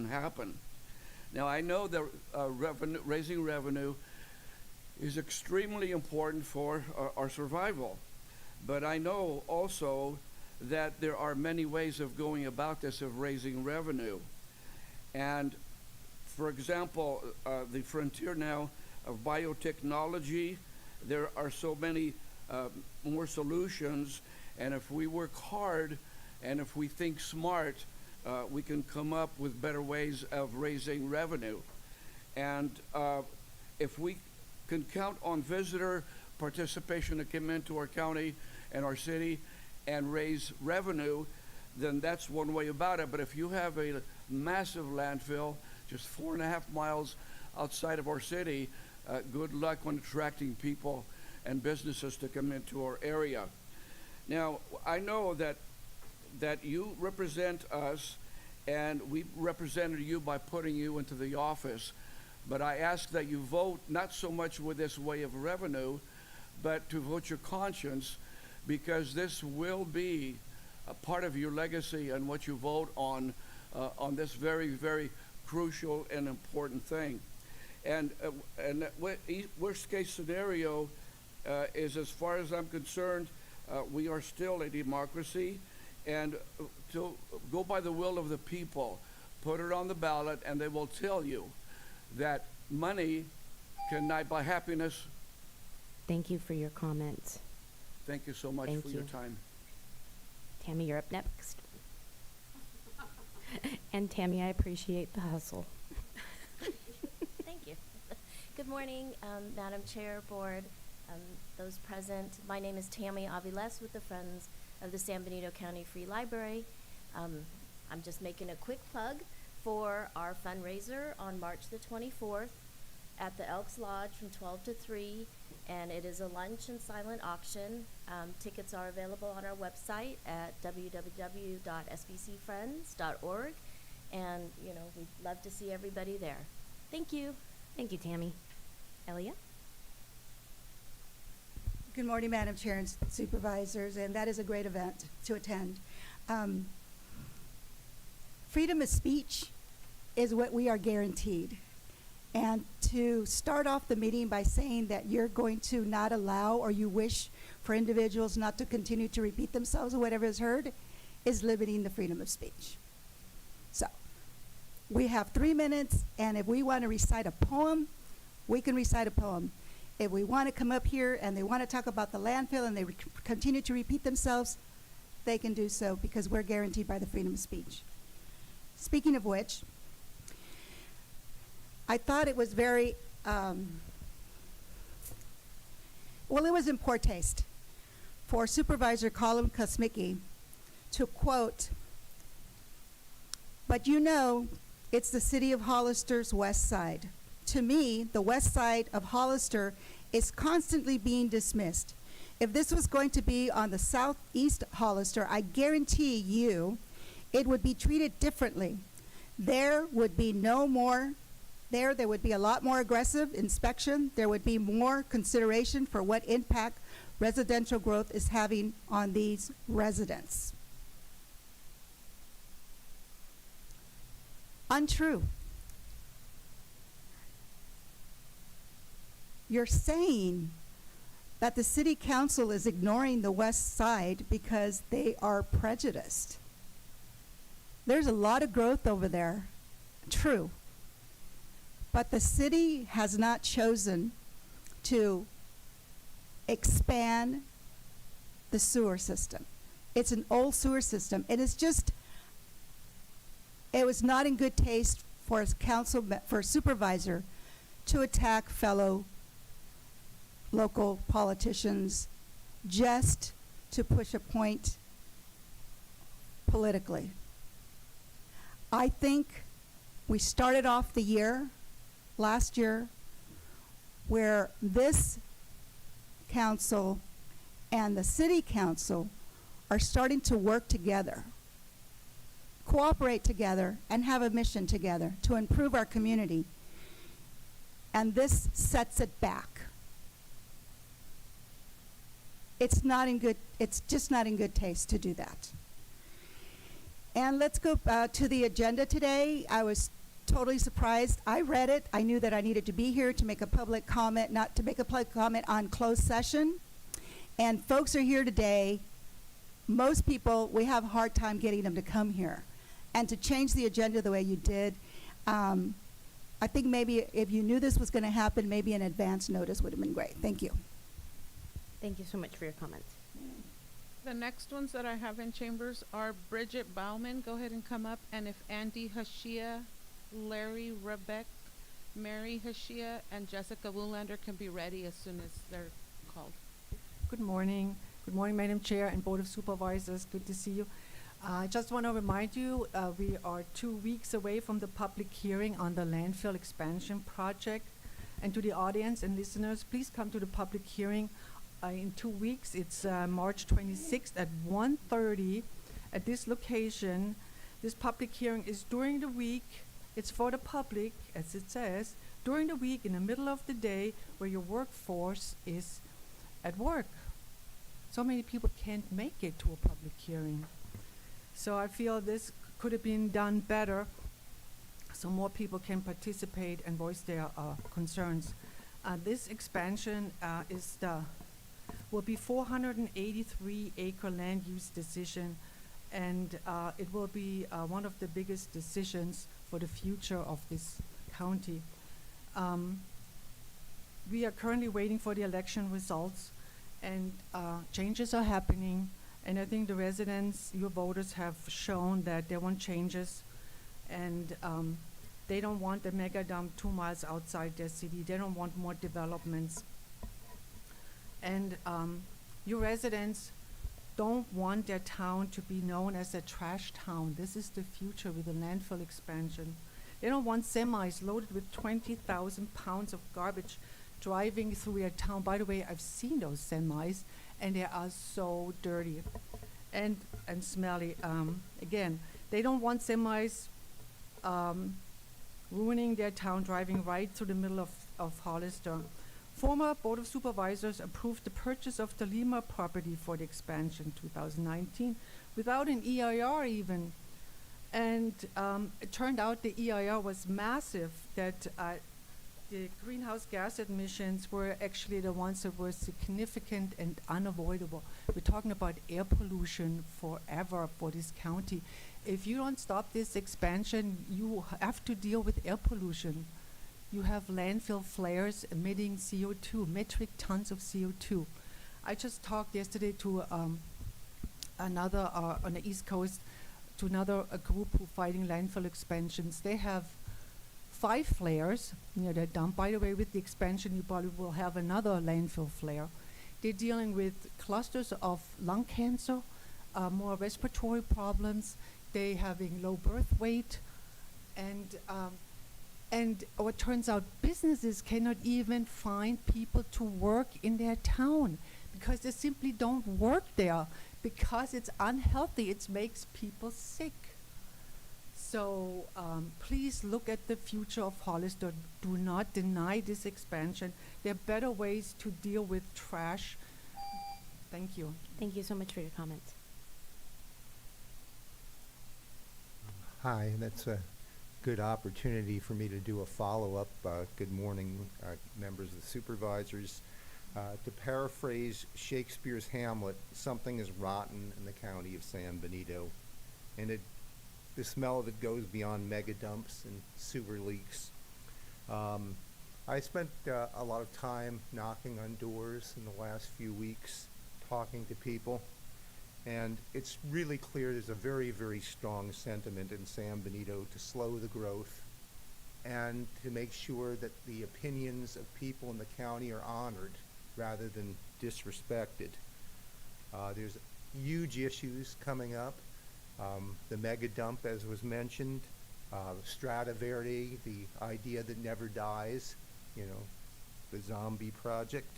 happen. Now, I know that raising revenue is extremely important for our survival, but I know also that there are many ways of going about this, of raising revenue. And for example, the frontier now of biotechnology, there are so many more solutions, and if we work hard and if we think smart, we can come up with better ways of raising revenue. And if we can count on visitor participation to come into our county and our city and raise revenue, then that's one way about it. But if you have a massive landfill just 4.5 miles outside of our city, good luck on attracting people and businesses to come into our area. Now, I know that you represent us, and we represented you by putting you into the office, but I ask that you vote not so much with this way of revenue, but to vote your conscience, because this will be a part of your legacy and what you vote on this very, very crucial and important thing. And worst case scenario is, as far as I'm concerned, we are still a democracy, and to go by the will of the people, put it on the ballot, and they will tell you that money cannot buy happiness. Thank you for your comments. Thank you so much for your time. Tammy, you're up next. And Tammy, I appreciate the hustle. Thank you. Good morning, Madam Chair, Board, those present. My name is Tammy Aviles with the Friends of the San Benito County Free Library. I'm just making a quick plug for our fundraiser on March the 24th at the Elks Lodge from 12 to 3, and it is a lunch and silent auction. Tickets are available on our website at www.sbcfriends.org, and we'd love to see everybody there. Thank you. Thank you, Tammy. Elia? Good morning, Madam Chair and Supervisors, and that is a great event to attend. Freedom of speech is what we are guaranteed. And to start off the meeting by saying that you're going to not allow, or you wish for individuals not to continue to repeat themselves or whatever is heard, is limiting the freedom of speech. So we have 3 minutes, and if we want to recite a poem, we can recite a poem. If we want to come up here and they want to talk about the landfill and they continue to repeat themselves, they can do so, because we're guaranteed by the freedom of speech. Speaking of which, I thought it was very, it was in poor taste for Supervisor Colin Kosmicki to quote, "But it's the city of Hollister's west side. To me, the west side of Hollister is constantly being dismissed. If this was going to be on the southeast Hollister, I guarantee you it would be treated differently. There would be a lot more aggressive inspection. There would be more consideration for what impact residential growth is having on these residents." Untrue. You're saying that the city council is ignoring the west side because they are prejudiced. There's a lot of growth over there. True. But the city has not chosen to expand the sewer system. It's an old sewer system, and it was not in good taste for a supervisor to attack fellow local politicians just to push a point politically. I think we started off the year last year where this council and the city council are starting to work together, cooperate together, and have a mission together to improve our community. And this sets it back. It's just not in good taste to do that. And let's go to the agenda today. I was totally surprised. I read it. I knew that I needed to be here to make a public comment, not to make a public comment on closed session. And folks are here today. Most people, we have a hard time getting them to come here. And to change the agenda the way you did, I think maybe if you knew this was going to happen, maybe an advance notice would have been great. Thank you. Thank you so much for your comments. The next ones that I have in chambers are Bridget Bauman. Go ahead and come up. And if Andy Hashia, Larry Rebeck, Mary Hashia, and Jessica Woolander can be ready as soon as they're called. Good morning. Good morning, Madam Chair and Board of Supervisors. Good to see you. I just want to remind you, we are 2 weeks away from the public hearing on the landfill expansion project. And to the audience and listeners, please come to the public hearing in 2 weeks. It's March 26th at 1:30 at this location. This public hearing is during the week. It's for the public, as it says, during the week in the middle of the day where your workforce is at work. So many people can't make it to a public hearing. So I feel this could have been done better so more people can participate and voice their concerns. This expansion will be 483 acre land use decision, and it will be one of the biggest decisions for the future of this county. We are currently waiting for the election results, and changes are happening. And I think the residents, your voters, have shown that they want changes, and they don't want a mega dump 2 miles outside their city. They don't want more developments. And your residents don't want their town to be known as a trash town. This is the future with the landfill expansion. They don't want semis loaded with 20,000 pounds of garbage driving through their town. By the way, I've seen those semis, and they are so dirty and smelly. Again, they don't want semis ruining their town, driving right through the middle of Hollister. Former Board of Supervisors approved the purchase of the Lima property for the expansion 2019 without an EIR even. And it turned out the EIR was massive, that the greenhouse gas emissions were actually the ones that were significant and unavoidable. We're talking about air pollution forever for this county. If you don't stop this expansion, you have to deal with air pollution. You have landfill flares emitting CO2, metric tons of CO2. I just talked yesterday to another, on the East Coast, to another group who fighting landfill expansions. They have 5 flares near their dump. By the way, with the expansion, you probably will have another landfill flare. They're dealing with clusters of lung cancer, more respiratory problems. They're having low birth weight, and what turns out, businesses cannot even find people to work in their town because they simply don't work there because it's unhealthy. It makes people sick. So please look at the future of Hollister. Do not deny this expansion. There are better ways to deal with trash. Thank you. Thank you so much for your comments. Hi, that's a good opportunity for me to do a follow-up. Good morning, members of the supervisors. To paraphrase Shakespeare's Hamlet, something is rotten in the county of San Benito, and the smell of it goes beyond mega dumps and sewer leaks. I spent a lot of time knocking on doors in the last few weeks, talking to people, and it's really clear there's a very, very strong sentiment in San Benito to slow the growth and to make sure that the opinions of people in the county are honored rather than disrespected. There's huge issues coming up. The mega dump, as was mentioned, Strata Verde, the idea that never dies, the zombie project.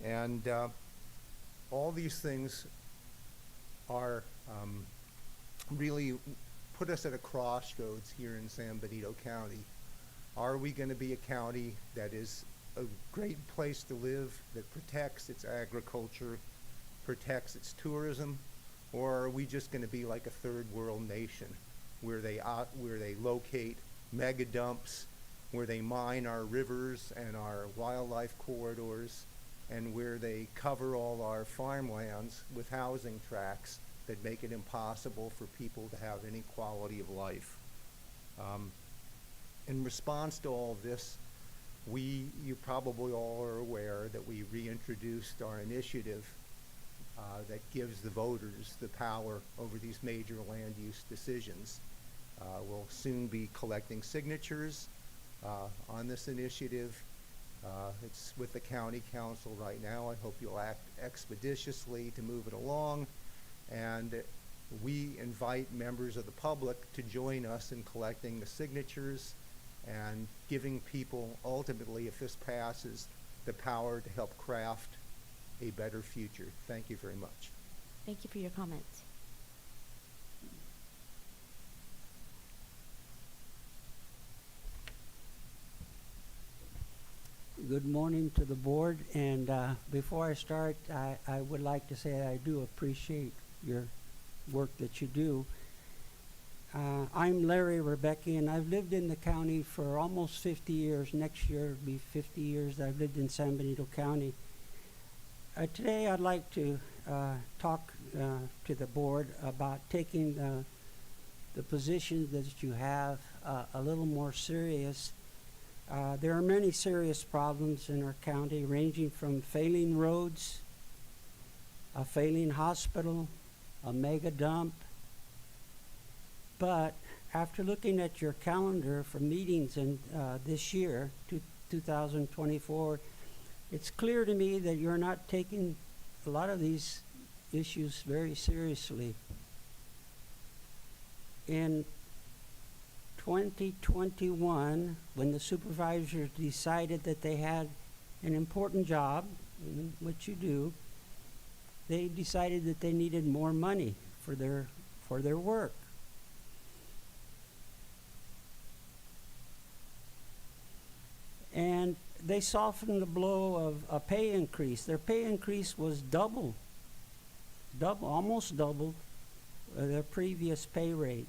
And all these things are really put us at a crossroads here in San Benito County. Are we going to be a county that is a great place to live, that protects its agriculture, protects its tourism, Or are we just going to be like a third world nation where they locate mega dumps, where they mine our rivers and our wildlife corridors, and where they cover all our farmlands with housing tracts that make it impossible for people to have any quality of life? In response to all of this, you probably all are aware that we reintroduced our initiative that gives the voters the power over these major land use decisions. We'll soon be collecting signatures on this initiative. It's with the county council right now. I hope you'll act expeditiously to move it along. And we invite members of the public to join us in collecting the signatures and giving people, ultimately, if this passes, the power to help craft a better future. Thank you very much. Thank you for your comments. Good morning to the board, and before I start, I would like to say I do appreciate your work that you do. I'm Larry Rebecki, and I've lived in the county for almost 50 years. Next year will be 50 years I've lived in San Benito County. Today I'd like to talk to the board about taking the positions that you have a little more serious. There are many serious problems in our county, ranging from failing roads, a failing hospital, a mega dump. But after looking at your calendar for meetings in this year, 2024, it's clear to me that you're not taking a lot of these issues very seriously. In 2021, when the supervisors decided that they had an important job, which you do, they decided that they needed more money for their work. And they softened the blow of a pay increase. Their pay increase was almost double their previous pay rate.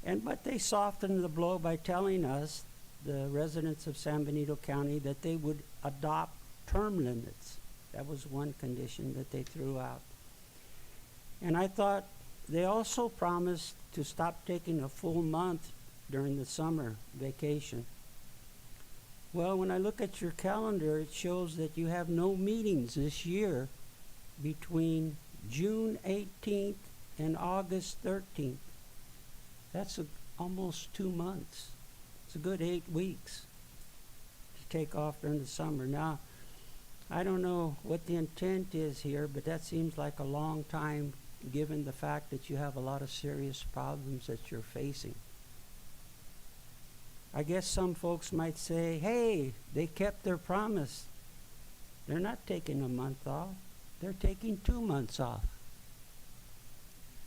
But they softened the blow by telling us, the residents of San Benito County, that they would adopt term limits. That was one condition that they threw out. And I thought they also promised to stop taking a full month during the summer vacation. Well, when I look at your calendar, it shows that you have no meetings this year between June 18th and August 13th. That's almost 2 months. It's a good 8 weeks to take off during the summer. Now, I don't know what the intent is here, but that seems like a long time given the fact that you have a lot of serious problems that you're facing. I guess some folks might say, hey, they kept their promise. They're not taking a month off. They're taking 2 months off.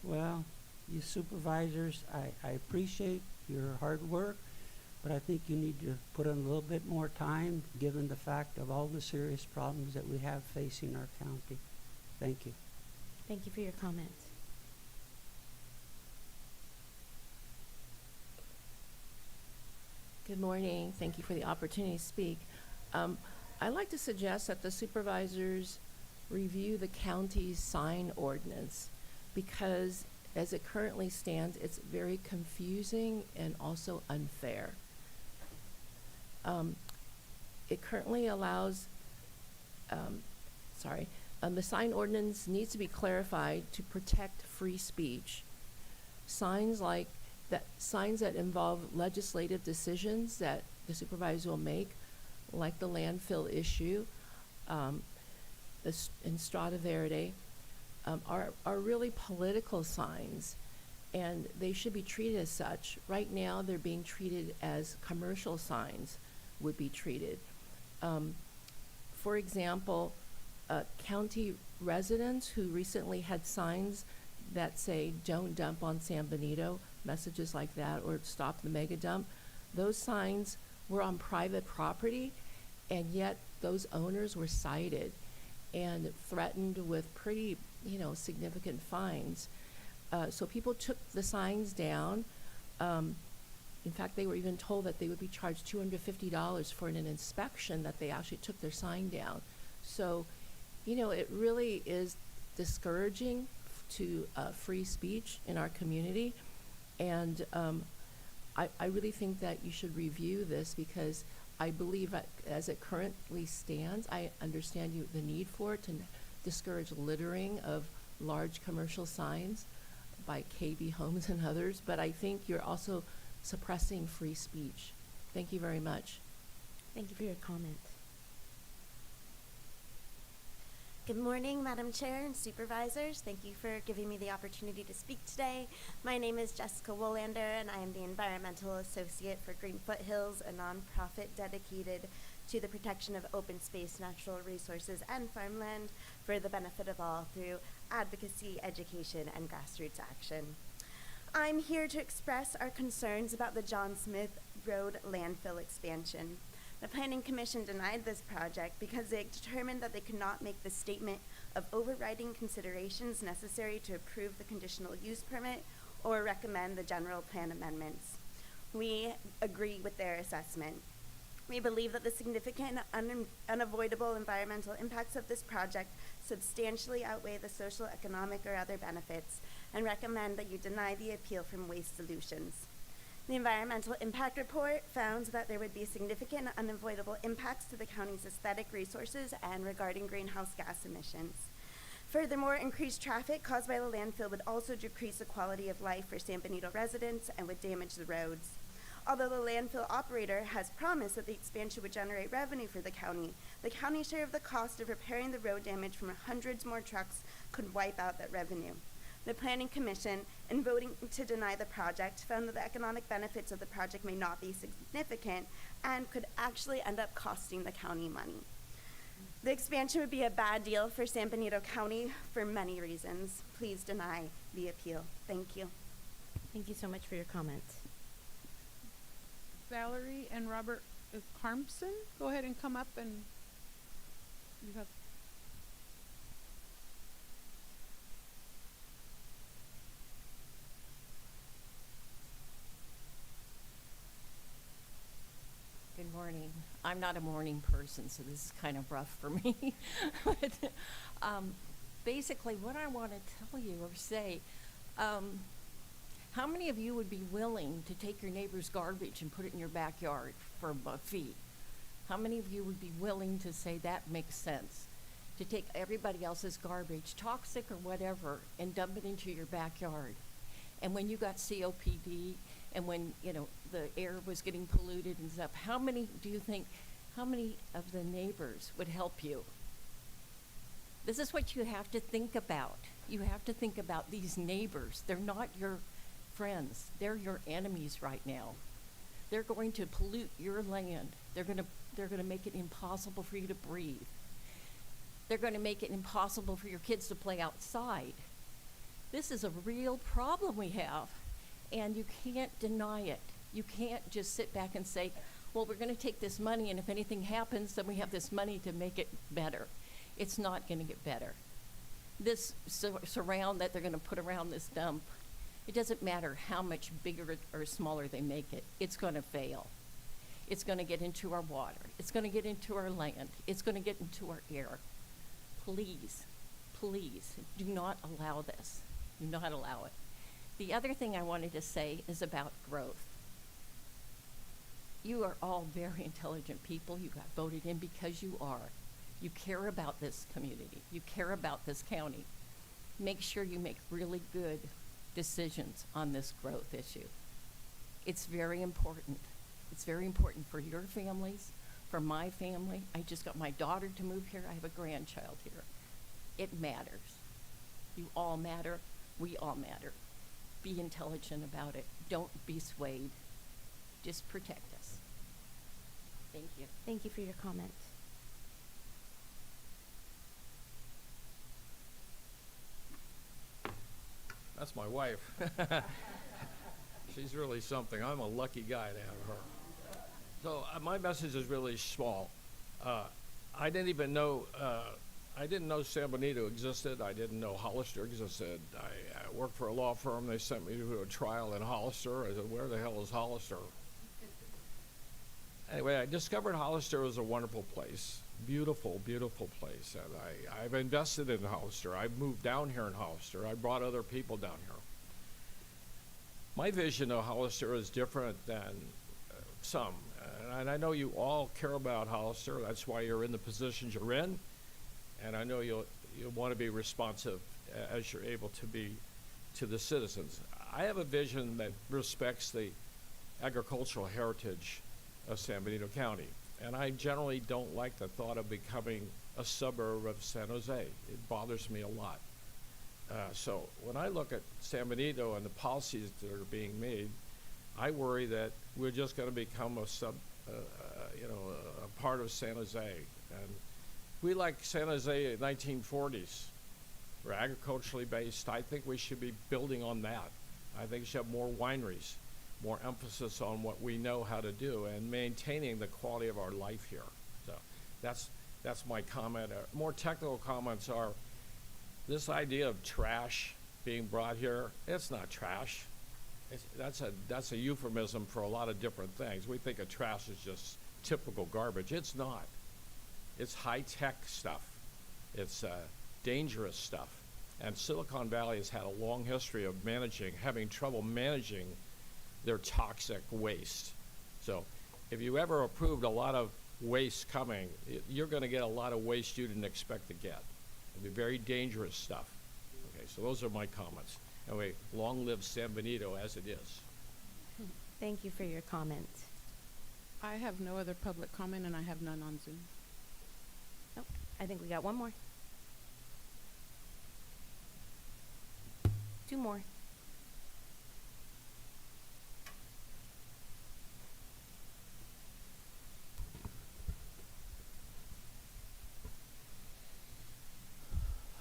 Well, you supervisors, I appreciate your hard work, but I think you need to put in a little bit more time given the fact of all the serious problems that we have facing our county. Thank you. Thank you for your comments. Good morning. Thank you for the opportunity to speak. I'd like to suggest that the supervisors review the county's sign ordinance, because as it currently stands, it's very confusing and also unfair. It currently allows, the sign ordinance needs to be clarified to protect free speech. Signs that involve legislative decisions that the supervisor will make, like the landfill issue, in Strada Verde, are really political signs, and they should be treated as such. Right now, they're being treated as commercial signs would be treated. For example, county residents who recently had signs that say, "Don't dump on San Benito," messages like that, or "Stop the mega dump," those signs were on private property, and yet those owners were cited and threatened with pretty significant fines. So people took the signs down. In fact, they were even told that they would be charged $250 for an inspection that they actually took their sign down. So, it really is discouraging to free speech in our community. And I really think that you should review this, because I believe as it currently stands, I understand the need for it to discourage littering of large commercial signs by KB Homes and others, but I think you're also suppressing free speech. Thank you very much. Thank you for your comment. Good morning, Madam Chair and Supervisors. Thank you for giving me the opportunity to speak today. My name is Jessica Woolander, and I am the Environmental Associate for Green Foothills, a nonprofit dedicated to the protection of open space, natural resources, and farmland for the benefit of all through advocacy, education, and grassroots action. I'm here to express our concerns about the John Smith Road landfill expansion. The Planning Commission denied this project because they determined that they could not make the statement of overriding considerations necessary to approve the conditional use permit or recommend the general plan amendments. We agree with their assessment. We believe that the significant unavoidable environmental impacts of this project substantially outweigh the social, economic, or other benefits, and recommend that you deny the appeal from Waste Solutions. The environmental impact report found that there would be significant unavoidable impacts to the county's aesthetic resources and regarding greenhouse gas emissions. Furthermore, increased traffic caused by the landfill would also decrease the quality of life for San Benito residents and would damage the roads. Although the landfill operator has promised that the expansion would generate revenue for the county's share of the cost of repairing the road damage from hundreds more trucks could wipe out that revenue. The Planning Commission, in voting to deny the project, found that the economic benefits of the project may not be significant and could actually end up costing the county money. The expansion would be a bad deal for San Benito County for many reasons. Please deny the appeal. Thank you. Thank you so much for your comment. Valerie and Robert Harmson, go ahead and come up, and you have. Good morning. I'm not a morning person, so this is kind of rough for me. But basically, what I want to tell you or say, how many of you would be willing to take your neighbor's garbage and put it in your backyard for a fee? How many of you would be willing to say that makes sense? To take everybody else's garbage, toxic or whatever, and dump it into your backyard? And when you got COPD, and when, the air was getting polluted and stuff, how many of the neighbors would help you? This is what you have to think about. You have to think about these neighbors. They're not your friends. They're your enemies right now. They're going to pollute your land. They're going to make it impossible for you to breathe. They're going to make it impossible for your kids to play outside. This is a real problem we have, and you can't deny it. You can't just sit back and say, well, we're going to take this money, and if anything happens, then we have this money to make it better. It's not going to get better. This surround that they're going to put around this dump, it doesn't matter how much bigger or smaller they make it, it's going to fail. It's going to get into our water. It's going to get into our land. It's going to get into our air. Please, please, do not allow this. Do not allow it. The other thing I wanted to say is about growth. You are all very intelligent people. You got voted in because you are. You care about this community. You care about this county. Make sure you make really good decisions on this growth issue. It's very important. It's very important for your families, for my family. I just got my daughter to move here. I have a grandchild here. It matters. You all matter. We all matter. Be intelligent about it. Don't be swayed. Just protect us. Thank you. Thank you for your comment. That's my wife. She's really something. I'm a lucky guy to have her. So my message is really small. I didn't even know I didn't know San Benito existed. I didn't know Hollister existed. I worked for a law firm. They sent me to a trial in Hollister. I said, where the hell is Hollister? Anyway, I discovered Hollister was a wonderful place. Beautiful, beautiful place. And I've invested in Hollister. I've moved down here in Hollister. I brought other people down here. My vision of Hollister is different than some. And I know you all care about Hollister. That's why you're in the positions you're in. And I know you'll want to be responsive as you're able to be to the citizens. I have a vision that respects the agricultural heritage of San Benito County. And I generally don't like the thought of becoming a suburb of San Jose. It bothers me a lot. So when I look at San Benito and the policies that are being made, I worry that we're just going to become a part of San Jose. And we like San Jose in 1940s. We're agriculturally based. I think we should be building on that. I think we should have more wineries, more emphasis on what we know how to do, and maintaining the quality of our life here. So that's my comment. More technical comments are this idea of trash being brought here. It's not trash. That's a euphemism for a lot of different things. We think of trash as just typical garbage. It's not. It's high-tech stuff. It's dangerous stuff. And Silicon Valley has had a long history of having trouble managing their toxic waste. So if you ever approved a lot of waste coming, you're going to get a lot of waste you didn't expect to get. It'll be very dangerous stuff. Okay, so those are my comments. Anyway, long live San Benito as it is. Thank you for your comment. I have no other public comment, and I have none on Zoom. Oh, I think we got one more. Two more.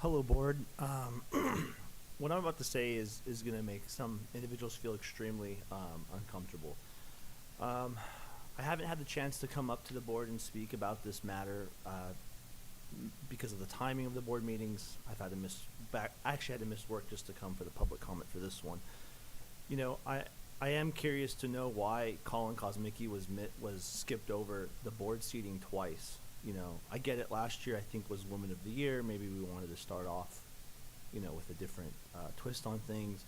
Hello, board. What I'm about to say is going to make some individuals feel extremely uncomfortable. I haven't had the chance to come up to the board and speak about this matter because of the timing of the board meetings. I actually had to miss work just to come for the public comment for this one. You know, I am curious to know why Colin Kosmicki was skipped over the board seating twice. You know, I get it. Last year I think was Woman of the Year. Maybe we wanted to start off, you know, with a different twist on things.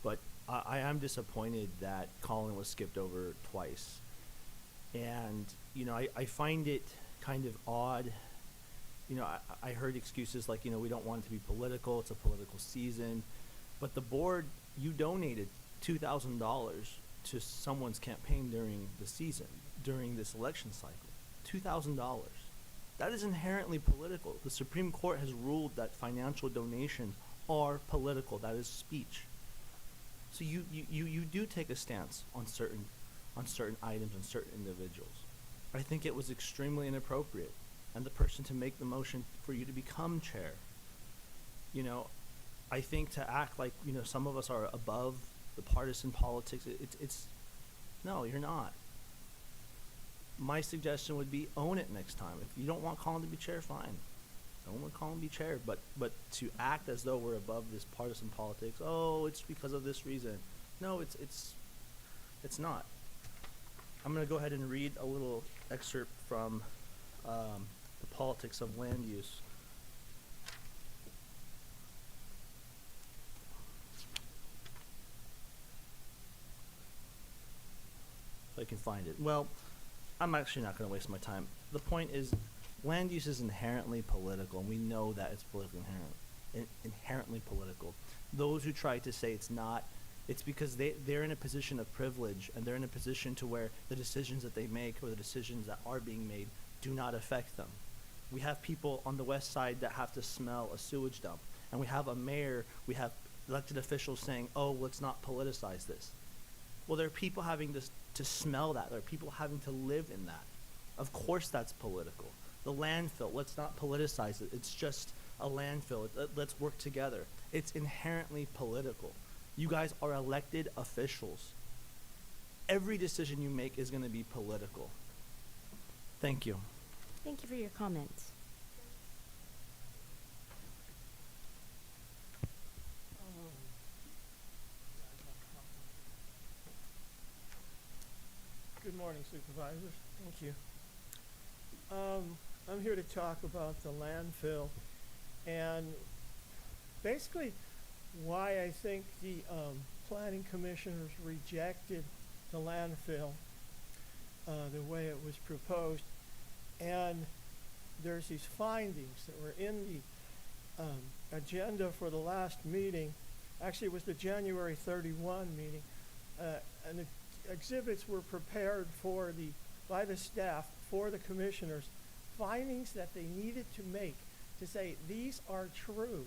But I am disappointed that Colin was skipped over twice. And, you know, I find it kind of odd. You know, I heard excuses like, you know, we don't want it to be political. It's a political season. But the board, you donated $2,000 to someone's campaign during the season, during this election cycle. $2,000. That is inherently political. The Supreme Court has ruled that financial donations are political. That is speech. So you do take a stance on certain items and certain individuals. I think it was extremely inappropriate, and the person to make the motion for you to become chair. You know, I think to act like, you know, some of us are above the partisan politics. It's no, you're not. My suggestion would be own it next time. If you don't want Colin to be chair, fine. Don't want Colin to be chair. But to act as though we're above this partisan politics, oh, it's because of this reason. No, it's not. I'm going to go ahead and read a little excerpt from the politics of land use. If I can find it. Well, I'm actually not going to waste my time. The point is, land use is inherently political, and we know that it's politically inherently political. Those who try to say it's not, it's because they're in a position of privilege, and they're in a position to where the decisions that they make or the decisions that are being made do not affect them. We have people on the west side that have to smell a sewage dump, and we have a mayor, we have elected officials saying, oh, let's not politicize this. Well, there are people having to smell that. There are people having to live in that. Of course that's political. The landfill, let's not politicize it. It's just a landfill. Let's work together. It's inherently political. You guys are elected officials. Every decision you make is going to be political. Thank you. Thank you for your comment. morning, Supervisors. Thank you. I'm here to talk about the landfill and basically why I think the planning commissioners rejected the landfill the way it was proposed. And there's these findings that were in the agenda for the last meeting. Actually, it was the January 31 meeting. And the exhibits were prepared by the staff for the commissioners, findings that they needed to make to say these are true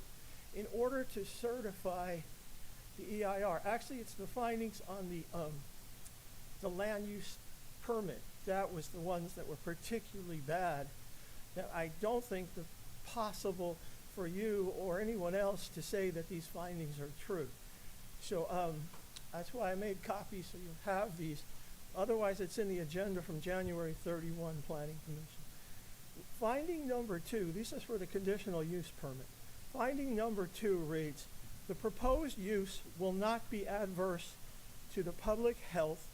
in order to certify the EIR. Actually, it's the findings on the land use permit. That was the ones that were particularly bad, that I don't think it's possible for you or anyone else to say that these findings are true. So that's why I made copies so you have these. Otherwise, it's in the agenda from January 31 Planning Commission. Finding number 2, this is for the conditional use permit. Finding number 2 reads, the proposed use will not be adverse to the public health,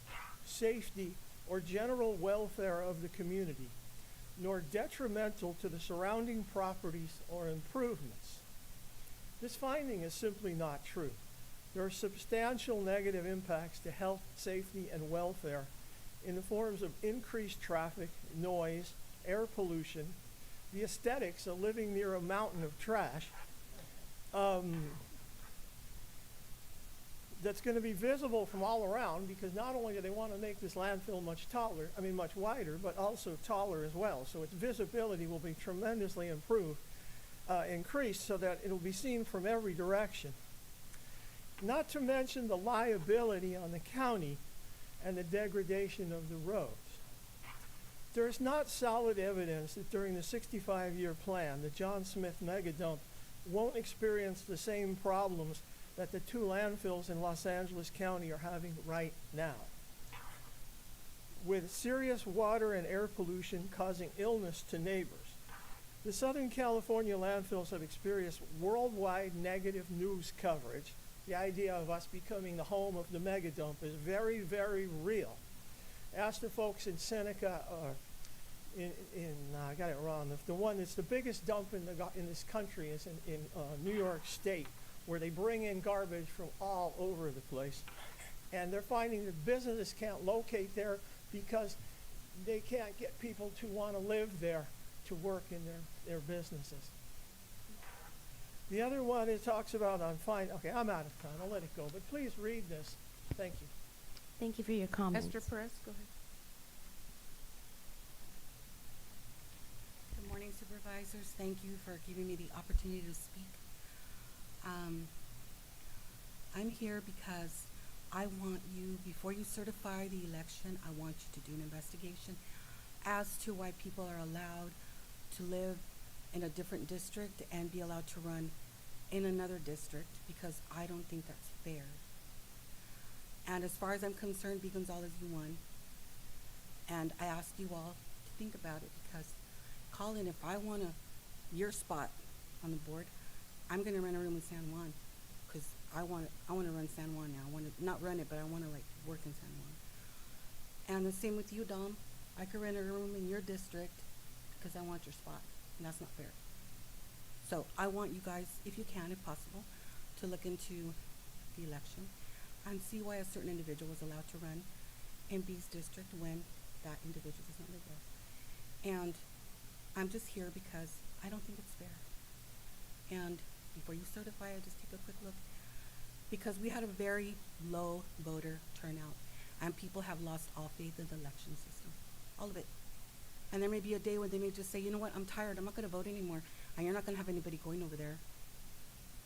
safety, or general welfare of the community, nor detrimental to the surrounding properties or improvements. This finding is simply not true. There are substantial negative impacts to health, safety, and welfare in the forms of increased traffic, noise, air pollution, the aesthetics of living near a mountain of trash, that's going to be visible from all around, because not only do they want to make this landfill much wider, but also taller as well. So its visibility will be tremendously increased so that it'll be seen from every direction. Not to mention the liability on the county and the degradation of the roads. There's not solid evidence that during the 65-year plan, the John Smith megadump won't experience the same problems that the 2 landfills in Los Angeles County are having right now, with serious water and air pollution causing illness to neighbors. The Southern California landfills have experienced worldwide negative news coverage. The idea of us becoming the home of the megadump is very, very real. Ask the folks in Seneca, I got it wrong. The one that's the biggest dump in this country is in New York State, where they bring in garbage from all over the place. And they're finding that businesses can't locate there because they can't get people to want to live there to work in their businesses. The other one it talks about okay, I'm out of time. I'll let it go. But please read this. Thank you. Thank you for your comments. Esther Perez, go ahead. Good morning, Supervisors. Thank you for giving me the opportunity to speak. I'm here because I want you, before you certify the election, I want you to do an investigation as to why people are allowed to live in a different district and be allowed to run in another district, because I don't think that's fair. And as far as I'm concerned, B. Gonzalez, you won. And I asked you all to think about it, because Colin, if I want your spot on the board, I'm going to rent a room in San Juan, because I want to run San Juan now. I want to not run it, but I want to work in San Juan. And the same with you, Dom. I could rent a room in your district because I want your spot, and that's not fair. So I want you guys, if you can, if possible, to look into the election and see why a certain individual was allowed to run in B's district when that individual does not live there. And I'm just here because I don't think it's fair. And before you certify, I just take a quick look, because we had a very low voter turnout, and people have lost all faith in the election system, all of it. And there may be a day when they may just say, you know what, I'm tired, I'm not going to vote anymore, and you're not going to have anybody going over there.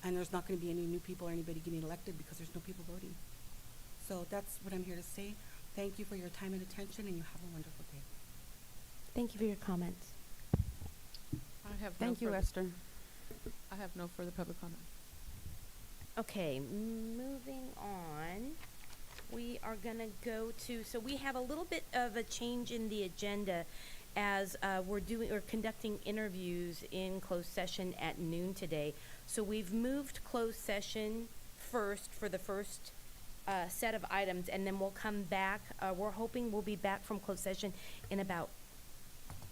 And there's not going to be any new people or anybody getting elected because there's no people voting. So that's what I'm here to say. Thank you for your time and attention, and you have a wonderful day. Thank you for your comments. Thank you, Esther. I have no further public comment. Okay, moving on. We are going to go to, so we have a little bit of a change in the agenda as we're conducting interviews in closed session at noon today. So we've moved closed session first for the first set of items, and then we'll come back. We're hoping we'll be back from closed session in about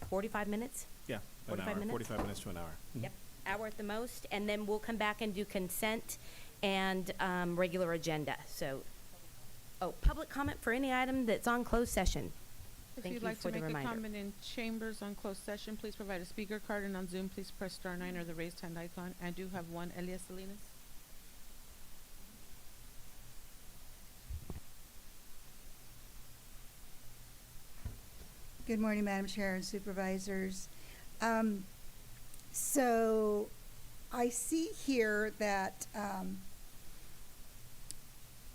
45 minutes. Yeah, an 45 hour, minutes? 45 minutes to an hour. Yep, hour at the most, and then we'll come back and do consent and regular agenda. So, public comment for any item that's on closed session. If Thank you'd you like for to the make a reminder. comment in chambers on closed session, please provide a speaker card, and on Zoom, please press *9 or the raised hand icon. I do have one, Elias Salinas. Good morning, Madam Chair and Supervisors. So I see here that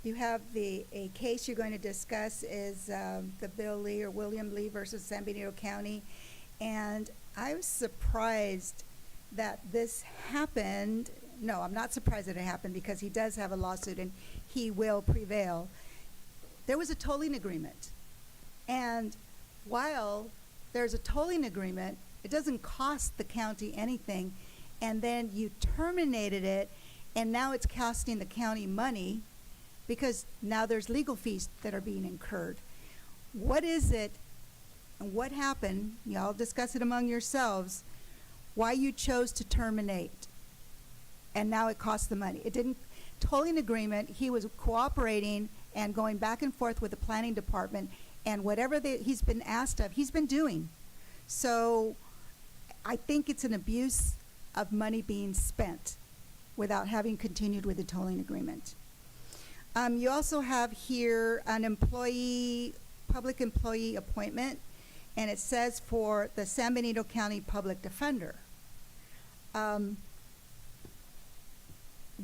you have a case you're going to discuss is the Bill Lee or William Lee versus San Benito County. And I was surprised that this happened. No, I'm not surprised that it happened because he does have a lawsuit and he will prevail. There was a tolling agreement. And while there's a tolling agreement, it doesn't cost the county anything. And then you terminated it, and now it's costing the county money because now there's legal fees that are being incurred. What is it and what happened? Y'all discuss it among yourselves. Why you chose to terminate, and now it costs the money. It didn't. Tolling agreement, he was cooperating and going back and forth with the planning department, and whatever he's been asked of, he's been doing. So I think it's an abuse of money being spent without having continued with the tolling agreement. You also have here an public employee appointment, and it says for the San Benito County Public Defender.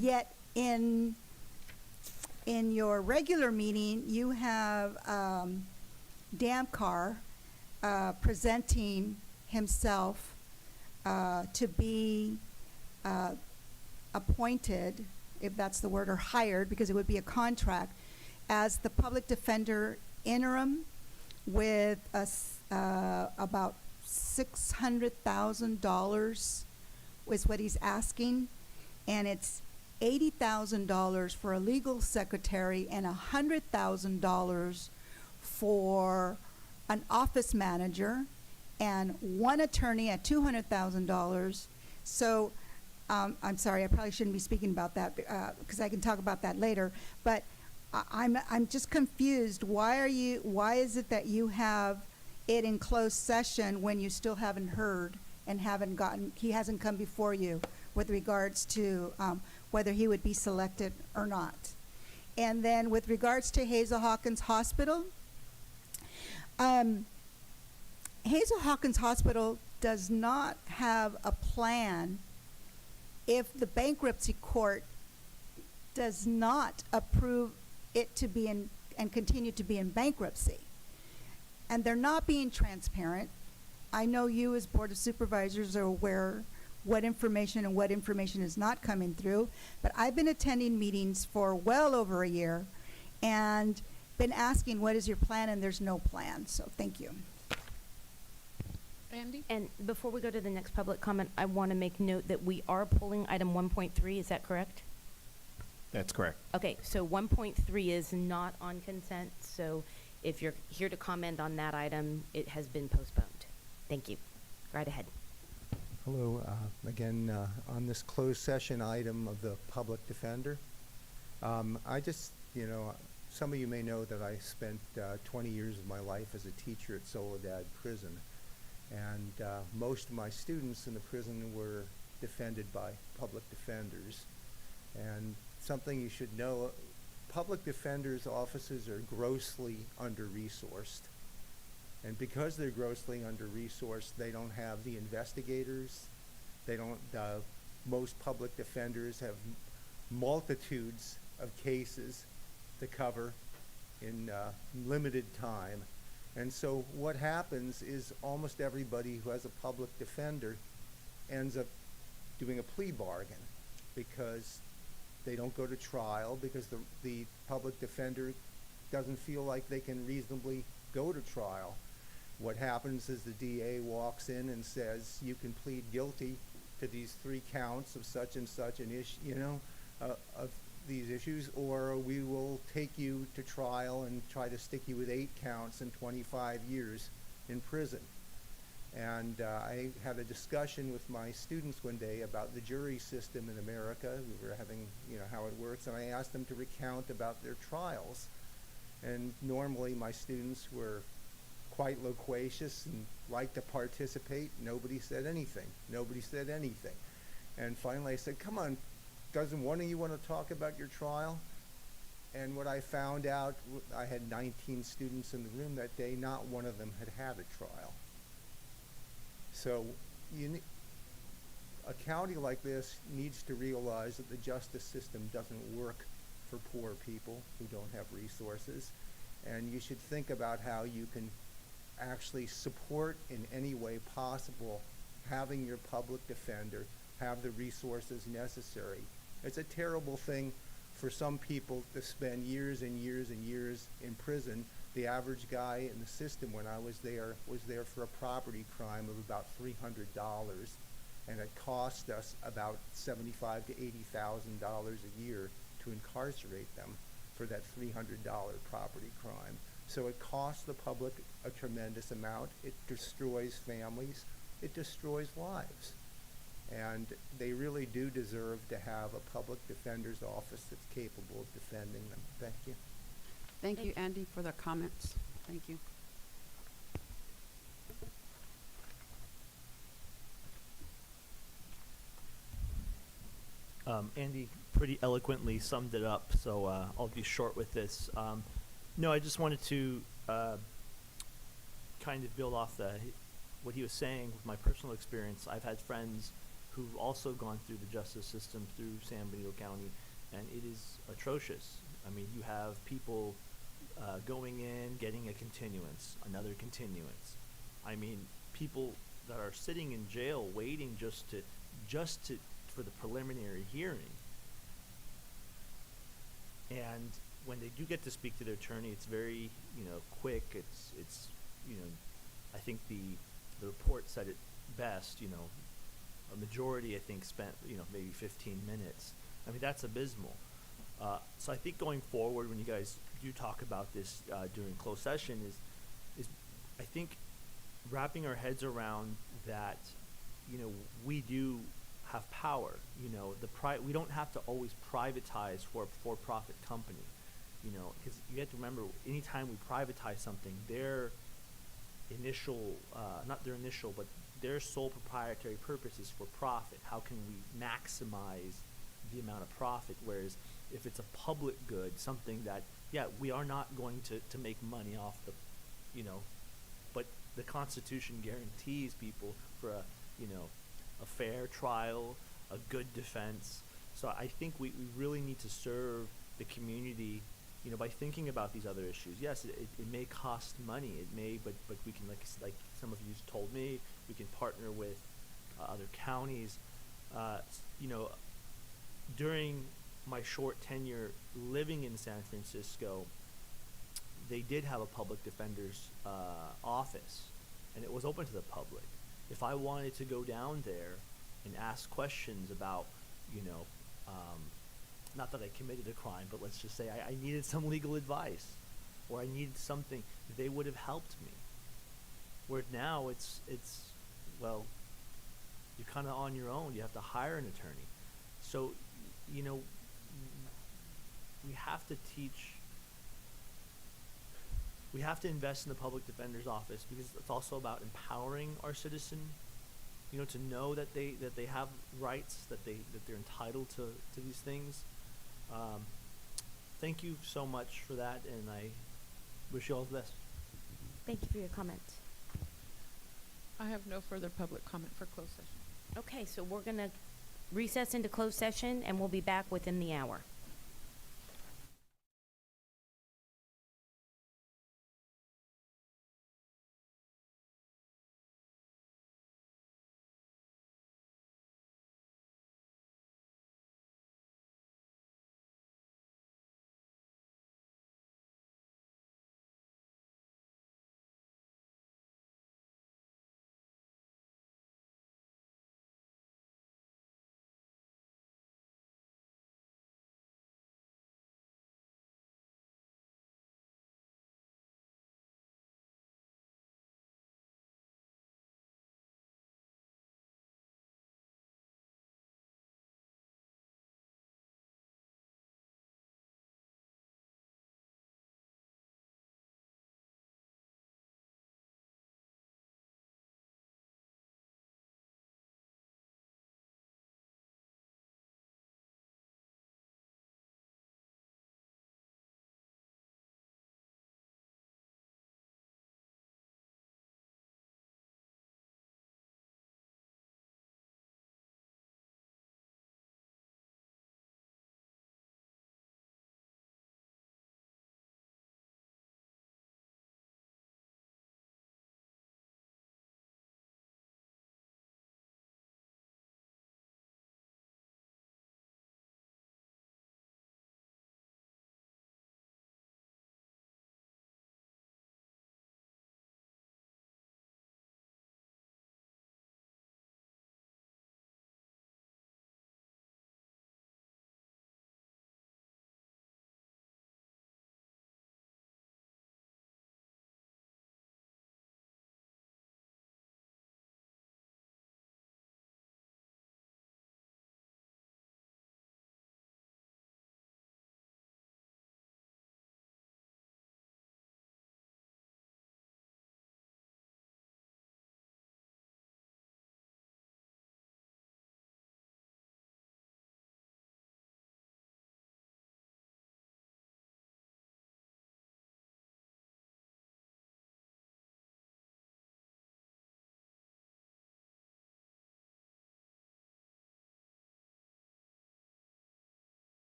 Yet in your regular meeting, you have Dan Carr presenting himself to be appointed, if that's the word, or hired, because it would be a contract, as the public defender interim with about $600,000 is what he's asking, and it's $80,000 for a legal secretary and $100,000 for an office manager, and one attorney at $200,000. So I'm sorry, I probably shouldn't be speaking about that because I can talk about that later. But I'm just confused. Why is it that you have it in closed session when you still haven't heard and he hasn't come before you with regards to whether he would be selected or not? And then with regards to Hazel Hawkins Hospital, Hazel Hawkins Hospital does not have a plan if the bankruptcy court does not approve it to be in and continue to be in bankruptcy. And they're not being transparent. I know you as Board of Supervisors are aware what information and what information is not coming through, but I've been attending meetings for well over a year and been asking what is your plan, and there's no plan. So thank you. Andy? And before we go to the next public comment, I want to make note that we are pulling item 1.3. Is that correct? That's correct. Okay, so 1.3 is not on consent, so if you're here to comment on that item, it has been postponed. Thank you. Right ahead. Hello, again, on this closed session item of the public defender. I just, some of you may know that I spent 20 years of my life as a teacher at Soledad Prison. And most of my students in the prison were defended by public defenders. And something you should know, public defenders' offices are grossly under-resourced. And because they're grossly under-resourced, they don't have the investigators. They don't, most public defenders have multitudes of cases to cover in limited time. And so what happens is almost everybody who has a public defender ends up doing a plea bargain because they don't go to trial because the public defender doesn't feel like they can reasonably go to trial. What happens is the DA walks in and says, you can plead guilty to these 3 counts of such and such an issue, of these issues, or we will take you to trial and try to stick you with 8 counts and 25 years in prison. And I had a discussion with my students one day about the jury system in America. We were having, how it works, and I asked them to recount about their trials. And normally my students were quite loquacious and liked to participate. Nobody said anything. Nobody said anything. And finally I said, come on, doesn't one of you want to talk about your trial? And what I found out, I had 19 students in the room that day, not one of them had had a trial. So a county like this needs to realize that the justice system doesn't work for poor people who don't have resources. And you should think about how you can actually support in any way possible having your public defender have the resources necessary. It's a terrible thing for some people to spend years and years and years in prison. The average guy in the system when I was there for a property crime of about $300, and it cost us about $75,000 to $80,000 a year to incarcerate them for that $300 property crime. So it costs the public a tremendous amount. It destroys families. It destroys lives. And they really do deserve to have a public defender's office that's capable of defending them. Thank you. Thank you, Andy, for the comments. Thank you. Andy pretty eloquently summed it up, so I'll be short with this. No, I just wanted to kind of build off what he was saying with my personal experience. I've had friends who've also gone through the justice system through San Benito County, and it is atrocious. I mean, you have people going in, getting a continuance, another continuance. I mean, people that are sitting in jail waiting just for the preliminary hearing. And when they do get to speak to their attorney, it's very, quick. It's I think the report said it best. A majority, I think, spent maybe 15 minutes. I mean, that's abysmal. So I think going forward, when you guys do talk about this during closed session, is I think wrapping our heads around that, we do have power. We don't have to always privatize for a for-profit company, because you have to remember, anytime we privatize something, their sole proprietary purpose is for profit. How can we maximize the amount of profit? Whereas if it's a public good, something that, we are not going to make money off but the Constitution guarantees people for a fair trial, a good defense. So I think we really need to serve the community, by thinking about these other issues. Yes, it may cost money, but we can, like some of you told me, we can partner with other counties. During my short tenure living in San Francisco, they did have a public defender's office, and it was open to the public. If I wanted to go down there and ask questions about, not that I committed a crime, but let's just say I needed some legal advice, or I needed something, they would have helped me. Where now it's well, you're kind of on your own. You have to hire an attorney. So, we have to invest in the public defender's office, because it's also about empowering our citizen, to know that they have rights, that they're entitled to these things. Thank you so much for that, and I wish you all the best. Thank you for your comment. I have no further public comment for closed session. Okay, so we're going to recess into closed session, and we'll be back within the hour.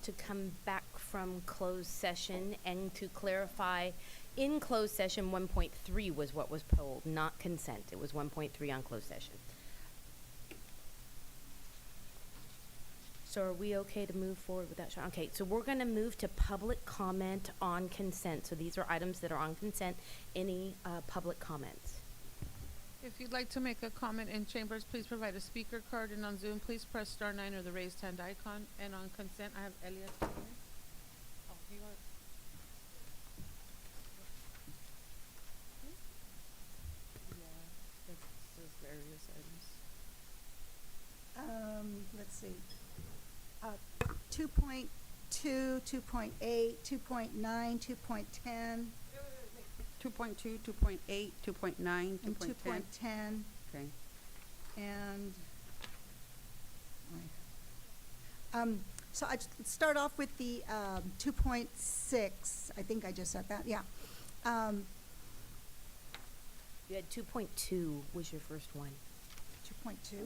to come back from closed session and to clarify, in closed session, 1.3 was what was pulled, not consent. It was 1.3 on closed session. So are we okay to move forward with that, Sean? Okay, so we're gonna move to public comment on consent. So these are items that are on consent. Any public comments? If you'd like to make a comment in chambers, please provide a speaker card, and on Zoom, please press *9 or the raised hand icon. And on consent, I have Elias. Oh, you want? Yeah, it says various items. Let's see. 2.2, 2.8, 2.9, 2.10, 2.2, 2.8, 2.9, and 2.10. 2.10, Okay. and so I start off with the 2.6. I think I just said that. Yeah. You had 2.2 was your first one. 2.2. Yeah.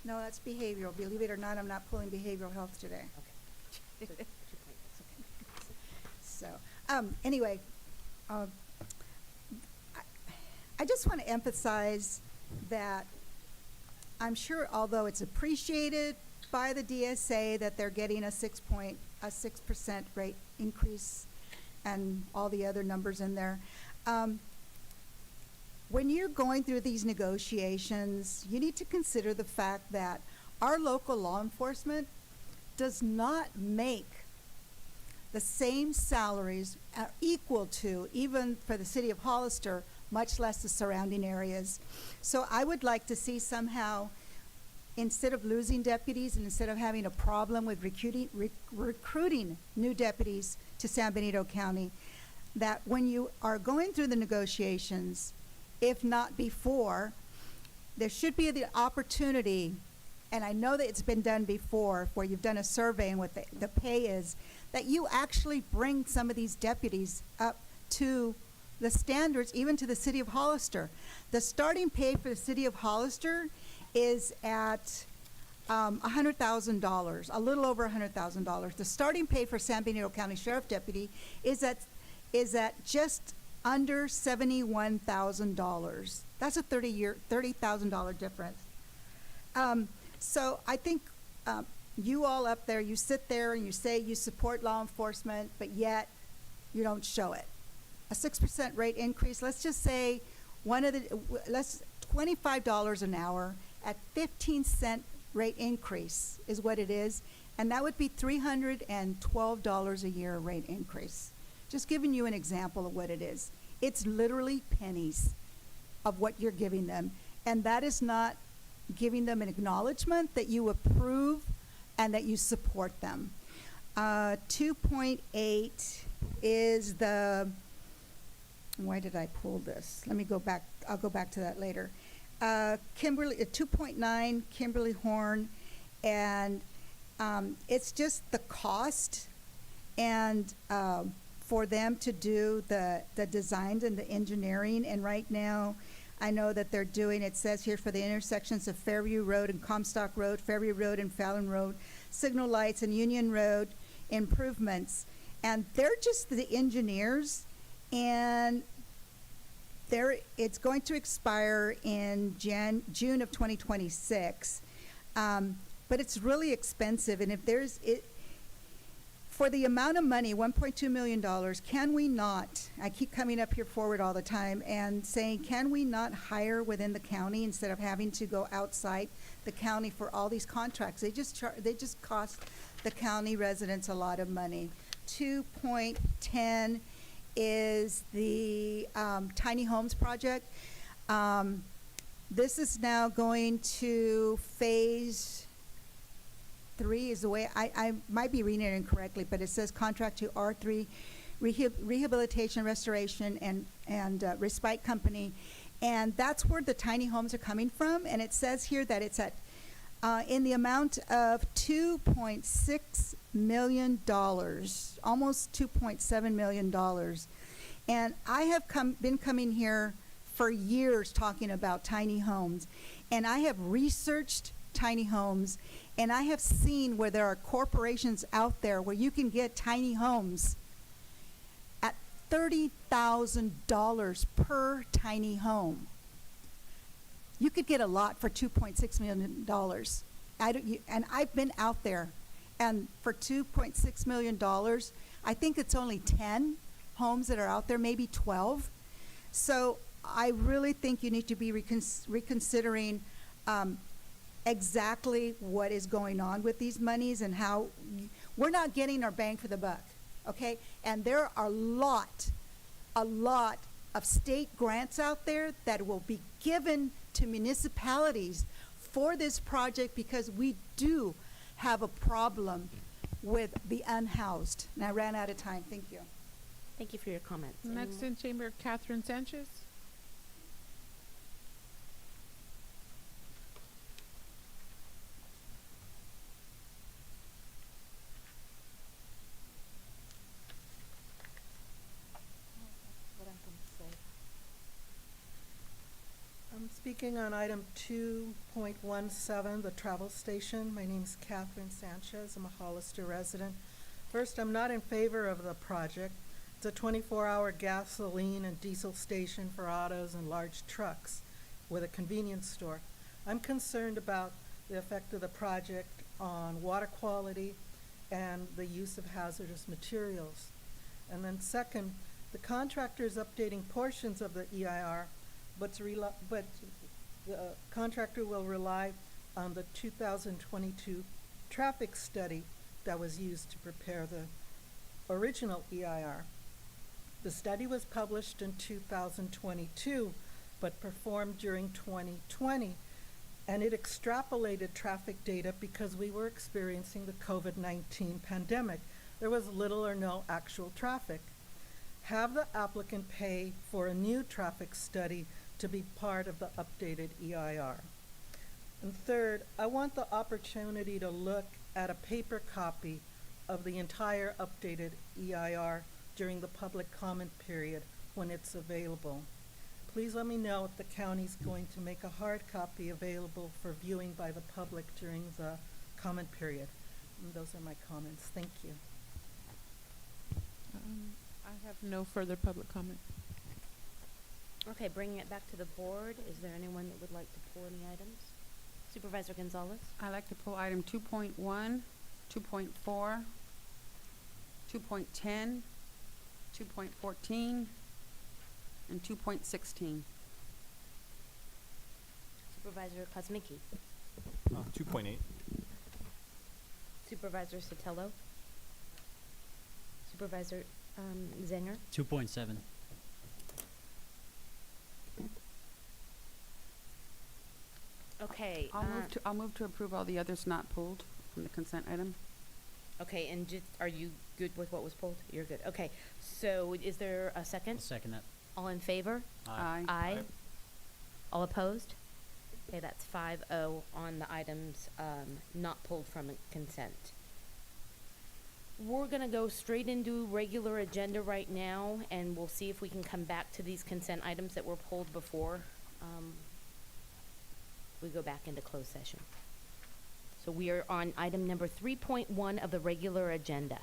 No, that's behavioral. Believe it or not, I'm not pulling behavioral health today. Okay. So 2.6, okay. So, anyway, I just want to emphasize that I'm sure, although it's appreciated by the DSA that they're getting a 6% rate increase and all the other numbers in there, when you're going through these negotiations, you need to consider the fact that our local law enforcement does not make the same salaries equal to, even for the city of Hollister, much less the surrounding areas. So I would like to see somehow, instead of losing deputies and instead of having a problem with recruiting new deputies to San Benito County, that when you are going through the negotiations, if not before, there should be the opportunity, and I know that it's been done before, where you've done a survey and what the pay is, that you actually bring some of these deputies up to the standards, even to the city of Hollister. The starting pay for the city of Hollister is at $100,000, a little over $100,000. The starting pay for San Benito County Sheriff Deputy is at just under $71,000. That's a $30,000 difference. So I think you all up there, you sit there and you say you support law enforcement, but yet you don't show it. A 6% rate increase, let's just say $25 an hour at 15-cent rate increase is what it is, and that would be $312 a year rate increase. Just giving you an example of what it is. It's literally pennies of what you're giving them, and that is not giving them an acknowledgement that you approve and that you support them. 2.8 is the, why did I pull this? Let me go back, I'll go back to that later. 2.9, Kimberly Horn, and it's just the cost and for them to do the designs and the engineering, and right now I know that they're doing, it says here, for the intersections of Fairview Road and Comstock Road, Fairview Road and Fallon Road, signal lights and Union Road improvements. And they're just the engineers, and it's going to expire in June of 2026. But it's really expensive, and if for the amount of money, $1.2 million, can we not, I keep coming up here forward all the time and saying, can we not hire within the county instead of having to go outside the county for all these contracts? They just cost the county residents a lot of money. 2.10 is the tiny homes project. This is now going to phase 3 is the way, I might be reading it incorrectly, but it says contract to R3 Rehabilitation, Restoration, and Respite Company. And that's where the tiny homes are coming from. And it says here that it's at in the amount of $2.6 million, almost $2.7 million. And I have been coming here for years talking about tiny homes. And I have researched tiny homes, and I have seen where there are corporations out there where you can get tiny homes at $30,000 per tiny home. You could get a lot for $2.6 million. And I've been out there, and for $2.6 million, I think it's only 10 homes that are out there, maybe 12. So I really think you need to be reconsidering exactly what is going on with these monies and how we're not getting our bang for the buck, okay? And there are a lot of state grants out there that will be given to municipalities for this project because we do have a problem with the unhoused. And I ran out of time. Thank you. Thank you for your comments. Next in chamber, Catherine Sanchez. I'm speaking on item 2.17, the travel station. My name's Catherine Sanchez. I'm a Hollister resident. First, I'm not in favor of the project. It's a 24-hour gasoline and diesel station for autos and large trucks with a convenience store. I'm concerned about the effect of the project on water quality and the use of hazardous materials. And then second, the contractor is updating portions of the EIR, but the contractor will rely on the 2022 traffic study that was used to prepare the original EIR. The study was published in 2022, but performed during 2020, and it extrapolated traffic data because we were experiencing the COVID-19 pandemic. There was little or no actual traffic. Have the applicant pay for a new traffic study to be part of the updated EIR. And third, I want the opportunity to look at a paper copy of the entire updated EIR during the public comment period when it's available. Please let me know if the county's going to make a hard copy available for viewing by the public during the comment period. And those are my comments. Thank you. I have no further public comment. Okay, bringing it back to the board, is there anyone that would like to pull any items? Supervisor Gonzalez? I'd like to pull item 2.1, 2.4, 2.10, 2.14, and 2.16. Supervisor Kosmicki? 2.8. Supervisor Sotelo? Supervisor Zenger? 2.7. Okay. I'll move to approve all the others not pulled from the consent item. Okay, and are you good with what was pulled? You're good. Okay, so is there a second? I'll second that. All in favor? Aye. Aye. All opposed? Okay, that's 5-0 on the items not pulled from consent. We're gonna go straight into regular agenda right now, and we'll see if we can come back to these consent items that were pulled before we go back into closed session. So we are on item number 3.1 of the regular agenda.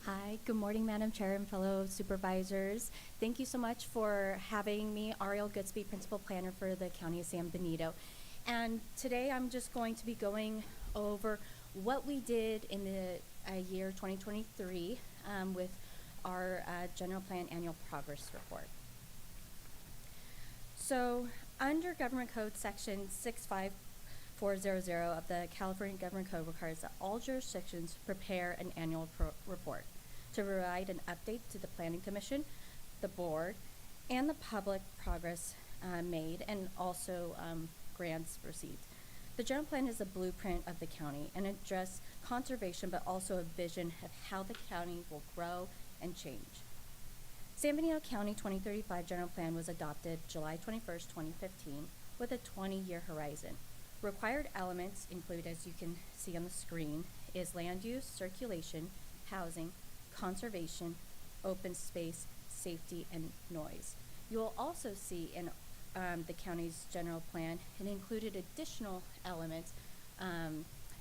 Hi, good morning, Madam Chair and fellow supervisors. Thank you so much for having me, Ariel Goodspeed, Principal Planner for the County of San Benito. And today I'm just going to be going over what we did in the year 2023 with our General Plan Annual Progress Report. So under Government Code Section 65400 of the California Government Code requires that all jurisdictions prepare an annual report to provide an update to the Planning Commission, the board, and the public progress made, and also grants received. The general plan is a blueprint of the county and address conservation, but also a vision of how the county will grow and change. San Benito County 2035 General Plan was adopted July 21st, 2015, with a 20-year horizon. Required elements include, as you can see on the screen, is land use, circulation, housing, conservation, open space, safety, and noise. You'll also see in the county's general plan, it included additional elements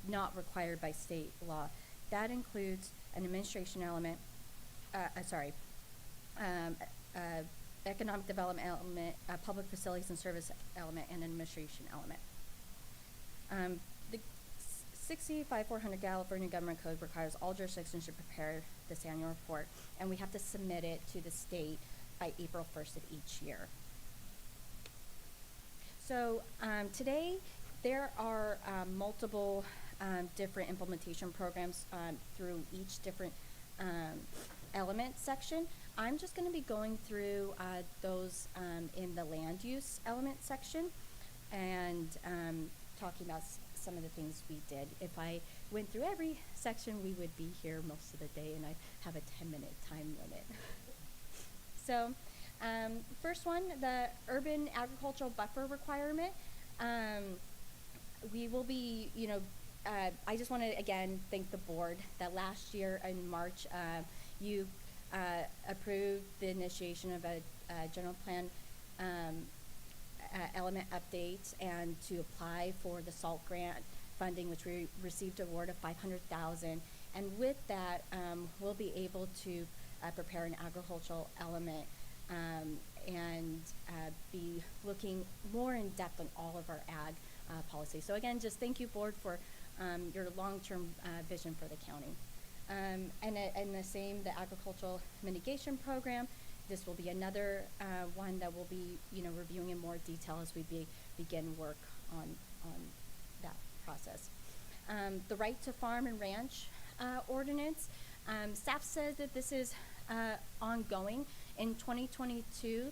not required by state law. That includes an administration element, economic development element, public facilities and service element, and an administration element. The 65400 California Government Code requires all jurisdictions to prepare this annual report, and we have to submit it to the state by April 1st of each year. So today, there are multiple different implementation programs through each different element section. I'm just going to be going through those in the land use element section and talking about some of the things we did. If I went through every section, we would be here most of the day, and I have a 10-minute time limit. So first one, the urban agricultural buffer requirement. We will be, I just want to again thank the board that last year in March you approved the initiation of a general plan element update and to apply for the SALT grant funding, which we received award of $500,000. And with that, we'll be able to prepare an agricultural element and be looking more in depth on all of our ag policies. So again, just thank you, board, for your long-term vision for the county. And the same, the agricultural mitigation program. This will be another one that we'll be, reviewing in more detail as we begin work on that process. The right to farm and ranch ordinance. Staff says that this is ongoing. In 2022,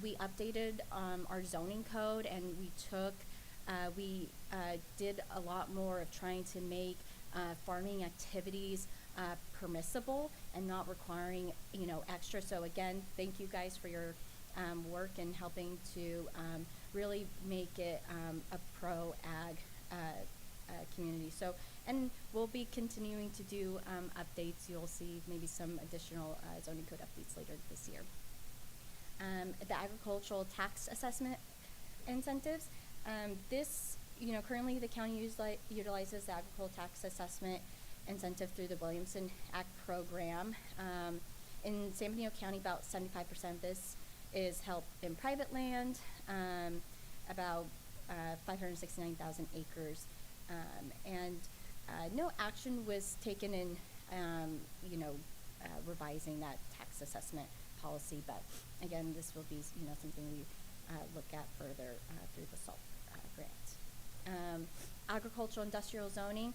we updated our zoning code, and we did a lot more of trying to make farming activities permissible and not requiring, extra. So again, thank you guys for your work in helping to really make it a pro-ag community. So, and we'll be continuing to do updates. You'll see maybe some additional zoning code updates later this year. The agricultural tax assessment incentives. This, currently the county utilizes the agricultural tax assessment incentive through the Williamson Act program. In San Benito County, about 75% of this is held in private land, about 569,000 acres. And no action was taken in, revising that tax assessment policy. But again, this will be, something we look at further through the SALT grant. Agricultural industrial zoning.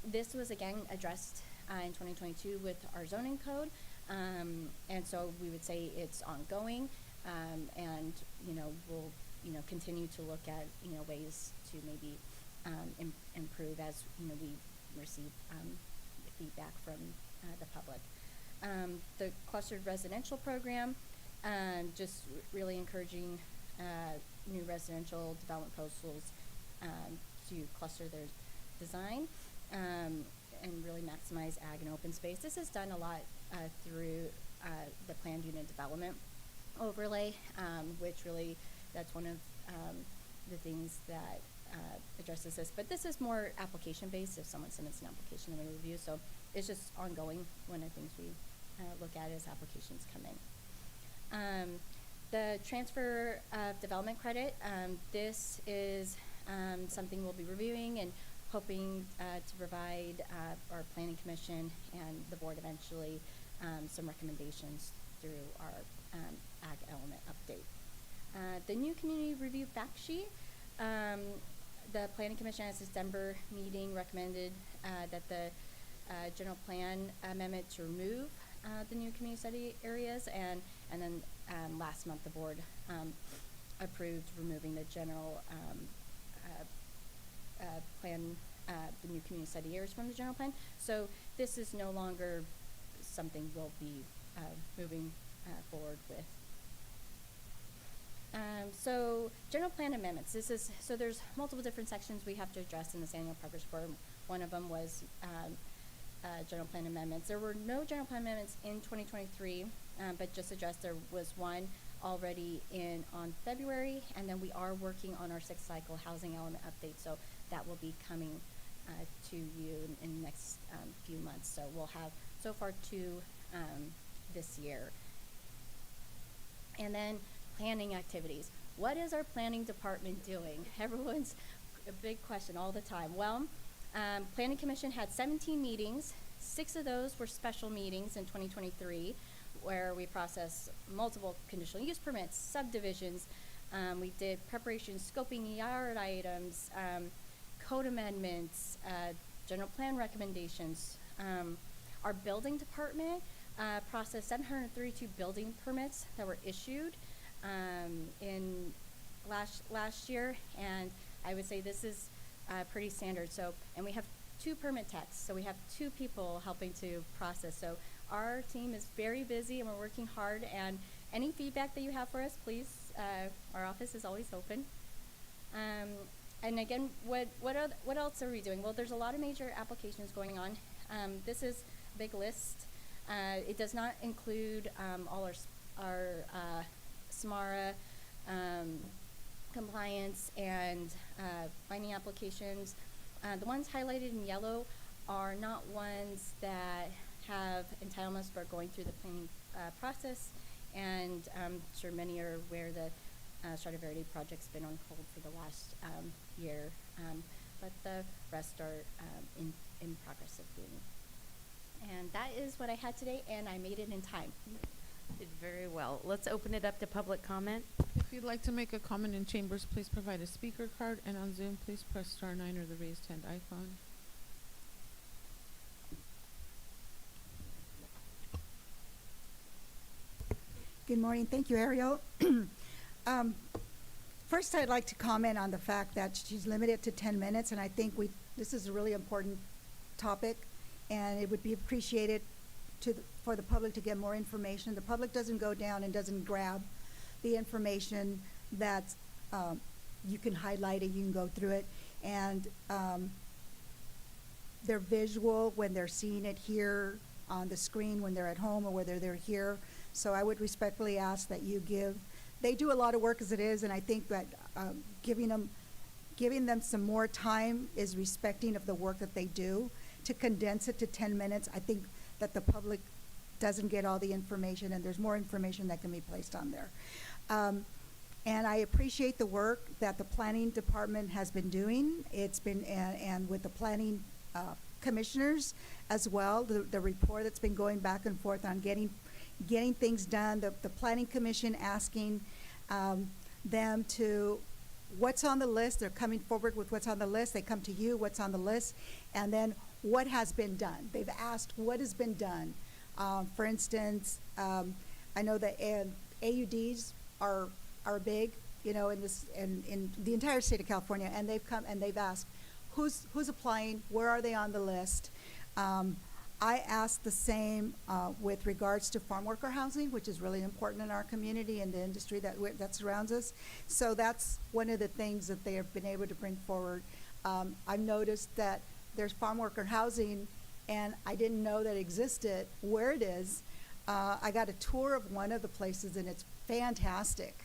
This was again addressed in 2022 with our zoning code, and so we would say it's ongoing, and we'll continue to look at ways to maybe improve as we receive feedback from the public. The clustered residential program, just really encouraging new residential development proposals to cluster their design and really maximize ag and open space. This is done a lot through the planned unit development overlay, which really, that's one of the things that addresses this. But this is more application based. If someone submits an application, then we review. So it's just ongoing. One of the things we look at as applications come in. The transfer of development credit. This is something we'll be reviewing and hoping to provide our planning commission and the board eventually some recommendations through our ag element update. The new community review fact sheet. The planning commission at its December meeting recommended that the general plan amendment to remove the new community study areas, and then last month the board approved removing the general plan, the new community study areas from the general plan. So this is no longer something we'll be moving forward with. So general plan amendments. There's multiple different sections we have to address in this annual progress report. One of them was general plan amendments. There were no general plan amendments in 2023, but just addressed there was one already on February, and then we are working on our sixth cycle housing element update, so that will be coming to you in the next few months. So we'll have so far 2 this year. And then planning activities. What is our planning department doing? Everyone's a big question all the time. Well, Planning Commission had 17 meetings. 6 of those were special meetings in 2023, where we processed multiple conditional use permits, subdivisions. We did preparation, scoping yard items, code amendments, general plan recommendations. Our building department processed 732 building permits that were issued in last year, and I would say this is pretty standard. So, and we have 2 permit techs, so we have 2 people helping to process. So our team is very busy and we're working hard, and any feedback that you have for us, please, our office is always open. And again, what else are we doing? Well, there's a lot of major applications going on. This is a big list. It does not include all our SMARA compliance and mining applications. The ones highlighted in yellow are not ones that have entitlements but are going through the planning process, and I'm sure many are aware that Strata Verde project's been on hold for the last year, but the rest are in progress of being. And that is what I had today, and I made it in time. Did very well. Let's open it up to public comment. If you'd like to make a comment in chambers, please provide a speaker card, and on Zoom, please press *9 or the raised hand icon. Good morning. Thank you, Ariel. First, I'd like to comment on the fact that she's limited to 10 minutes, and I think this is a really important topic, and it would be appreciated for the public to get more information. The public doesn't go down and doesn't grab the information that you can highlight it, you can go through it, and they're visual when they're seeing it here on the screen when they're at home or whether they're here. So I would respectfully ask that they do a lot of work as it is, and I think that giving them some more time is respecting of the work that they do. To condense it to 10 minutes, I think that the public doesn't get all the information, and there's more information that can be placed on there. And I appreciate the work that the planning department has been doing. It's been, and with the planning commissioners as well, the report that's been going back and forth on getting things done, the planning commission asking them to, what's on the list, they're coming forward with what's on the list, they come to you, what's on the list, and then what has been done. They've asked what has been done. For instance, I know that AUDs are big, in the entire state of California, and they've come and they've asked, who's applying, where are they on the list? I asked the same with regards to farm worker housing, which is really important in our community and the industry that surrounds us. So that's one of the things that they have been able to bring forward. I've noticed that there's farm worker housing, and I didn't know that existed. Where it is, I got a tour of one of the places, and it's fantastic.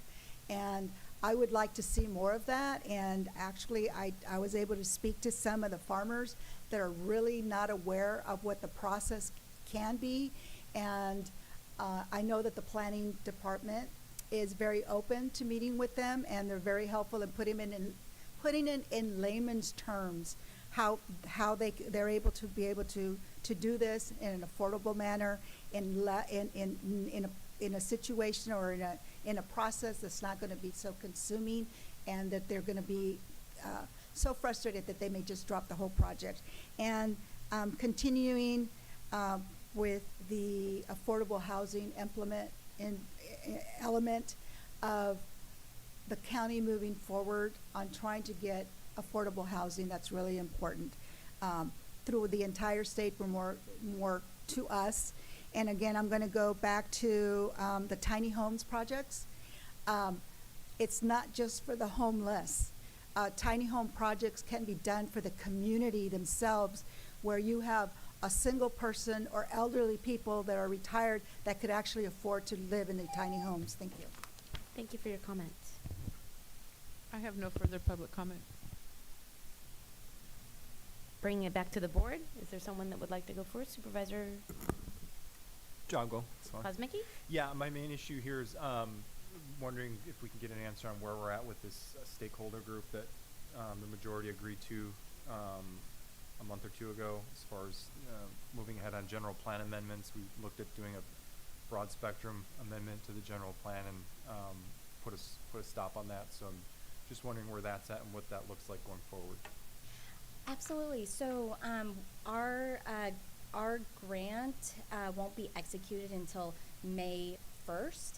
And I would like to see more of that. And actually, I was able to speak to some of the farmers that are really not aware of what the process can be. And I know that the planning department is very open to meeting with them, and they're very helpful in putting it in layman's terms, how they're able to do this in an affordable manner, in a situation or in a process that's not going to be so consuming, and that they're going to be so frustrated that they may just drop the whole project. And continuing with the affordable housing element of the county moving forward on trying to get affordable housing. That's really important. Through the entire state, we're more to us. And again, I'm going to go back to the tiny homes projects. It's not just for the homeless. Tiny home projects can be done for the community themselves, where you have a single person or elderly people that are retired that could actually afford to live in the tiny homes. Thank you. Thank you for your comments. I have no further public comment. Bringing it back to the board, is there someone that would like to go first? Supervisor John, go. It's fine. Kosmicki? Yeah, my main issue here is wondering if we can get an answer on where we're at with this stakeholder group that the majority agreed to a month or two ago as far as moving ahead on general plan amendments. We looked at doing a broad spectrum amendment to the general plan and put a stop on that. So I'm just wondering where that's at and what that looks like going forward. Absolutely. So our grant won't be executed until May 1st.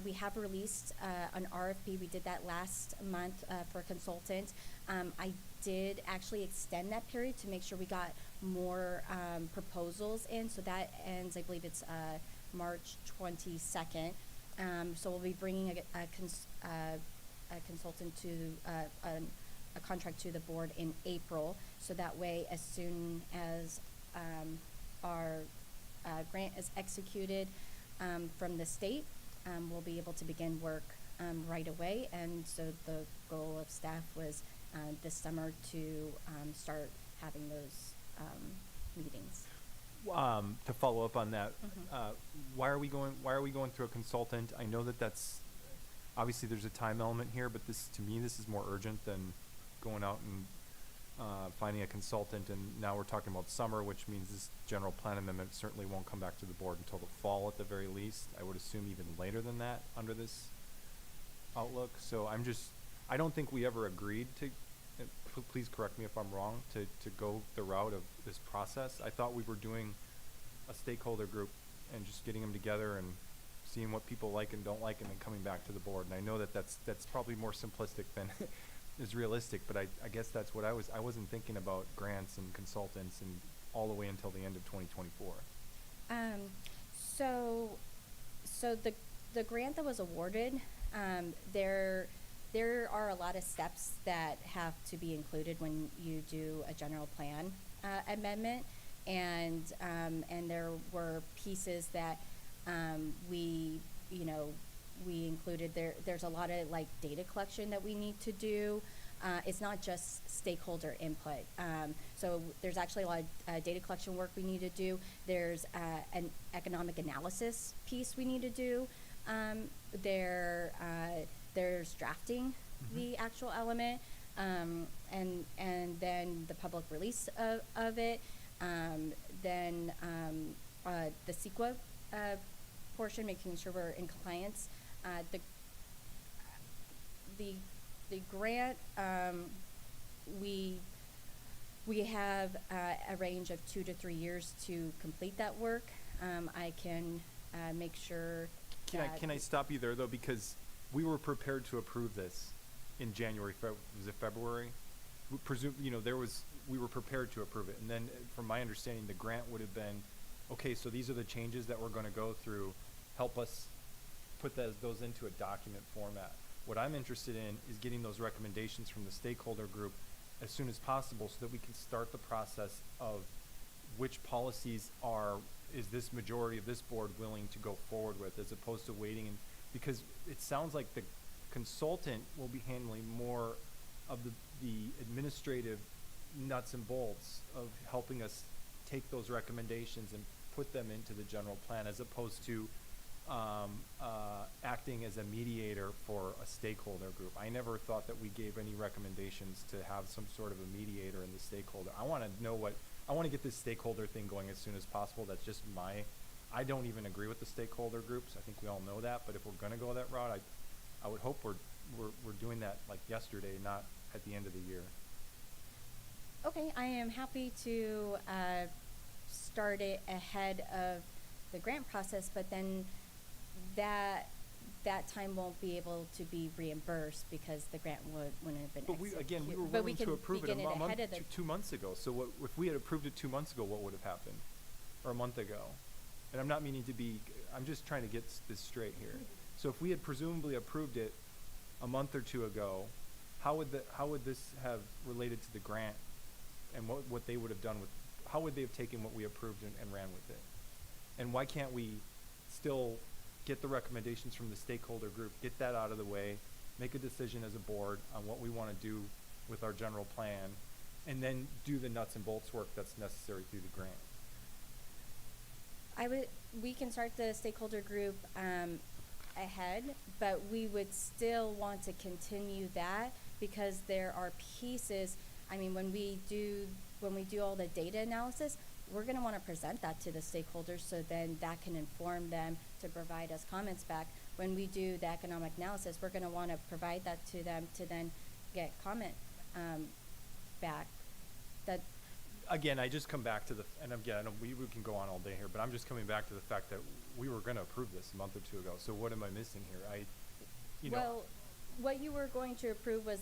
We have released an RFP. We did that last month for a consultant. I did actually extend that period to make sure we got more proposals in. So that ends, I believe it's March 22nd. So we'll be bringing a consultant to a contract to the board in April. So that way, as soon as our grant is executed from the state, we'll be able to begin work right away. And so the goal of staff was this summer to start having those meetings. To follow up on that, why are we going through a consultant? I know that's obviously there's a time element here, but to me this is more urgent than going out and finding a consultant. And now we're talking about summer, which means this general plan amendment certainly won't come back to the board until the fall at the very least. I would assume even later than that under this outlook. So I don't think we ever agreed to, please correct me if I'm wrong, to go the route of this process. I thought we were doing a stakeholder group and just getting them together and seeing what people like and don't like and then coming back to the board. And I know that's probably more simplistic than is realistic, but I guess that's what I wasn't thinking about grants and consultants and all the way until the end of 2024. So the grant that was awarded, there are a lot of steps that have to be included when you do a general plan amendment, and there were pieces that we included. There's a lot of data collection that we need to do. It's not just stakeholder input. So there's actually a lot of data collection work we need to do. There's an economic analysis piece we need to do. There's drafting the actual element, and then the public release of it. Then the CEQA portion, making sure we're in compliance. The grant, we have a range of 2 to 3 years to complete that work. I can make sure. Can I stop you there though, because we were prepared to approve this in January. Was it February? We were prepared to approve it, and then from my understanding, the grant would have been, okay, so these are the changes that we're going to go through. Help us put those into a document format. What I'm interested in is getting those recommendations from the stakeholder group as soon as possible so that we can start the process of which policies is this majority of this board willing to go forward with, as opposed to waiting. And because it sounds like the consultant will be handling more of the administrative nuts and bolts of helping us take those recommendations and put them into the general plan, as opposed to acting as a mediator for a stakeholder group. I never thought that we gave any recommendations to have some sort of a mediator in the stakeholder. I want to get this stakeholder thing going as soon as possible. That's just I don't even agree with the stakeholder groups. I think we all know that, but if we're going to go that route, I would hope we're doing that like yesterday, not at the end of the year. Okay, I am happy to start it ahead of the grant process, but then that time won't be able to be reimbursed because the grant wouldn't have been executed. We were willing to approve it 2 months ago. So if we had approved it 2 months ago, what would have happened? Or a month ago? And I'm not meaning to be, I'm just trying to get this straight here. So if we had presumably approved it a month or two ago, how would this have related to the grant and what they would have done with, how would they have taken what we approved and ran with it? And why can't we still get the recommendations from the stakeholder group, get that out of the way, make a decision as a board on what we want to do with our general plan, and then do the nuts and bolts work that's necessary through the grant? We can start the stakeholder group ahead, but we would still want to continue that because there are pieces. I mean, when we do all the data analysis, we're going to want to present that to the stakeholders so then that can inform them to provide us comments back. When we do the economic analysis, we're going to want to provide that to them to then get comment back. That Again, I just come back to and again, I know we can go on all day here, but I'm just coming back to the fact that we were going to approve this a month or two ago. So what am I missing here? Well, what you were going to approve was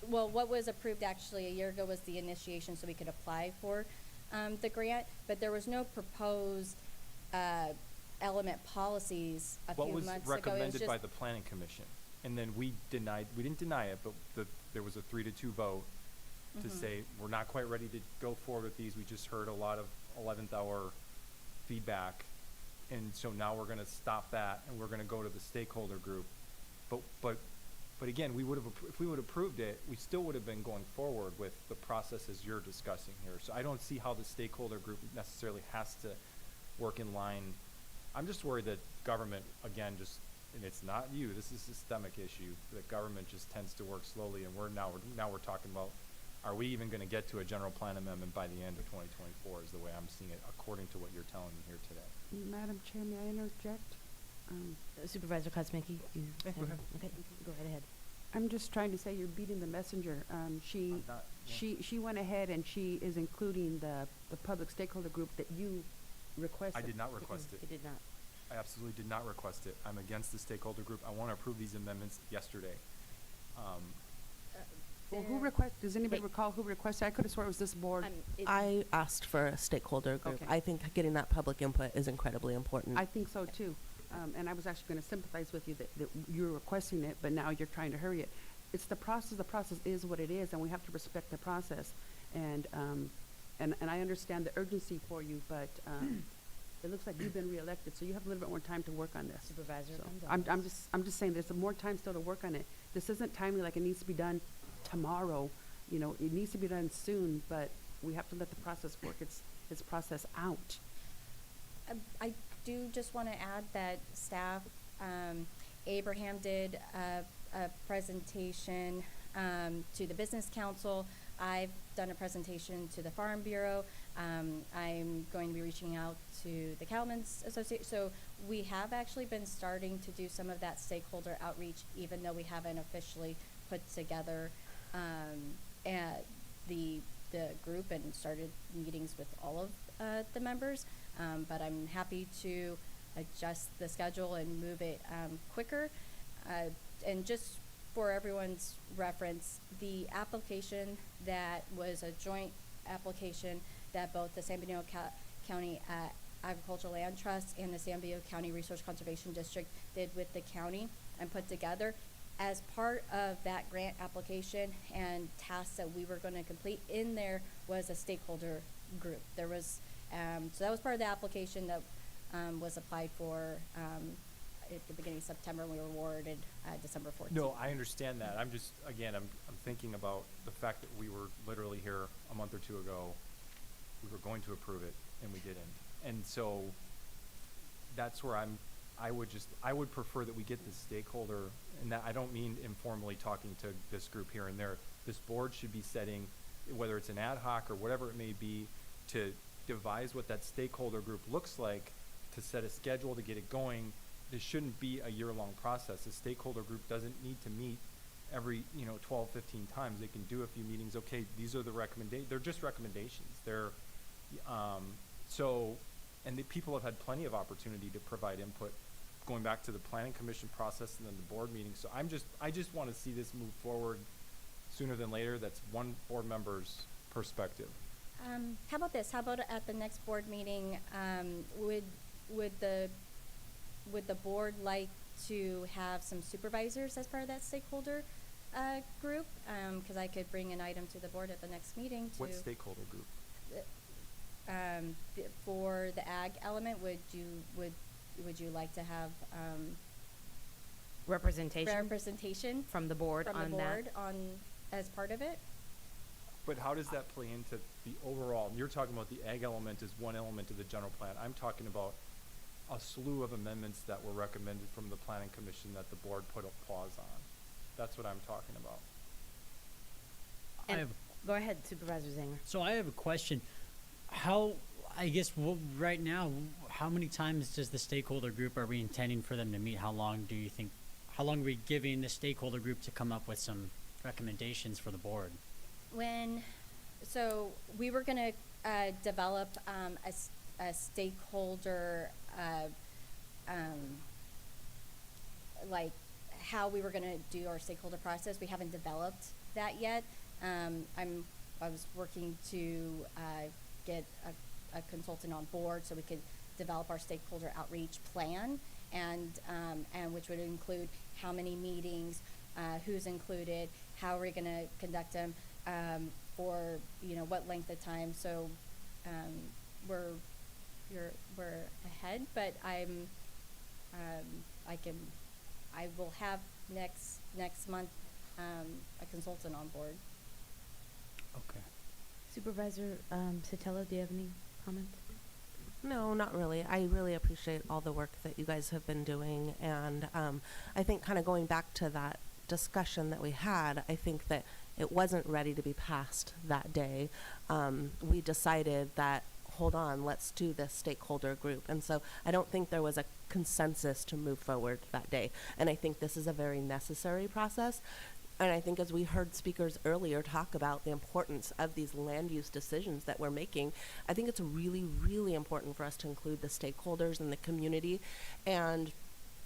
what was approved actually a year ago was the initiation so we could apply for the grant, but there was no proposed element policies a few months ago. What was recommended by the Planning Commission? And then we didn't deny it, but there was a 3-2 vote to say we're not quite ready to go forward with these. We just heard a lot of 11th hour feedback, and so now we're going to stop that and we're going to go to the stakeholder group. But again, if we would have approved it, we still would have been going forward with the processes you're discussing here. So I don't see how the stakeholder group necessarily has to work in line. I'm just worried that government, again, and it's not you, this is a systemic issue, that government just tends to work slowly, and we're talking about, are we even going to get to a general plan amendment by the end of 2024 is the way I'm seeing it, according to what you're telling me here today. Madam Chair, may I interject? Supervisor Kosmicki, you go ahead. Okay, go right ahead. I'm just trying to say you're beating the messenger. She went ahead and she is including the public stakeholder group that you requested. I did not request it. You did not. I absolutely did not request it. I'm against the stakeholder group. I want to approve these amendments yesterday. Well, who does anybody recall who requested? I could have sworn it was this board. I asked for a stakeholder group. Okay. I think getting that public input is incredibly important. I think so too. And I was actually going to sympathize with you that you're requesting it, but now you're trying to hurry it. It's the process. The process is what it is, and we have to respect the process. And I understand the urgency for you, but it looks like you've been reelected, so you have a little bit more time to work on this. Supervisor So Gonzalez. I'm just saying there's more time still to work on it. This isn't timely like it needs to be done tomorrow. You know, it needs to be done soon, but we have to let the process work its process out. I do just want to add that staff, Abraham did a presentation to the Business Council. I've done a presentation to the Farm Bureau. I'm going to be reaching out to the Cattlemen's Association. So we have actually been starting to do some of that stakeholder outreach, even though we haven't officially put together the group and started meetings with all of the members. But I'm happy to adjust the schedule and move it quicker. And just for everyone's reference, the application that was a joint application that both the San Benito County Agricultural Land Trust and the San Benito County Resource Conservation District did with the county and put together, as part of that grant application and tasks that we were going to complete, in there was a stakeholder group. There was so that was part of the application that was applied for at the beginning of September, and we were awarded December 14th. No, I understand that. I'm just, again, I'm thinking about the fact that we were literally here a month or two ago. We were going to approve it, and we didn't. And so that's where I would prefer that we get the stakeholder, and that I don't mean informally talking to this group here and there. This board should be setting, whether it's an ad hoc or whatever it may be, to devise what that stakeholder group looks like, to set a schedule to get it going. This shouldn't be a year-long process. The stakeholder group doesn't need to meet every 12, 15 times. They can do a few meetings. Okay, these are the recommendations. They're just recommendations. They're and the people have had plenty of opportunity to provide input, going back to the planning commission process and then the board meeting. So I just want to see this move forward sooner than later. That's one board member's perspective. How about this? How about at the next board meeting, would the board like to have some supervisors as part of that stakeholder group? Because I could bring an item to the board at the next meeting to. What stakeholder group? for the ag element, would you like to have, representation from the board from the on board that. on, as part of it? But how does that play into the overall? You're talking about the ag element as one element of the general plan. I'm talking about a slew of amendments that were recommended from the planning commission that the board put a pause on. That's what I'm talking about. And I have, go ahead, Supervisor Zanger. so I have a question. How, I guess, right now, how many times does the stakeholder group, are we intending for them to meet? How long do you think, how long are we giving the stakeholder group to come up with some recommendations for the board? So we were gonna develop a stakeholder, like how we were gonna do our stakeholder process. We haven't developed that yet. I was working to get a consultant on board so we could develop our stakeholder outreach plan, and which would include how many meetings, who's included, how are we gonna conduct them, for, you know, what length of time. So we're ahead, but I will have next month a consultant on board. Okay. Supervisor Sotelo, do you have any comments? No, not really. I really appreciate all the work that you guys have been doing. And I think kind of going back to that discussion that we had, I think that it wasn't ready to be passed that day. We decided that, hold on, let's do this stakeholder group. And so I don't think there was a consensus to move forward that day. And I think this is a very necessary process. And I think as we heard speakers earlier talk about the importance of these land use decisions that we're making, I think it's really, really important for us to include the stakeholders and the community. And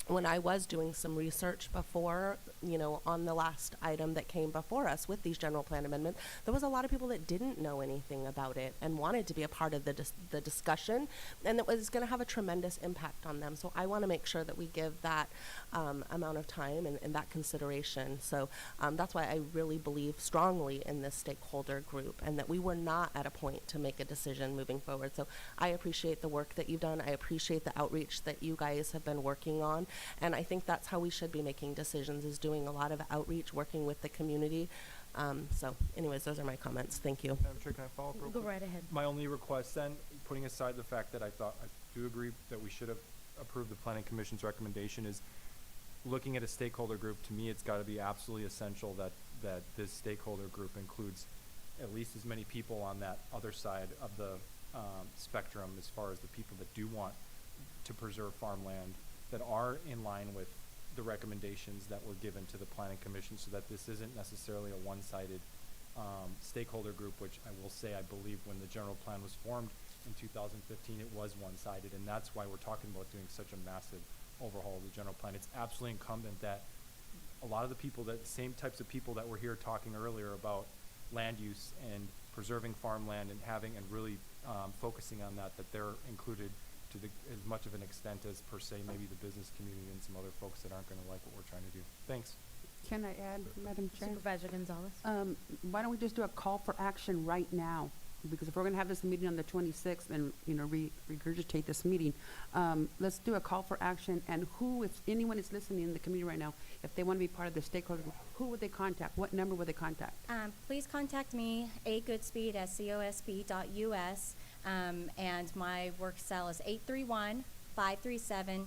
when I was doing some research before, you know, on the last item that came before us with these general plan amendments, there was a lot of people that didn't know anything about it and wanted to be a part of the discussion, and it was going to have a tremendous impact on them. So I want to make sure that we give that amount of time and that consideration. So that's why I really believe strongly in this stakeholder group, and that we were not at a point to make a decision moving forward. So I appreciate the work that you've done. I appreciate the outreach that you guys have been working on. And I think that's how we should be making decisions, is doing a lot of outreach, working with the community. So anyways, those are my comments. Thank you. Madam Chair, can I follow up real Go quick? right ahead. My only request then, putting aside the fact that I do agree that we should have approved the planning commission's recommendation, is looking at a stakeholder group. To me, it's got to be absolutely essential that this stakeholder group includes at least as many people on that other side of the spectrum, as far as the people that do want to preserve farmland, that are in line with the recommendations that were given to the planning commission, so that this isn't necessarily a one-sided stakeholder group, which I will say, I believe when the general plan was formed in 2015, it was one-sided, and that's why we're talking about doing such a massive overhaul of the general plan. It's absolutely incumbent that a lot of the people, that same types of people that were here talking earlier about land use and preserving farmland and having, and really focusing on that they're included to as much of an extent as, per se, maybe the business community and some other folks that aren't going to like what we're trying to do. Thanks. Can I add, Madam Chair? Supervisor Gonzalez. Why don't we just do a call for action right now? Because if we're going to have this meeting on the 26th and, you know, regurgitate this meeting, let's do a call for action. And who, if anyone is listening in the community right now, if they want to be part of the stakeholder group, who would they contact? What number would they contact? Please contact me, agoodspeed at cosb.us, and my work cell is 831-537-1011.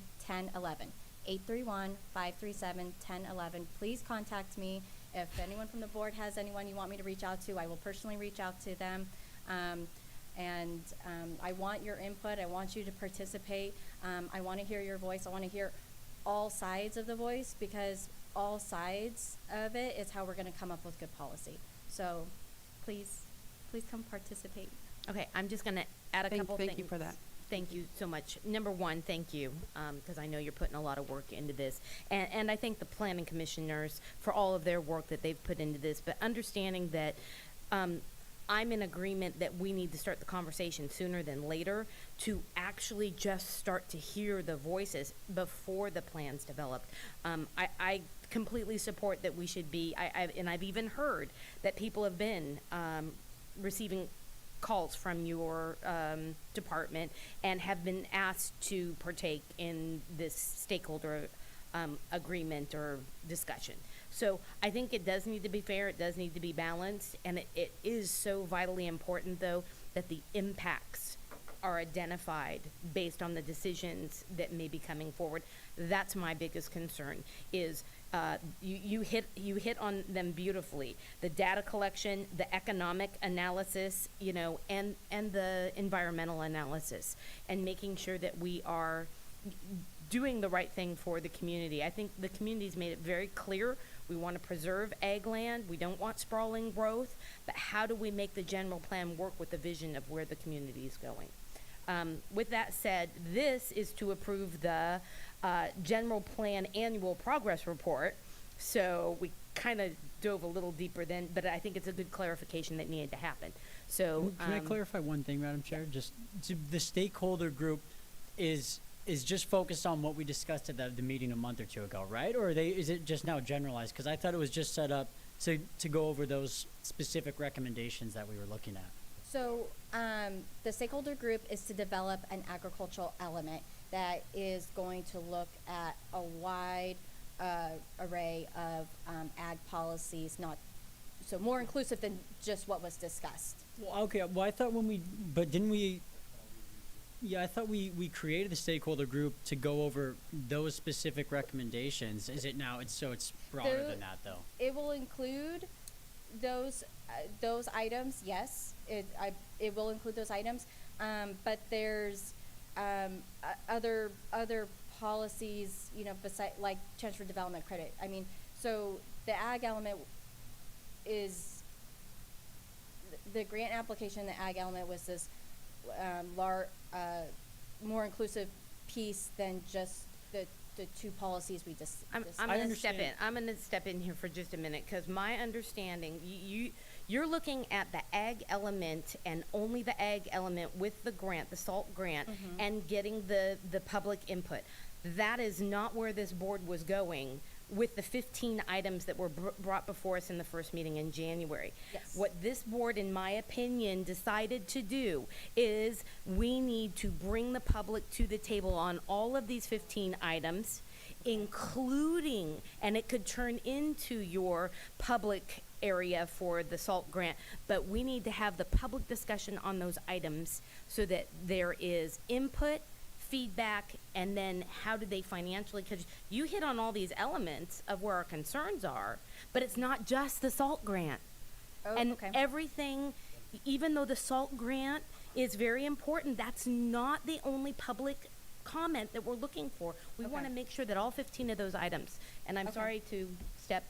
831-537-1011. Please contact me. If anyone from the board has anyone you want me to reach out to, I will personally reach out to them. I want your input. I want you to participate. I want to hear your voice. I want to hear all sides of the voice, because all sides of it is how we're going to come up with good policy. So please come participate. Okay, I'm just going to add a couple things. Thank you for that. Thank you so much. Number one, thank you, because I know you're putting a lot of work into this. And I thank the planning commissioners for all of their work that they've put into this, but understanding that I'm in agreement that we need to start the conversation sooner than later to actually just start to hear the voices before the plan's developed. I completely support that we should be, and I've even heard that people have been receiving calls from your department and have been asked to partake in this stakeholder agreement or discussion. So I think it does need to be fair, it does need to be balanced, and it is so vitally important, though, that the impacts are identified based on the decisions that may be coming forward. That's my biggest concern, is you hit on them beautifully. The data collection, the economic analysis, you know, and the environmental analysis, and making sure that we are doing the right thing for the community. I think the community's made it very clear. We want to preserve ag land. We don't want sprawling growth. But how do we make the general plan work with the vision of where the community is going? With that said, this is to approve the general plan annual progress report. So we kind of dove a little deeper then, but I think it's a good clarification that needed to happen. So Can I clarify one thing, Madam Chair? Just the stakeholder group is just focused on what we discussed at the meeting a month or two ago, right? Or is it just now generalized? Because I thought it was just set up to go over those specific recommendations that we were looking at. So the stakeholder group is to develop an agricultural element that is going to look at a wide array of ag policies, so more inclusive than just what was discussed. Well, okay. Well, I thought I thought we created the stakeholder group to go over those specific recommendations. Is it now? It's broader than that, though. It will include those items. Yes, it will include those items. But there's other policies, you know, beside, like transfer development credit. I mean, so the ag element is the grant application. The ag element was this more inclusive piece than just the two policies we just. I'm going to step in. I'm going to step in here for just a minute, because my understanding, you're looking at the ag element and only the ag element with the grant, the SALT grant, and getting the public input. That is not where this board was going with the 15 items that were brought before us in the first meeting in January. Yes. What this board, in my opinion, decided to do is we need to bring the public to the table on all of these 15 items, including, and it could turn into your public area for the SALT grant, but we need to have the public discussion on those items so that there is input, feedback, and then how do they financially, because you hit on all these elements of where our concerns are, but it's not just the SALT grant. And everything, even though the SALT grant is very important, that's not the only public comment that we're looking for. We want to make sure that all 15 of those items, and I'm sorry to step,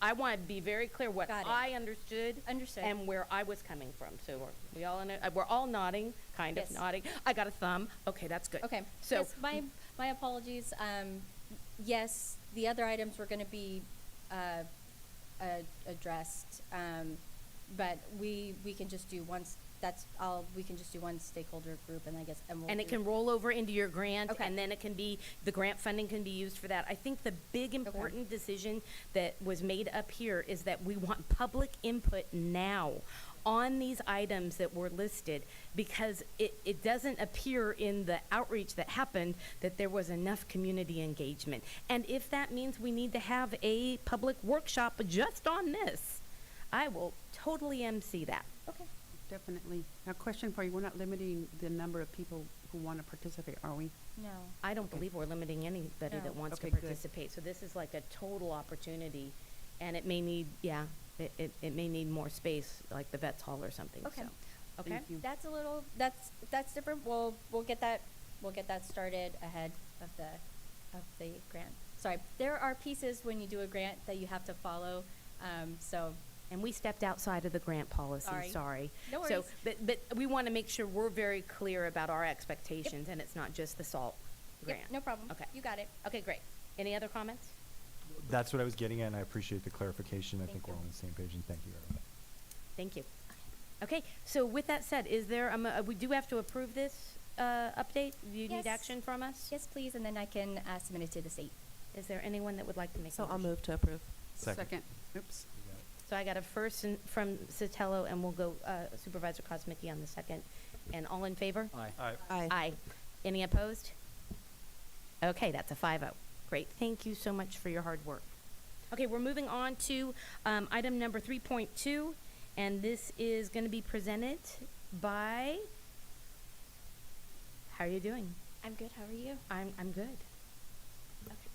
I want to be very clear what I understood and where I was coming from. So we're all nodding, kind of nodding. I got a thumb. Okay, that's good. Okay. So yes, my apologies. Yes, the other items were going to be addressed, but we can just do one. We can just do one stakeholder group, and I guess and it can roll over into your grant, and then it can be, the grant funding can be used for that. I think the big important decision that was made up here is that we want public input now on these items that were listed, because it doesn't appear in the outreach that happened that there was enough community engagement. And if that means we need to have a public workshop just on this, I will totally MC that. Okay. Definitely. Now, question for you. We're not limiting the number of people who want to participate, are we? No. I don't believe we're limiting anybody that wants to participate. So this is like a total opportunity, and it may need, it may need more space, like the Vets Hall or something. Okay. So, okay. Thank you. That's a little, that's different. We'll get that started ahead of the grant. Sorry, there are pieces when you do a grant that you have to follow. And we stepped outside of the grant policy, sorry. No worries. So, but we want to make sure we're very clear about our expectations, and it's not just the SALT grant. Yep, no problem. Okay. You got it. Okay, great. Any other comments? That's what I was getting at, and I appreciate the clarification. I think we're you. on the same page, and thank you, everyone. Thank you. Okay, so with that said, is there, we do have to approve this update? Do you need action from us? Yes, please, and then I can submit it to the state. Is there anyone that would like to make a So I'll motion? move to approve. Second. Oops. So I got a first from Sotelo, and we'll go Supervisor Kosmicki on the second. And all in favor? Aye. Aye. Aye. Any opposed? Okay, that's a 5-0. Great. Thank you so much for your hard work. Okay, we're moving on to item number 3.2, and this is going to be presented by. How are you doing? I'm good. How are you? I'm good. Okay.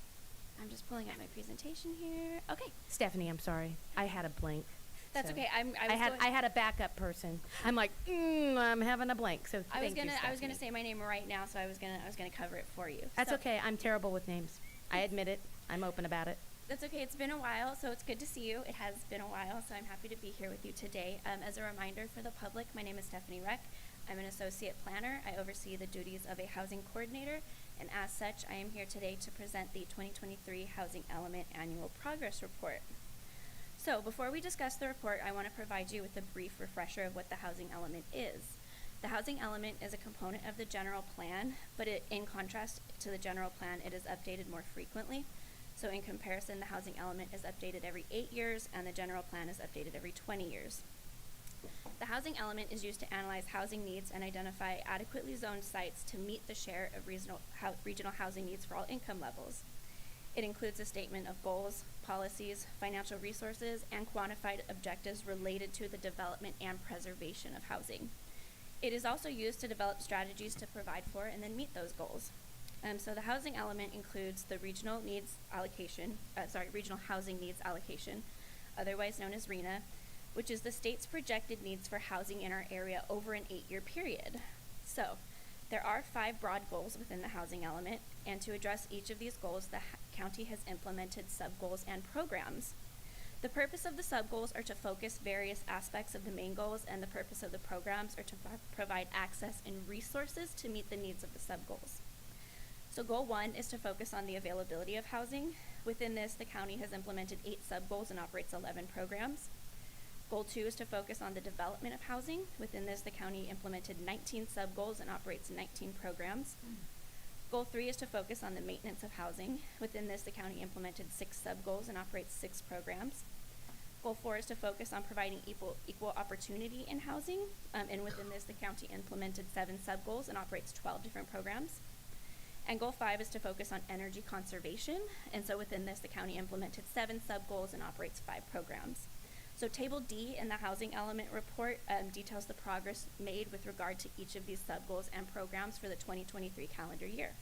I'm just pulling up my presentation here. Okay. Stephanie, I'm sorry. I had a blank. That's so okay. I had a backup person. I'm like, I'm having a blank. So I was gonna Stephanie. say my name right now, so I was gonna cover it for you. That's So- okay. I'm terrible with names. I admit it. I'm open about it. That's okay. It's been a while, so it's good to see you. It has been a while, so I'm happy to be here with you today. As a reminder for the public, my name is Stephanie Reck. I'm an associate planner. I oversee the duties of a housing coordinator, and as such, I am here today to present the 2023 Housing Element Annual Progress Report. So before we discuss the report, I want to provide you with a brief refresher of what the housing element is. The housing element is a component of the general plan, but in contrast to the general plan, it is updated more frequently. So in comparison, the housing element is updated every 8 years, and the general plan is updated every 20 years. The housing element is used to analyze housing needs and identify adequately zoned sites to meet the share of regional housing needs for all income levels. It includes a statement of goals, policies, financial resources, and quantified objectives related to the development and preservation of housing. It is also used to develop strategies to provide for and then meet those goals. So the housing element includes the regional housing needs allocation, otherwise known as RHNA, which is the state's projected needs for housing in our area over an 8-year period. So there are 5 broad goals within the housing element, and to address each of these goals, the county has implemented sub-goals and programs. The purpose of the sub-goals are to focus various aspects of the main goals, and the purpose of the programs are to provide access and resources to meet the needs of the sub-goals. So goal 1 is to focus on the availability of housing. Within this, the county has implemented 8 sub-goals and operates 11 programs. Goal 2 is to focus on the development of housing. Within this, the county implemented 19 sub-goals and operates 19 programs. Goal 3 is to focus on the maintenance of housing. Within this, the county implemented 6 sub-goals and operates 6 programs. Goal 4 is to focus on providing equal opportunity in housing. And within this, the county implemented 7 sub-goals and operates 12 different programs. And goal 5 is to focus on energy conservation. And so within this, the county implemented 7 sub-goals and operates 5 programs. So Table D in the housing element report details the progress made with regard to each of these sub-goals and programs for the 2023 calendar year.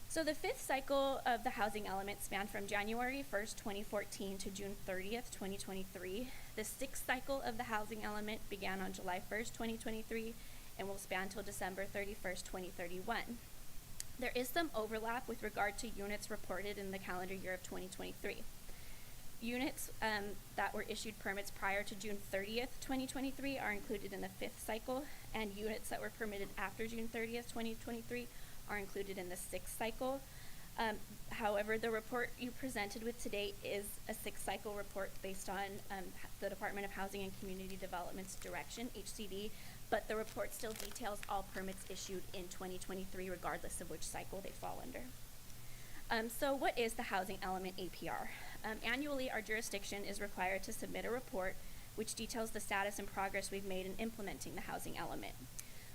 So the 5th cycle of the housing element spanned from January 1st, 2014 to June 30th, 2023. The 6th cycle of the housing element began on July 1st, 2023 and will span till December 31st, 2031. There is some overlap with regard to units reported in the calendar year of 2023. Units that were issued permits prior to June 30th, 2023 are included in the 5th cycle, and units that were permitted after June 30th, 2023 are included in the 6th cycle. However, the report you presented with today is a 6th cycle report based on the Department of Housing and Community Development's direction, HCD, but the report still details all permits issued in 2023 regardless of which cycle they fall under. So what is the housing element APR? Annually, our jurisdiction is required to submit a report which details the status and progress we've made in implementing the housing element.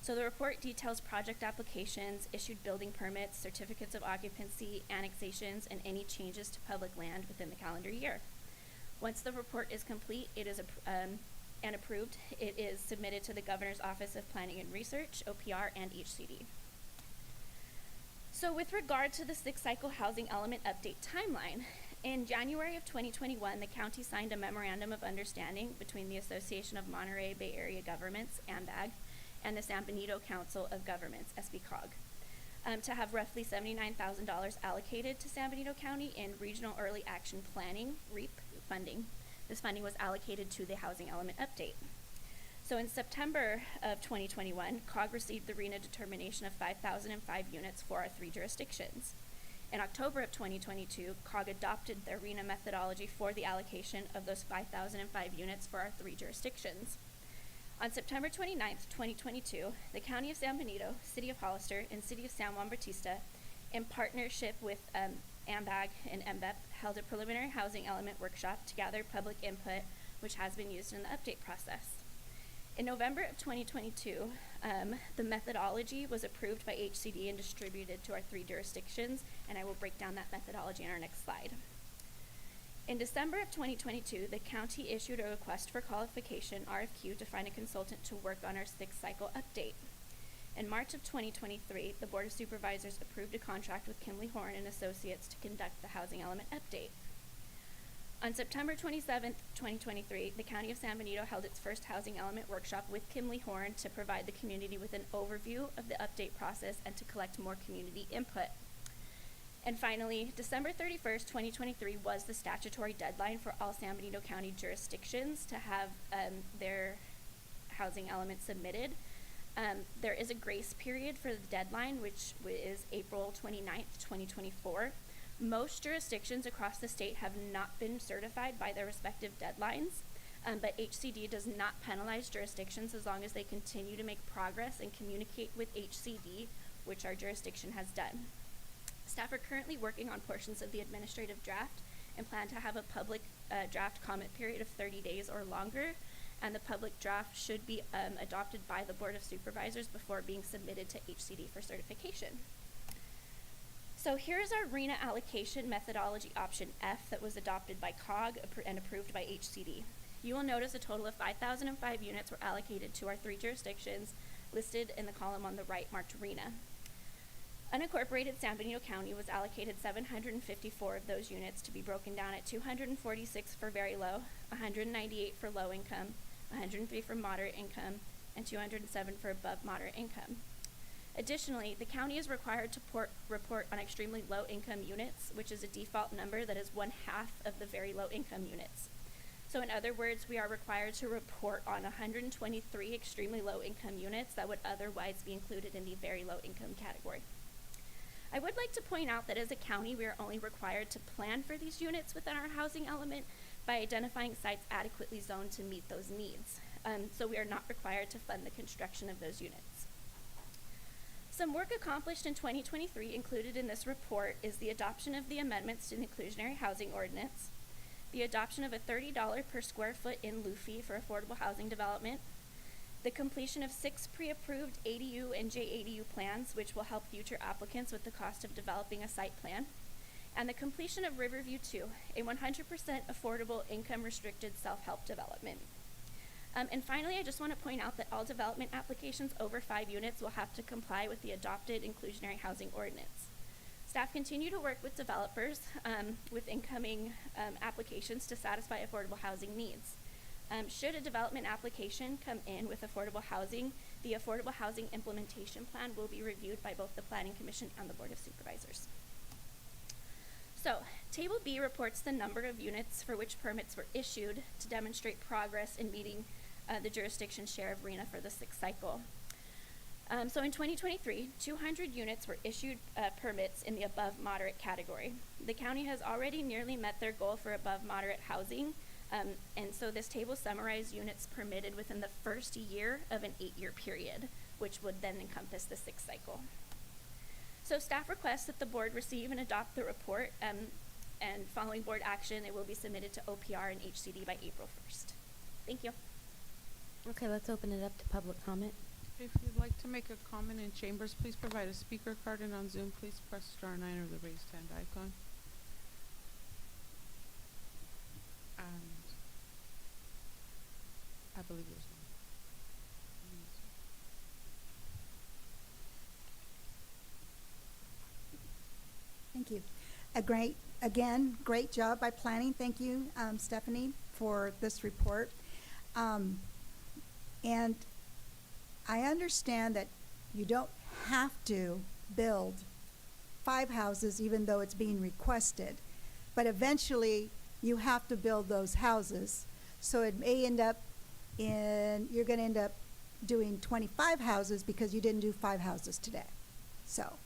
So the report details project applications, issued building permits, certificates of occupancy, annexations, and any changes to public land within the calendar year. Once the report is complete, it is and approved, it is submitted to the Governor's Office of Planning and Research, OPR, and HCD. So with regard to the 6th cycle housing element update timeline, in January of 2021, the county signed a memorandum of understanding between the Association of Monterey Bay Area Governments, AMBAG, and the San Benito Council of Governments, SBCOG, to have roughly $79,000 allocated to San Benito County in Regional Early Action Planning, REAP, funding. This funding was allocated to the housing element update. So in September of 2021, COG received the RHNA determination of 5,005 units for our 3 jurisdictions. In October of 2022, COG adopted their RHNA methodology for the allocation of those 5,005 units for our 3 jurisdictions. On September 29th, 2022, the County of San Benito, City of Hollister, and City of San Juan Bautista, in partnership with AMBAG, and MBEP held a preliminary housing element workshop to gather public input, which has been used in the update process. In November of 2022, the methodology was approved by HCD and distributed to our 3 jurisdictions, and I will break down that methodology in our next slide. In December of 2022, the county issued a request for qualification, RFQ, to find a consultant to work on our 6th cycle update. In March of 2023, the Board of Supervisors approved a contract with Kimley Horn and Associates to conduct the housing element update. On September 27th, 2023, the County of San Benito held its first housing element workshop with Kimley Horn to provide the community with an overview of the update process and to collect more community input. And finally, December 31st, 2023 was the statutory deadline for all San Benito County jurisdictions to have their housing elements submitted. There is a grace period for the deadline, which is April 29th, 2024. Most jurisdictions across the state have not been certified by their respective deadlines, but HCD does not penalize jurisdictions as long as they continue to make progress and communicate with HCD, which our jurisdiction has done. Staff are currently working on portions of the administrative draft and plan to have a public draft comment period of 30 days or longer, and the public draft should be adopted by the Board of Supervisors before being submitted to HCD for certification. So here's our RENA allocation methodology option F that was adopted by COG and approved by HCD. You will notice a total of 5,005 units were allocated to our 3 jurisdictions listed in the column on the right marked RENA. Unincorporated San Benito County was allocated 754 of those units to be broken down at 246 for very low, 198 for low income, 103 for moderate income, and 207 for above moderate income. Additionally, the county is required to report on extremely low income units, which is a default number that is 1/2 of the very low income units. So in other words, we are required to report on 123 extremely low income units that would otherwise be included in the very low income category. I would like to point out that as a county, we are only required to plan for these units within our housing element by identifying sites adequately zoned to meet those needs. So we are not required to fund the construction of those units. Some work accomplished in 2023 included in this report is the adoption of the amendments to the inclusionary housing ordinance, the adoption of a $30 per square foot in lieu fee for affordable housing development, the completion of 6 pre-approved ADU and JADU plans, which will help future applicants with the cost of developing a site plan, and the completion of Riverview 2, a 100% affordable income-restricted self-help development. And finally, I just want to point out that all development applications over 5 units will have to comply with the adopted inclusionary housing ordinance. Staff continue to work with developers with incoming applications to satisfy affordable housing needs. Should a development application come in with affordable housing, the Affordable Housing Implementation Plan will be reviewed by both the Planning Commission and the Board of Supervisors. So, Table B reports the number of units for which permits were issued to demonstrate progress in meeting the jurisdiction's share of RENA for the 6th cycle. So in 2023, 200 units were issued permits in the above moderate category. The county has already nearly met their goal for above moderate housing, and so this table summarized units permitted within the first year of an 8-year period, which would then encompass the 6th cycle. So staff requests that the board receive and adopt the report, and following board action, it will be submitted to OPR and HCD by April 1st. Thank you. Okay, let's open it up to public comment. If you'd like to make a comment in chambers, please provide a speaker card, and on Zoom, please press *9 or the raised hand icon. And I believe there's one. Thank you. Great job by planning. Thank you, Stephanie, for this report. And I understand that you don't have to build 5 houses even though it's being requested, but eventually you have to build those houses. So it may end up you're going to end up doing 25 houses because you didn't do 5 houses today. So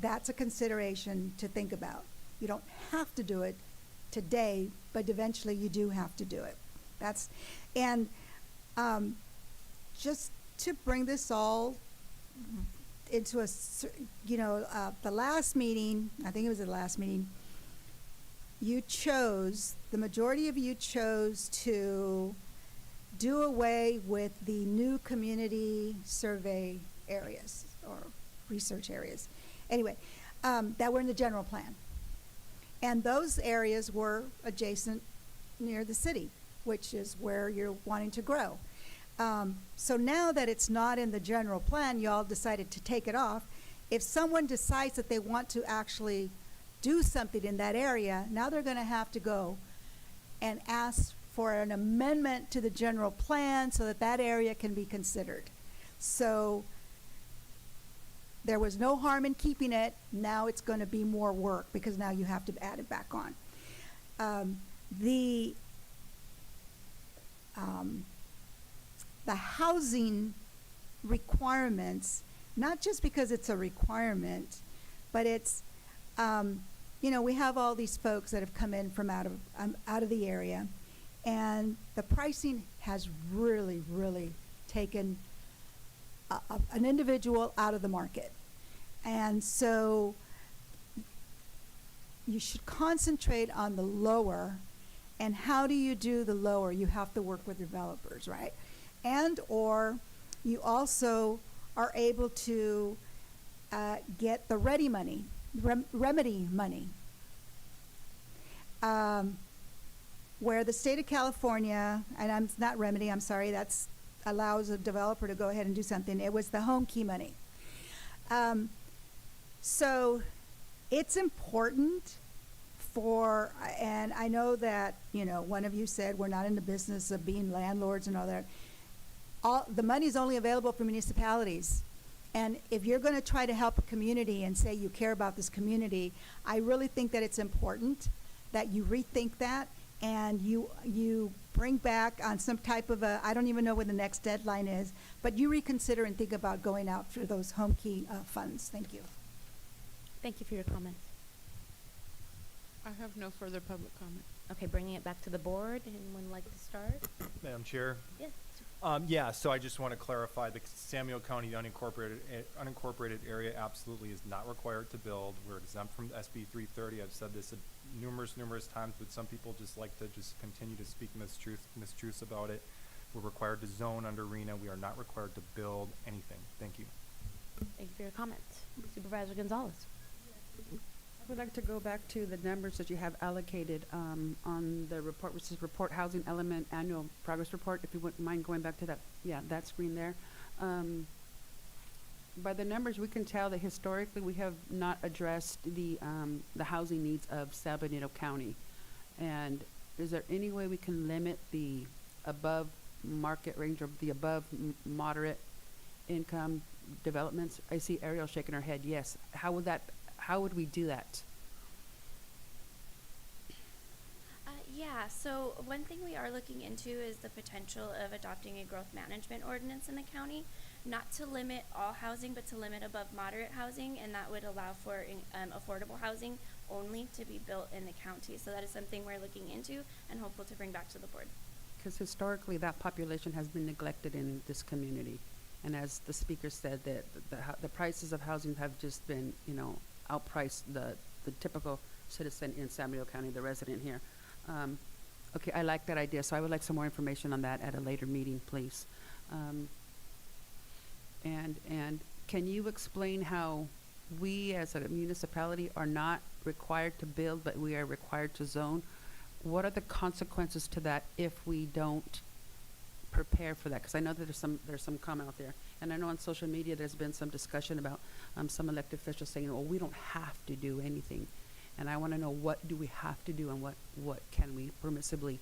that's a consideration to think about. You don't have to do it today, but eventually you do have to do it. Just to bring this all into the last meeting, I think it was the last meeting, the majority of you chose to do away with the new community survey areas or research areas. Anyway, that were in the general plan. And those areas were adjacent near the city, which is where you're wanting to grow. So now that it's not in the general plan, y'all decided to take it off. If someone decides that they want to actually do something in that area, now they're going to have to go and ask for an amendment to the general plan so that that area can be considered. So there was no harm in keeping it. Now it's going to be more work because now you have to add it back on. The housing requirements, not just because it's a requirement, but it's, we have all these folks that have come in from out of the area, and the pricing has really, really taken an individual out of the market. And so you should concentrate on the lower. And how do you do the lower? You have to work with developers, right? And or you also are able to get the remedy money, where the state of California, and not remedy, I'm sorry, that's allows a developer to go ahead and do something. It was the home key money. So it's important and I know that, one of you said we're not in the business of being landlords and all that. The money is only available for municipalities. And if you're going to try to help a community and say you care about this community, I really think that it's important that you rethink that and you bring back on some type of I don't even know when the next deadline is, but you reconsider and think about going out for those home key funds. Thank you. Thank you for your comments. I have no further public comment. Okay, bringing it back to the board. Anyone like to start? Madam Chair? Yes. So I just want to clarify, the Samuel County unincorporated area absolutely is not required to build. We're exempt from SB 330. I've said this numerous times, but some people just like to just continue to speak mistruths about it. We're required to zone under RENA. We are not required to build anything. Thank you. Thank you for your comments. Supervisor Gonzalez. I would like to go back to the numbers that you have allocated on the report, which is report housing element annual progress report. If you wouldn't mind going back to that, that screen there. By the numbers, we can tell that historically we have not addressed the housing needs of San Benito County. And is there any way we can limit the above market range or the above moderate income developments? I see Ariel shaking her head. Yes. How would we do that? So one thing we are looking into is the potential of adopting a growth management ordinance in the county, not to limit all housing, but to limit above moderate housing, and that would allow for affordable housing only to be built in the county. So that is something we're looking into and hopeful to bring back to the board. Because historically that population has been neglected in this community. And as the speaker said, that the prices of housing have just been, outpriced the typical citizen in San Benito County, the resident here. Okay, I like that idea, so I would like some more information on that at a later meeting, please. And can you explain how we as a municipality are not required to build, but we are required to zone? What are the consequences to that if we don't prepare for that? Because I know that there's some comment out there, and I know on social media there's been some discussion about some elected officials saying, well, we don't have to do anything. And I want to know, what do we have to do and what can we permissibly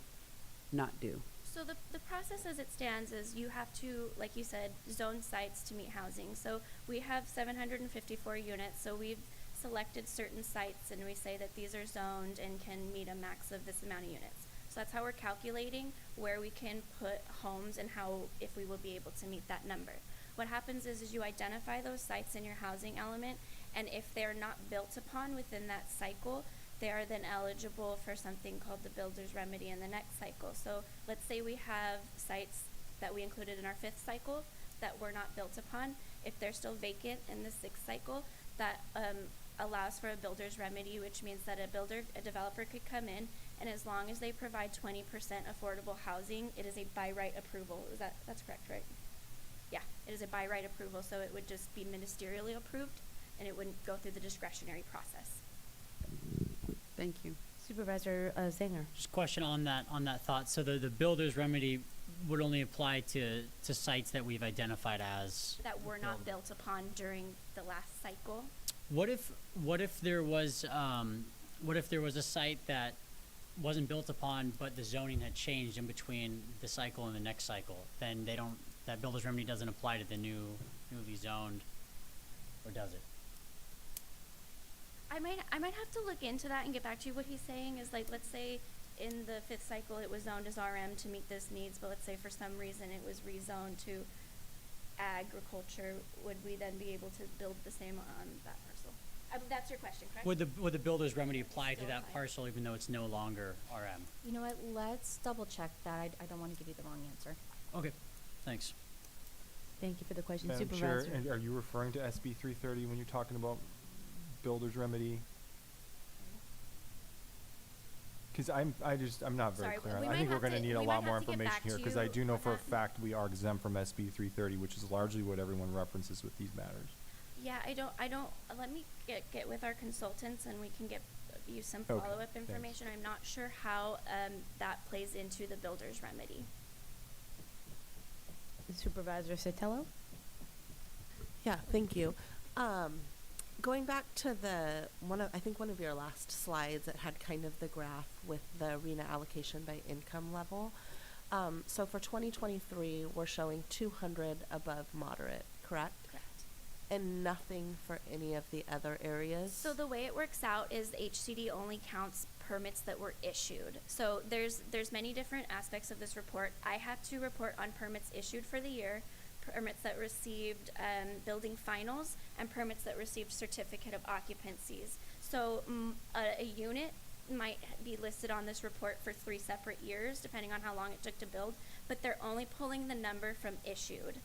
not do? So the process as it stands is you have to, like you said, zone sites to meet housing. So we have 754 units, so we've selected certain sites and we say that these are zoned and can meet a max of this amount of units. So that's how we're calculating where we can put homes and if we will be able to meet that number. What happens is you identify those sites in your housing element, and if they're not built upon within that cycle, they are then eligible for something called the builder's remedy in the next cycle. So let's say we have sites that we included in our 5th cycle that were not built upon. If they're still vacant in the 6th cycle, that allows for a builder's remedy, which means that a developer could come in, and as long as they provide 20% affordable housing, it is a by right approval. That's correct, right? Yeah, it is a by right approval, so it would just be ministerially approved, and it wouldn't go through the discretionary process. Thank you. Supervisor Zanger. Just a question on that thought. So the builder's remedy would only apply to sites that we've identified as That were not built upon during the last cycle. What if there was a site that wasn't built upon, but the zoning had changed in between the cycle and the next cycle? Then that builder's remedy doesn't apply to the newly zoned, or does it? I might have to look into that and get back to you. What he's saying is, like, let's say in the 5th cycle it was zoned as RM to meet this needs, but let's say for some reason it was rezoned to agriculture. Would we then be able to build the same on that parcel? That's your question, correct? Would the builder's remedy apply to Still that apply. parcel even though it's no longer RM? You know what, let's double check that. I don't want to give you the wrong answer. Okay, thanks. Thank you for the question. Madam Chair, Supervisor. and are you referring to SB 330 when you're talking about builder's remedy? Because I'm not very Sorry, clear. we I might think we're have going to to- need a we lot might more have to get information back here, to because you I do know on for a that. fact we are exempt from SB 330, which is largely what everyone references with these matters. Yeah, I don't, let me get with our consultants and we can get you some Okay, follow-up thanks. information. I'm not sure how that plays into the builder's remedy. Supervisor Sotelo. Yeah, thank you. Going back to I think one of your last slides that had kind of the graph with the RENA allocation by income level. So for 2023, we're showing 200 above moderate, correct? Correct. And nothing for any of the other areas? So the way it works out is HCD only counts permits that were issued. So there's many different aspects of this report. I have to report on permits issued for the year, permits that received building finals, and permits that received certificate of occupancies. So a unit might be listed on this report for 3 separate years, depending on how long it took to build, but they're only pulling the number from issued.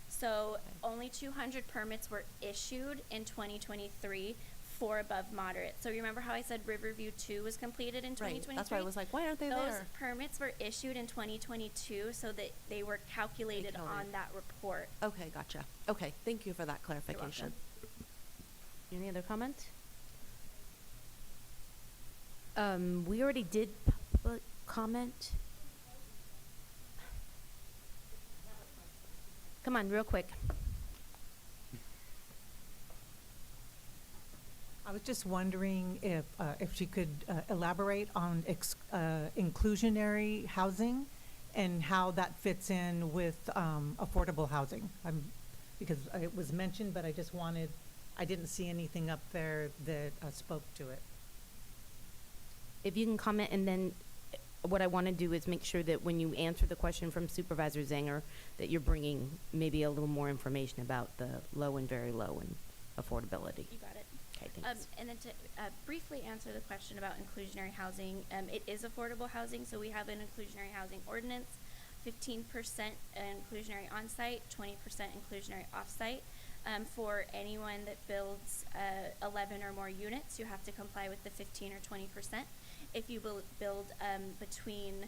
So only 200 permits were issued in 2023 for above moderate. So you remember how I said Riverview 2 was completed in 2023? Right, that's why I was like, why aren't they Those there? permits were issued in 2022 so that they were calculated on that report. Okay, gotcha. Okay, thank you for that clarification. Any other comments? We already did public comment. Come on, real quick. I was just wondering if she could elaborate on inclusionary housing and how that fits in with affordable housing. Because it was mentioned, but I didn't see anything up there that spoke to it. If you can comment, and then what I want to do is make sure that when you answer the question from Supervisor Zanger, that you're bringing maybe a little more information about the low and very low and affordability. You got it. Okay, thanks. And then to briefly answer the question about inclusionary housing, it is affordable housing, so we have an inclusionary housing ordinance, 15% inclusionary on-site, 20% inclusionary off-site. For anyone that builds 11 or more units, you have to comply with the 15 or 20%. If you build between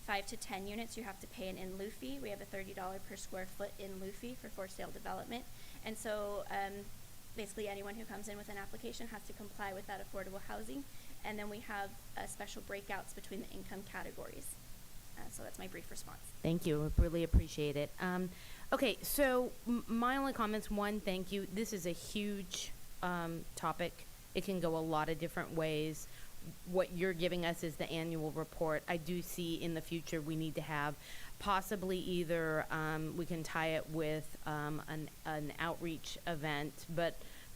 5 to 10 units, you have to pay an in-lieu fee. We have a $30 per square foot in-lieu fee for sale development. And so basically anyone who comes in with an application has to comply with that affordable housing. And then we have special breakouts between the income categories. So that's my brief response. Thank you. I really appreciate it. Okay, so my only comments, one, thank you. This is a huge topic. It can go a lot of different ways. What you're giving us is the annual report. I do see in the future we need to have possibly either we can tie it with an outreach event, but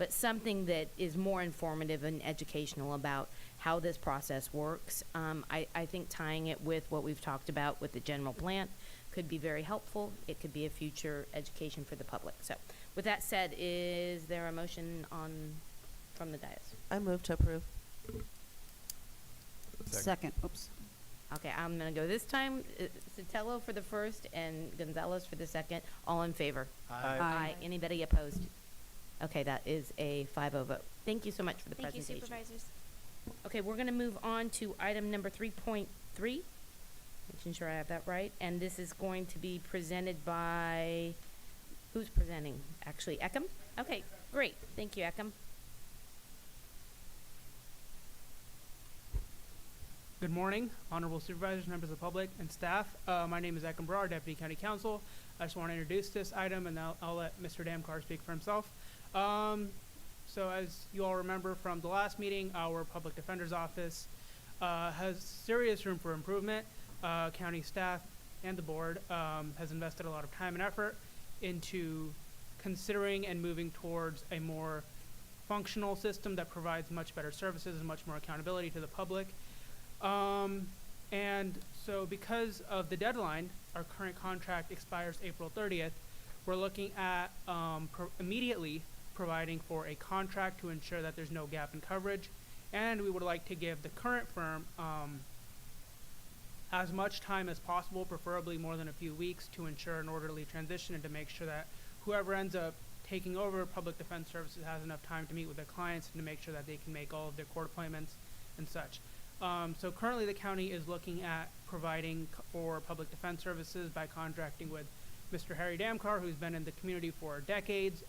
something that is more informative and educational about how this process works. I think tying it with what we've talked about with the general plan could be very helpful. It could be a future education for the public. So with that said, is there a motion from the dais? I move to approve. Second. Oops. Okay, I'm gonna go this time. Sotelo for the first and Gonzalez for the second. All in favor? Aye. Aye. Anybody opposed? Okay, that is a 5-0 vote. Thank you so much for the Thank you, presentation. supervisors. Okay, we're gonna move on to item number 3.3. Making sure I have that right. And this is going to be presented by, who's presenting? Actually, Eckham? Okay, great. Thank you, Eckham. Good morning, honorable supervisors, members of the public, and staff. My name is Ekim Brar, Deputy County Counsel. I just want to introduce this item, and I'll let Mr. Damkar speak for himself. So as you all remember from the last meeting, our Public Defender's Office has serious room for improvement. County staff and the board has invested a lot of time and effort into considering and moving towards a more functional system that provides much better services and much more accountability to the public. And so because of the deadline, our current contract expires April 30th, we're looking at immediately providing for a contract to ensure that there's no gap in coverage. And we would like to give the current firm as much time as possible, preferably more than a few weeks, to ensure an orderly transition and to make sure that whoever ends up taking over public defense services has enough time to meet with their clients and to make sure that they can make all of their court appointments and such. So currently the county is looking at providing for public defense services by contracting with Mr. Harry Damkar, who's been in the community for decades.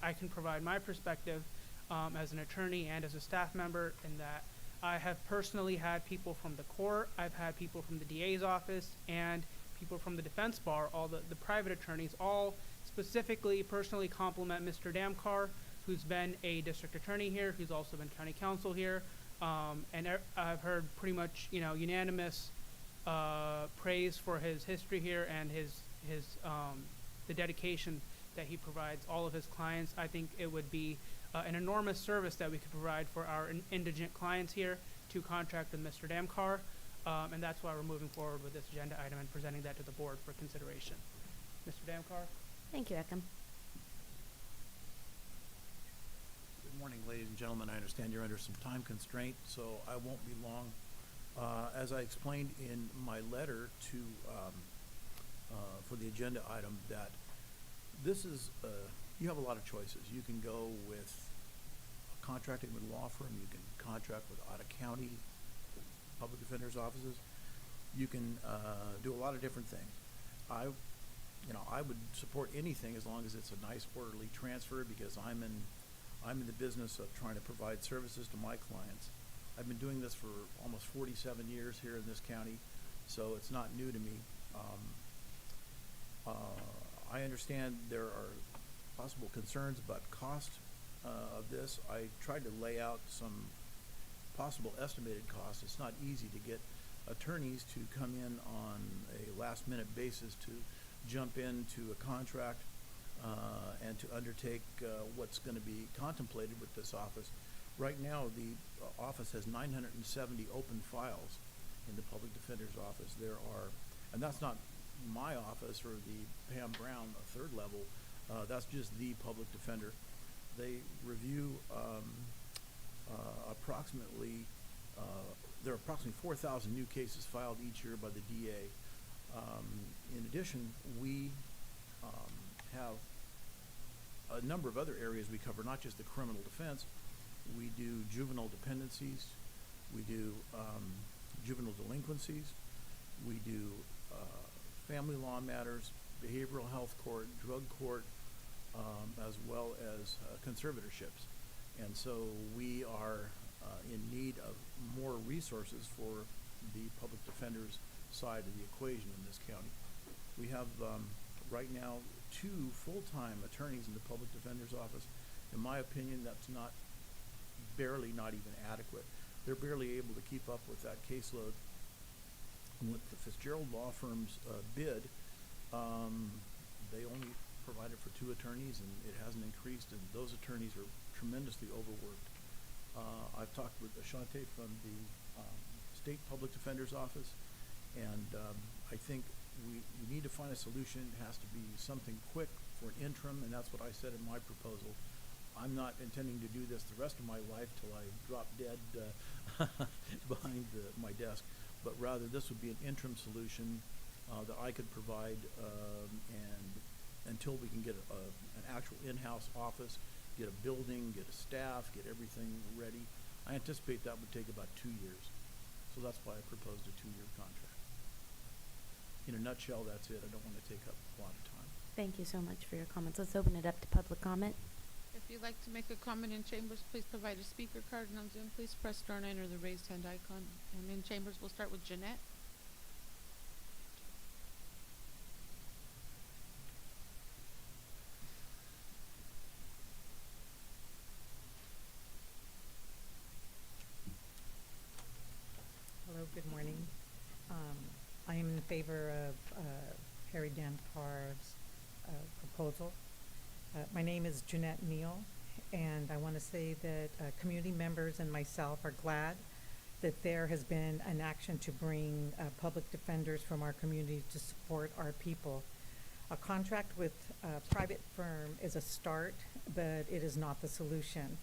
I can provide my perspective as an attorney and as a staff member in that I have personally had people from the court, I've had people from the DA's office, and people from the defense bar, all the private attorneys, all specifically personally compliment Mr. Damkar, who's been a district attorney here, who's also been county counsel here. And I've heard pretty much, unanimous praise for his history here and his the dedication that he provides all of his clients. I think it would be an enormous service that we could provide for our indigent clients here to contract with Mr. Damkar, and that's why we're moving forward with this agenda item and presenting that to the board for consideration. Mr. Damkar? Thank you, Eckham. Good morning, ladies and gentlemen. I understand you're under some time constraint, so I won't be long. As I explained in my letter to for the agenda item, that this is you have a lot of choices. You can go with contracting with a law firm. You can contract with out-of-county public defenders' offices. You can do a lot of different things. I would support anything as long as it's a nice, orderly transfer, because I'm in the business of trying to provide services to my clients. I've been doing this for almost 47 years here in this county, so it's not new to me. I understand there are possible concerns about cost of this. I tried to lay out some possible estimated costs. It's not easy to get attorneys to come in on a last-minute basis to jump into a contract and to undertake what's going to be contemplated with this office. Right now, the office has 970 open files in the public defender's office. There are, and that's not my office or the Pam Brown, third level, that's just the public defender. They review approximately, there are approximately 4,000 new cases filed each year by the DA. In addition, we have a number of other areas we cover, not just the criminal defense. We do juvenile dependencies, we do juvenile delinquencies, we do family law matters, behavioral health court, drug court, as well as conservatorships. And so we are in need of more resources for the public defender's side of the equation in this county. We have right now 2 full-time attorneys in the public defender's office. In my opinion, that's not even adequate. They're barely able to keep up with that caseload. And with the Fitzgerald law firm's bid, they only provided for 2 attorneys, and it hasn't increased, and those attorneys are tremendously overworked. I've talked with Ashante from the state public defender's office, and I think we need to find a solution. It has to be something quick for an interim, and that's what I said in my proposal. I'm not intending to do this the rest of my life till I drop dead behind my desk. but rather this would be an interim solution that I could provide, and until we can get an actual in-house office, get a building, get a staff, get everything ready. I anticipate that would take about 2 years. So that's why I proposed a 2-year contract. In a nutshell, that's it. I don't want to take up a lot of time. Thank you so much for your comments. Let's open it up to public comment. If you'd like to make a comment in chambers, please provide a speaker card, and on Zoom, please press star 9 or the raised hand icon. And in chambers, we'll start with Jeanette. Hello, good morning. I am in favor of Harry Dankar's proposal. My name is Jeanette Neal, and I want to say that community members and myself are glad that there has been an action to bring public defenders from our community to support our people. A contract with a private firm is a start, but it is not the solution.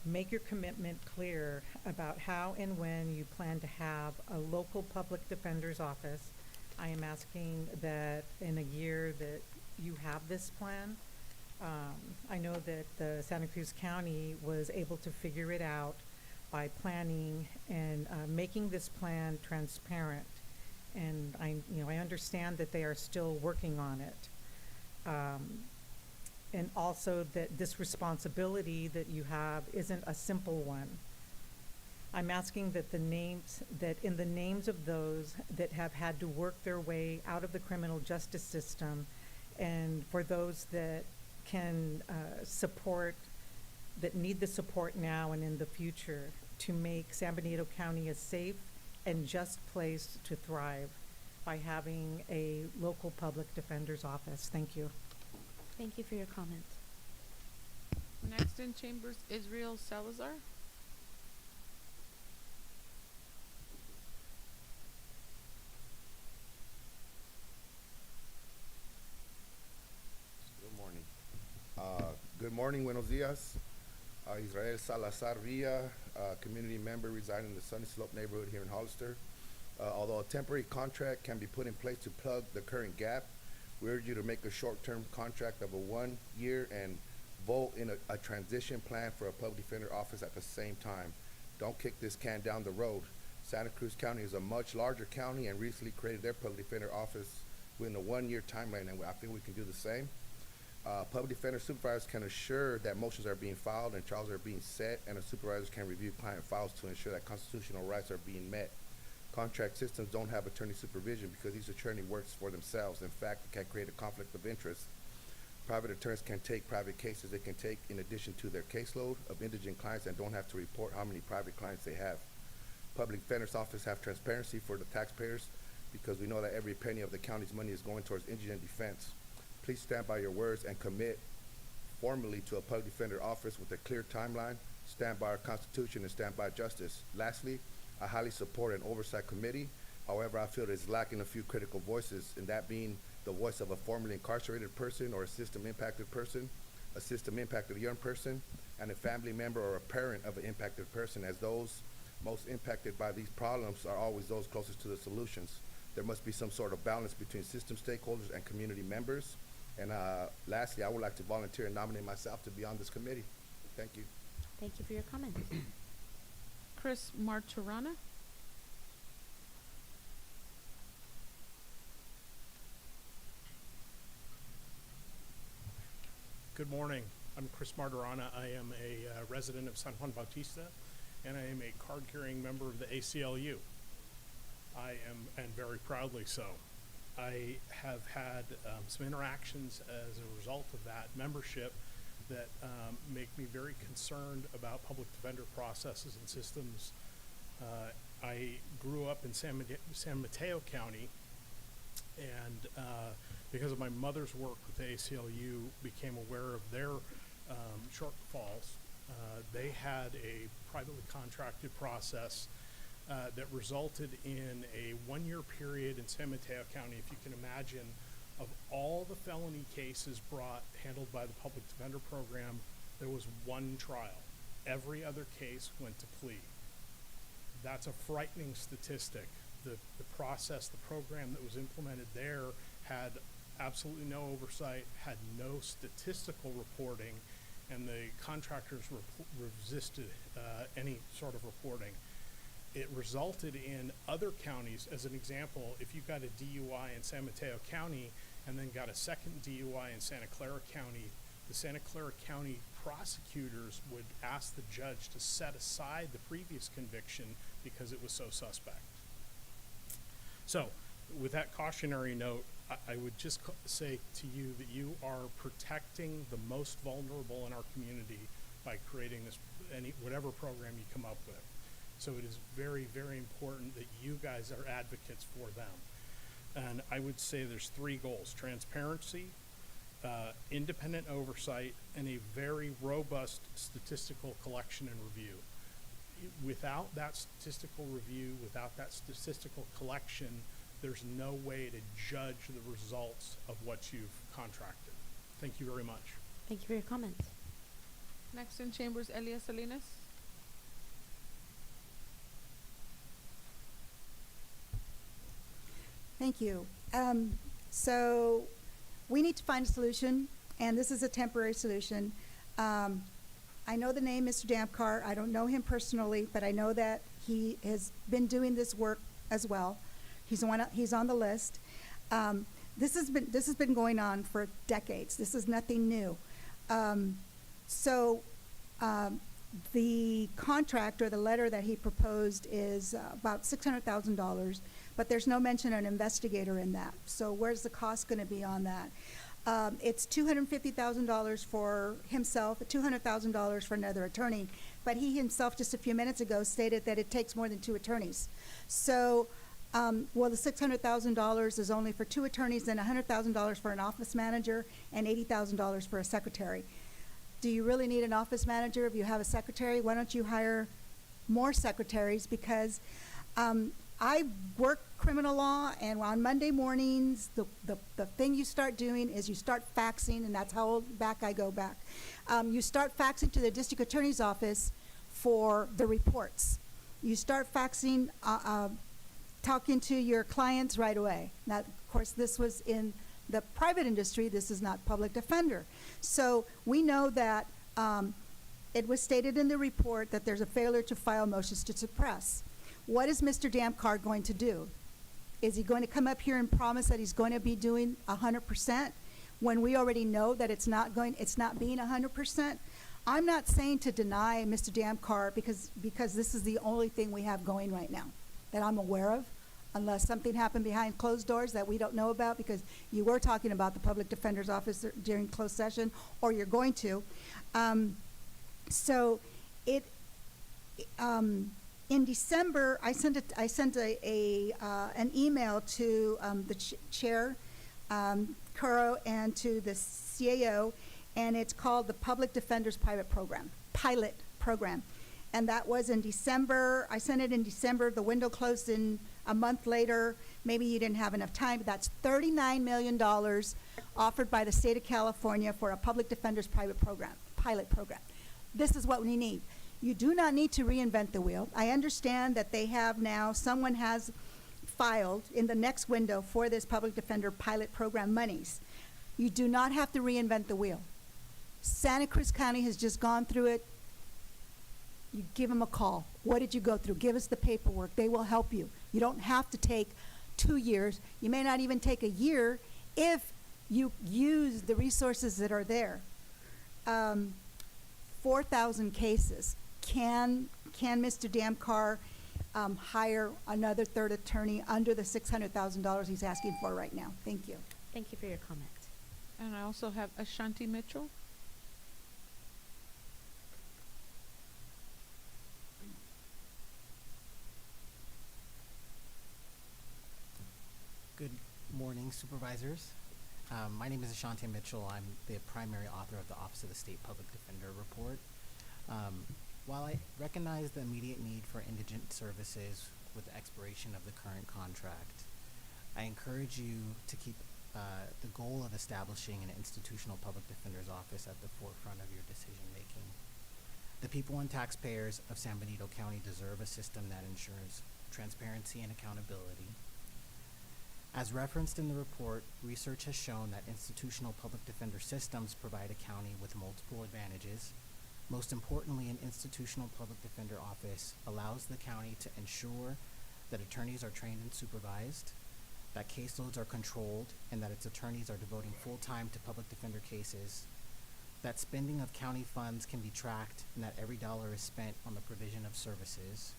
Make your commitment clear about how and when you plan to have a local public defender's office. I am asking that in a year that you have this plan. I know that the Santa Cruz County was able to figure it out by planning and making this plan transparent. And I understand that they are still working on it. And also that this responsibility that you have isn't a simple one. I'm asking that in the names of those that have had to work their way out of the criminal justice system, and for those that can that need the support now and in the future, to make San Benito County a safe and just place to thrive by having a local public defender's office. Thank you. Thank you for your comment. Next in chambers, Israel Salazar. Good morning. Good morning, buenos dias. Israel Salazar Villa, community member residing in the Sunny Slope neighborhood here in Hollister. Although a temporary contract can be put in place to plug the current gap, we urge you to make a short-term contract of a 1 year and vote in a transition plan for a public defender office at the same time. Don't kick this can down the road. Santa Cruz County is a much larger county and recently created their public defender office within a 1 year timeline, and I think we can do the same. Public defender supervisors can assure that motions are being filed and trials are being set, and the supervisors can review client files to ensure that constitutional rights are being met. Contract systems don't have attorney supervision because each attorney works for themselves. In fact, it can create a conflict of interest. Private attorneys can take private cases they can take in addition to their caseload of indigent clients and don't have to report how many private clients they have. Public defender's office have transparency for the taxpayers because we know that every penny of the county's money is going towards indigent defense. Please stand by your words and commit formally to a public defender office with a clear timeline, stand by our Constitution, and stand by justice. Lastly, I highly support an oversight committee. However, I feel it is lacking a few critical voices, and that being the voice of a formerly incarcerated person or a system-impacted person, a system-impacted young person, and a family member or a parent of an impacted person, as those most impacted by these problems are always those closest to the solutions. There must be some sort of balance between system stakeholders and community members. And lastly, I would like to volunteer and nominate myself to be on this committee. Thank you. Thank you for your comment. Chris Marturana. Good morning. I'm Chris Marturana. I am a resident of San Juan Bautista, and I am a card-carrying member of the ACLU. I am, and very proudly so. I have had some interactions as a result of that membership that make me very concerned about public defender processes and systems. I grew up in San Mateo County, and because of my mother's work with the ACLU, became aware of their shortfalls. They had a privately contracted process that resulted in a 1 year period in San Mateo County, if you can imagine, of all the felony cases handled by the public defender program, there was one trial. Every other case went to plea. That's a frightening statistic the process, the program that was implemented there had absolutely no oversight, had no statistical reporting, and the contractors resisted any sort of reporting. It resulted in other counties, as an example, if you got a DUI in San Mateo County and then got a second DUI in Santa Clara County, the Santa Clara County prosecutors would ask the judge to set aside the previous conviction because it was so suspect. So, with that cautionary note, I would just say to you that you are protecting the most vulnerable in our community by creating this, whatever program you come up with. So it is very, very important that you guys are advocates for them. And I would say there's 3 goals: transparency, independent oversight, and a very robust statistical collection and review. Without that statistical review, without that statistical collection, there's no way to judge the results of what you've contracted. Thank you very much. Thank you for your comments. Next in chambers, Elias Salinas. Thank you. So we need to find a solution, and this is a temporary solution. I know the name Mr. Dampcar. I don't know him personally, but I know that he has been doing this work as well. He's on the list. This has been going on for decades. This is nothing new. The contract or the letter that he proposed is about $600,000, but there's no mention of an investigator in that. So where's the cost going to be on that? It's $250,000 for himself, $200,000 for another attorney, but he himself just a few minutes ago stated that it takes more than 2 attorneys. So, the $600,000 is only for 2 attorneys and $100,000 for an office manager and $80,000 for a secretary. Do you really need an office manager if you have a secretary? Why don't you hire more secretaries? Because I work criminal law, and on Monday mornings, the thing you start doing is you start faxing, and that's how back I go back. You start faxing to the district attorney's office for the reports. You start faxing, talking to your clients right away. Now, of course, this was in the private industry. This is not public defender. So we know that it was stated in the report that there's a failure to file motions to suppress. What is Mr. Dampcar going to do? Is he going to come up here and promise that he's going to be doing 100% when we already know that it's not being 100%? I'm not saying to deny Mr. Dampcar because this is the only thing we have going right now that I'm aware of, unless something happened behind closed doors that we don't know about, because you were talking about the public defender's office during closed session, or you're going to. In December, I sent an email to the chair, Curro, and to the CAO, and it's called the Public Defender's Pilot Program. And that was in December. I sent it in December. The window closed in a month later. Maybe you didn't have enough time, but that's $39 million offered by the state of California for a public defender's pilot program. This is what we need. You do not need to reinvent the wheel. I understand that they have now, someone has filed in the next window for this public defender pilot program monies. You do not have to reinvent the wheel. Santa Cruz County has just gone through it. You give them a call. What did you go through? Give us the paperwork. They will help you. You don't have to take 2 years. You may not even take a year if you use the resources that are there. 4,000 cases. Can Mr. Dampcar hire another third attorney under the $600,000 he's asking for right now? Thank you. Thank you for your comment. And I also have Ashanti Mitchell. Good morning, supervisors. My name is Ashanti Mitchell. I'm the primary author of the Office of the State Public Defender report. While I recognize the immediate need for indigent services with the expiration of the current contract, I encourage you to keep the goal of establishing an institutional public defender's office at the forefront of your decision making. The people and taxpayers of San Benito County deserve a system that ensures transparency, and accountability. As referenced in the report, research has shown that institutional public defender systems provide a county with multiple advantages. Most importantly, an institutional public defender office allows the county to ensure that attorneys are trained and supervised, that caseloads are controlled, and that its attorneys are devoting full time to public defender cases, that spending of county funds can be tracked, and that every dollar is spent on the provision of services,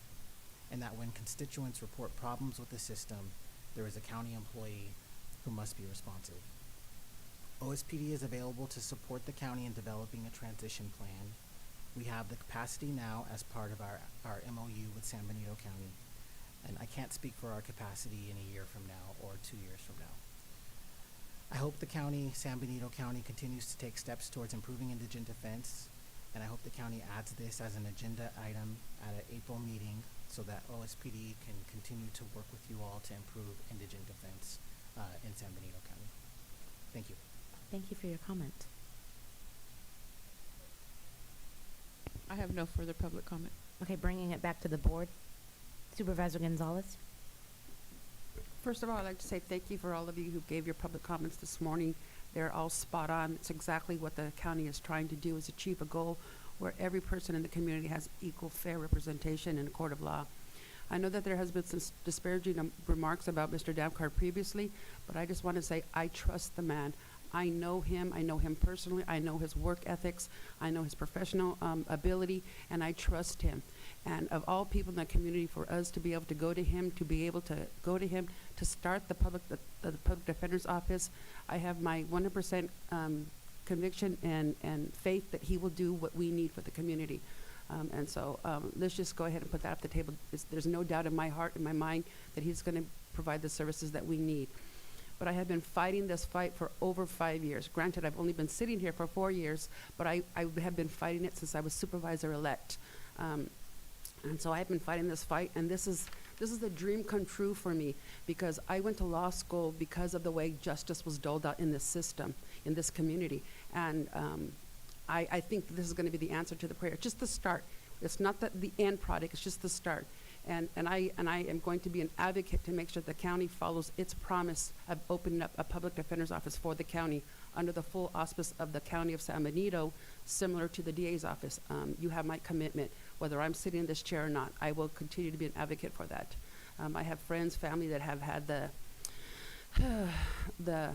and that when constituents report problems with the system, there is a county employee who must be responsive. OSPD is available to support the county in developing a transition plan. We have the capacity now as part of our MOU with San Benito County, and I can't speak for our capacity in a year from now or 2 years from now. I hope the county, San Benito County, continues to take steps towards improving indigent defense, and I hope the county adds this as an agenda item at an April meeting so that OSPD can continue to work with you all to improve indigent defense in San Benito County. Thank you. Thank you for your comment. I have no further public comment. Okay, bringing it back to the board. Supervisor Gonzalez. First of all, I'd like to say thank you for all of you who gave your public comments this morning. They're all spot on. It's exactly what the county is trying to do, is achieve a goal where every person in the community has equal, fair representation in a court of law. I know that there has been some disparaging remarks about Mr. Damkar previously, but I just want to say I trust the man. I know him personally, I know his work ethics, I know his professional ability, and I trust him. And of all people in the community, for us to be able to go to him, to start the public defender's office, I have my 100% conviction and faith that he will do what we need for the community. And so let's just go ahead and put that off the table. There's no doubt in my heart, in my mind, that he's going to provide the services that we need. But I have been fighting this fight for over 5 years. Granted, I've only been sitting here for 4 years, but I have been fighting it since I was supervisor-elect. And so I've been fighting this fight, and this is a dream come true for me, because I went to law school because of the way justice was doled out in this system, in this community. And I think this is going to be the answer to the prayer, just the start. It's not the end product, it's just the start. And I am going to be an advocate to make sure the county follows its promise of opening up a public defender's office for the county under the full auspice of the County of San Benito, similar to the DA's office. You have my commitment. Whether I'm sitting in this chair or not, I will continue to be an advocate for that. I have friends, family that have had the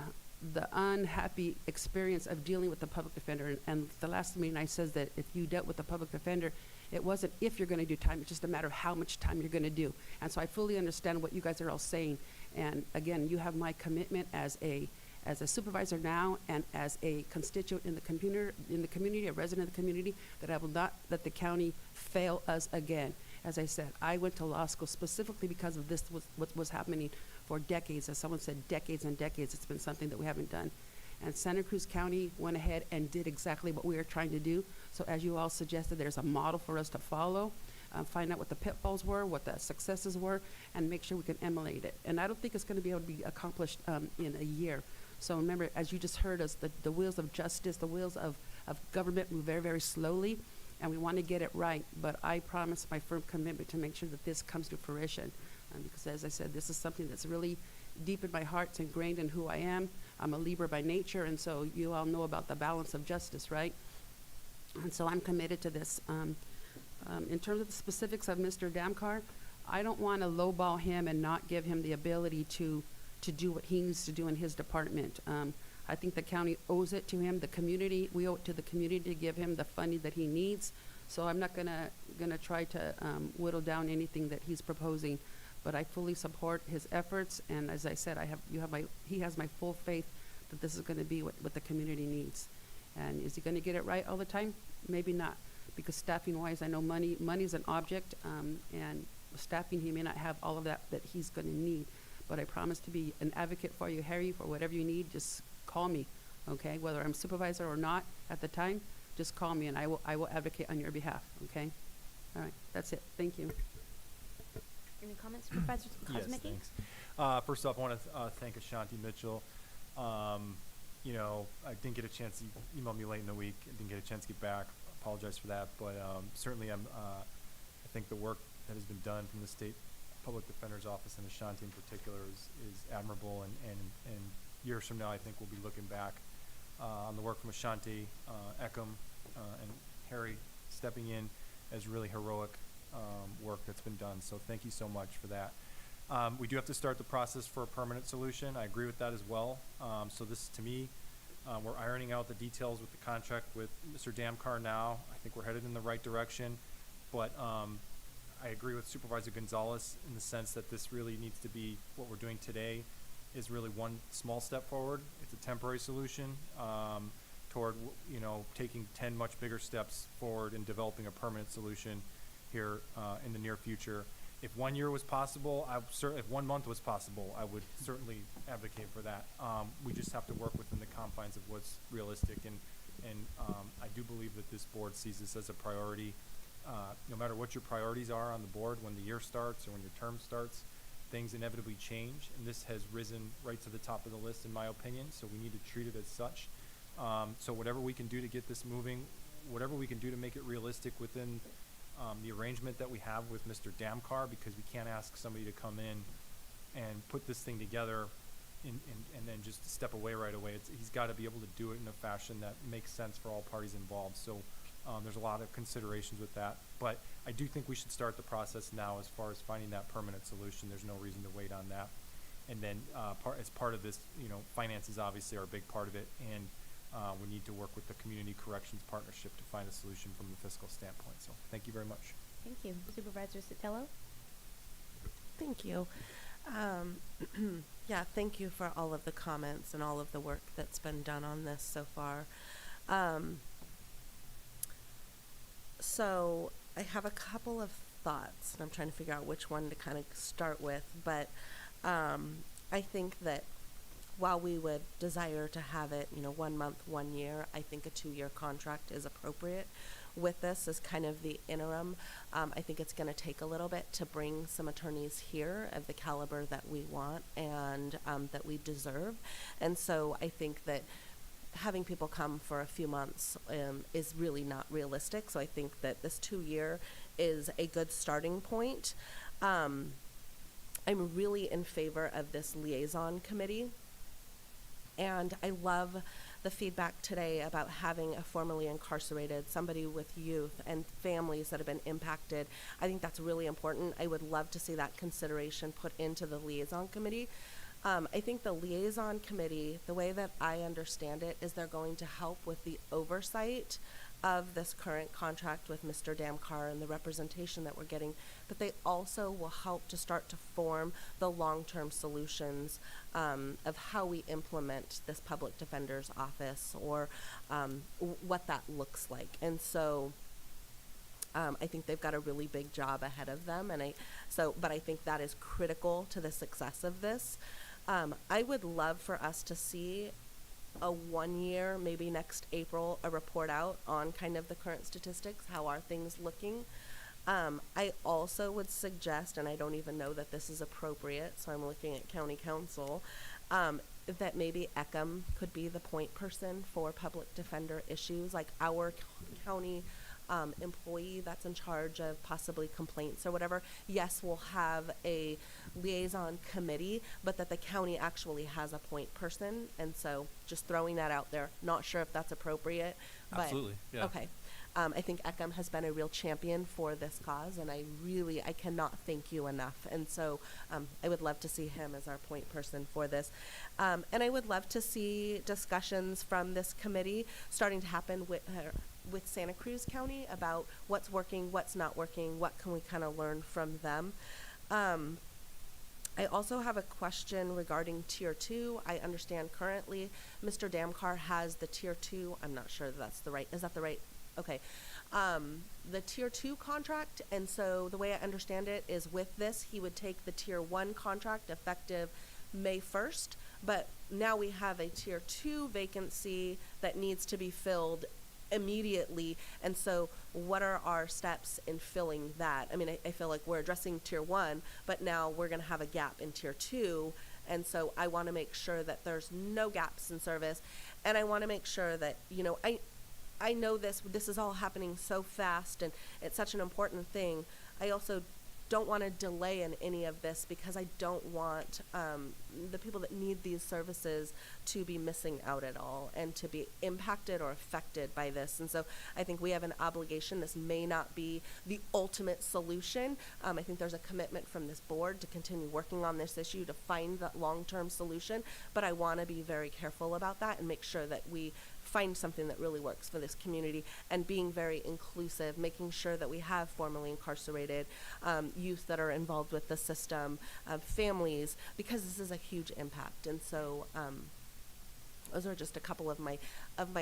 unhappy experience of dealing with the public defender. And the last meeting I said that if you dealt with the public defender, it wasn't if you're going to do time, it's just a matter of how much time you're going to do. And so I fully understand what you guys are all saying. And again, you have my commitment as a supervisor now and as a constituent in the community, a resident of the community, that I will not let the county fail us again. As I said, I went to law school specifically because of this, what was happening for decades. As someone said, decades and decades. It's been something that we haven't done. And Santa Cruz County went ahead and did exactly what we were trying to do. So as you all suggested, there's a model for us to follow, find out what the pitfalls were, what the successes were, and make sure we can emulate it. And I don't think it's going to be able to be accomplished in a year. So remember, as you just heard us, the wheels of justice, the wheels of government move very, very slowly, and we want to get it right. But I promise my firm commitment to make sure that this comes to fruition. Because as I said, this is something that's really deep in my heart. It's ingrained in who I am. I'm a Libra by nature, and so you all know about the balance of justice, right? And so I'm committed to this. In terms of the specifics of Mr. Damkar, I don't want to lowball him and not give him the ability to do what he needs to do in his department. I think the county owes it to him. The community, we owe it to the community to give him the funding that he needs. So I'm not gonna try to whittle down anything that he's proposing, but I fully support his efforts. And as I said, he has my full faith that this is going to be what the community needs. And is he going to get it right all the time? Maybe not, because staffing-wise, I know money is an object, and staffing, he may not have all of that he's going to need. But I promise to be an advocate for you, Harry, for whatever you need. Just call me, okay? Whether I'm supervisor or not at the time, just call me, and I will advocate on your behalf, okay? All right, that's it. Thank you. Any comments, Supervisor Cosmicki? Yes, thanks. First off, I want to thank Ashanti Mitchell. You know, I didn't get a chance to email me late in the week. I didn't get a chance to get back. Apologize for that. But certainly I think the work that has been done from the state Public Defender's Office and Ashanti in particular is admirable, and years from now, I think we'll be looking back on the work from Ashanti, Eckham, and Harry stepping in as really heroic work that's been done. So thank you so much for that. We do have to start the process for a permanent solution. I agree with that as well. So this, to me, we're ironing out the details with the contract with Mr. Damkar now. I think we're headed in the right direction, but I agree with Supervisor Gonzalez in the sense that this really needs to be, what we're doing today is really one small step forward. It's a temporary solution toward, taking 10 much bigger steps forward in developing a permanent solution here in the near future. If 1 year was possible, if 1 month was possible, I would certainly advocate for that. We just have to work within the confines of what's realistic, and I do believe that this board sees this as a priority. No matter what your priorities are on the board, when the year starts or when your term starts, things inevitably change, and this has risen right to the top of the list in my opinion, so we need to treat it as such. So whatever we can do to get this moving, whatever we can do to make it realistic within the arrangement that we have with Mr. Damkar, because we can't ask somebody to come in and put this thing together and then just step away right away. He's got to be able to do it in a fashion that makes sense for all parties involved. So there's a lot of considerations with that, but I do think we should start the process now as far as finding that permanent solution. There's no reason to wait on that. And then as part of this, finances obviously are a big part of it, and we need to work with the Community Corrections Partnership to find a solution from the fiscal standpoint. So thank you very much. Thank you. Supervisor Sotelo? Thank you. Yeah, thank you for all of the comments and all of the work that's been done on this so far. So I have a couple of thoughts, and I'm trying to figure out which one to kind of start with, but I think that while we would desire to have it, 1 month, 1 year, I think a 2-year contract is appropriate with this as kind of the interim. I think it's going to take a little bit to bring some attorneys here of the caliber that we want and that we deserve. And so I think that having people come for a few months is really not realistic. So I think that this 2-year is a good starting point. I'm really in favor of this liaison committee. And I love the feedback today about having a formerly incarcerated, somebody with youth and families that have been impacted. I think that's really important. I would love to see that consideration put into the liaison committee. I think the liaison committee, the way that I understand it, is they're going to help with the oversight of this current contract with Mr. Damkar and the representation that we're getting, but they also will help to start to form the long-term solutions of how we implement this public defender's office, or what that looks like. And so I think they've got a really big job ahead of them, but I think that is critical to the success of this. I would love for us to see a 1 year, maybe next April, a report out on kind of the current statistics. How are things looking? I also would suggest, and I don't even know that this is appropriate, so I'm looking at county council, that maybe Eckham could be the point person for public defender issues, like our county employee that's in charge of possibly complaints or whatever. Yes, we'll have a liaison committee, but that the county actually has a point person. And so just throwing that out there. Not sure if that's appropriate. Absolutely, but, yeah. Okay. I think Eckham has been a real champion for this cause, and I cannot thank you enough. And so I would love to see him as our point person for this. And I would love to see discussions from this committee starting to happen with Santa Cruz County about what's working, what's not working, what can we kind of learn from them. I also have a question regarding Tier 2. I understand currently Mr. Damkar has the Tier 2. I'm not sure that's the right, is that the right? Okay. The Tier 2 contract, and so the way I understand it is with this, he would take the Tier 1 contract effective May 1st, but now we have a Tier 2 vacancy that needs to be filled immediately. And so what are our steps in filling that? I mean, I feel like we're addressing Tier 1, but now we're going to have a gap in Tier 2. And so I want to make sure that there's no gaps in service. And I want to make sure that, I know this is all happening so fast and it's such an important thing. I also don't want to delay in any of this because I don't want the people that need these services to be missing out at all and to be impacted or affected by this. And so I think we have an obligation. This may not be the ultimate solution. I think there's a commitment from this board to continue working on this issue to find that long-term solution, but I want to be very careful about that and make sure that we find something that really works for this community, and being very inclusive, making sure that we have formerly incarcerated youth that are involved with the system, families, because this is a huge impact. And so those are just a couple of my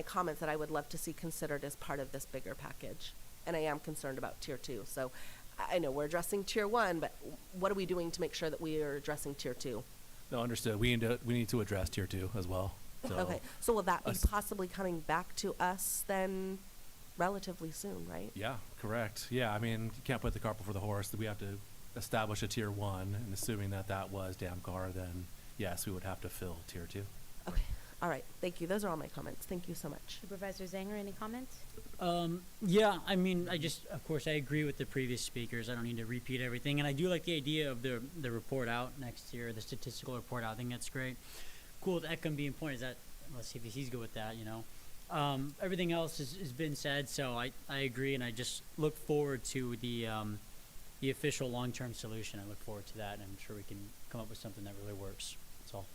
comments that I would love to see considered as part of this bigger package. And I am concerned about Tier 2. So I know we're addressing Tier 1, but what are we doing to make sure that we are addressing Tier 2? No, understood. We need to address Tier 2 as well. So Okay, so will that be possibly coming back to us then relatively soon, right? Yeah, correct. Yeah, I mean, you can't put the cart before the horse. We have to establish a Tier 1, and assuming that was Damcar, then yes, we would have to fill Tier 2. Okay, all right, thank you. Those are all my comments. Thank you so much. Supervisor Zanger, any comments? Yeah, I mean, of course, I agree with the previous speakers. I don't need to repeat everything. And I do like the idea of the report out next year, the statistical report out. I think that's great. Cool with ECM being pointed. Is that, let's see if he's good with that, you know. Everything else has been said, so I agree, and I just look forward to the official long-term solution. I look forward to that, and I'm sure we can come up with something that really works. That's all.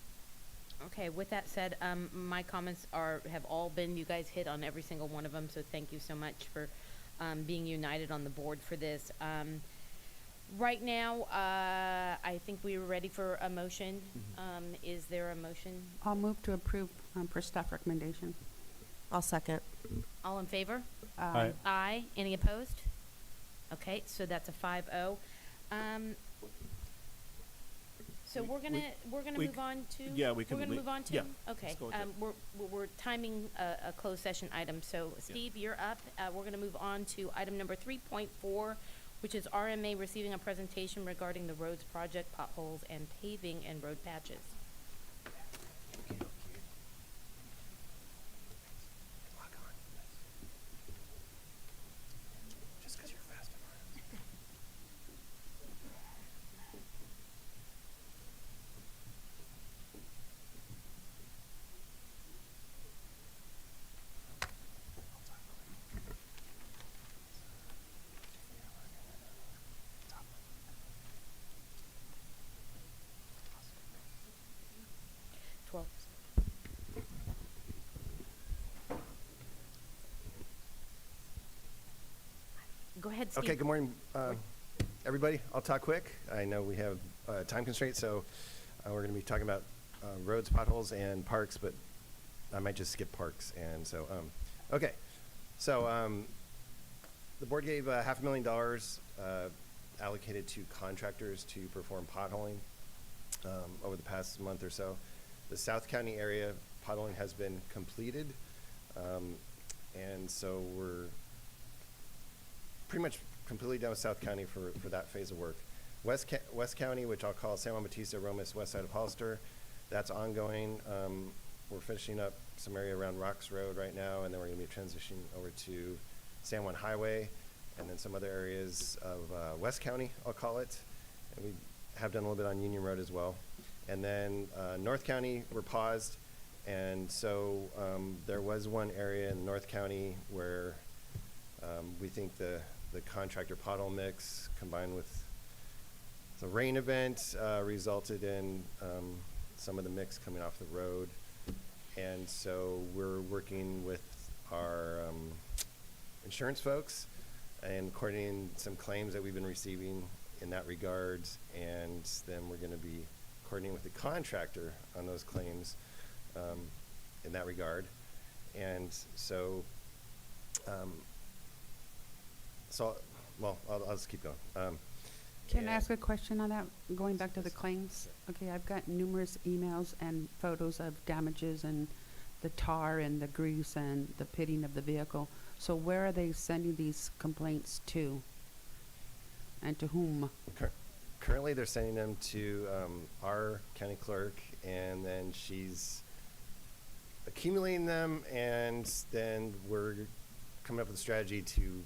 Okay, with that said, my comments have all been, you guys hit on every single one of them, so thank you so much for being united on the board for this. Right now, I think we are ready for a motion. Is there a motion? I'll move to approve per staff recommendation. I'll second. All in favor? Aye. Aye. Any opposed? Okay, so that's a 5-0. So we're gonna move on to. Yeah, we can. We're gonna move on to. Yeah. Okay. Let's go with it. We're timing a closed session item. So Steve, you're up. We're gonna move on to item number 3.4, which is RMA receiving a presentation regarding the roads project, potholes, and paving and road patches. Just 'cause you're fast and hard. Go ahead, Steve. Okay, good morning, everybody. I'll talk quick. I know we have time constraints, so we're going to be talking about roads, potholes, and parks, but I might just skip parks. And so, okay. So the board gave $500,000 allocated to contractors to perform potholing over the past month or so. The South County area potholing has been completed, and so we're pretty much completely done with South County for that phase of work. West County, which I'll call San Juan Bautista, Romas, west side of Hollister, that's ongoing. We're finishing up some area around Rocks Road right now, and then we're going to be transitioning over to San Juan Highway, and then some other areas of West County, I'll call it. And we have done a little bit on Union Road as well. And then North County, we're paused, and so there was one area in North County where we think the contractor pothole mix combined with the rain event resulted in some of the mix coming off the road. And so we're working with our insurance folks and coordinating some claims that we've been receiving in that regard. And then we're going to be coordinating with the contractor on those claims in that regard. And so I'll just keep going. Can I ask a question on that, going back to the claims? Okay, I've got numerous emails and photos of damages and the tar and the grease and the pitting of the vehicle. So where are they sending these complaints to? And to whom? Currently, they're sending them to our county clerk, and then she's accumulating them, and then we're coming up with a strategy to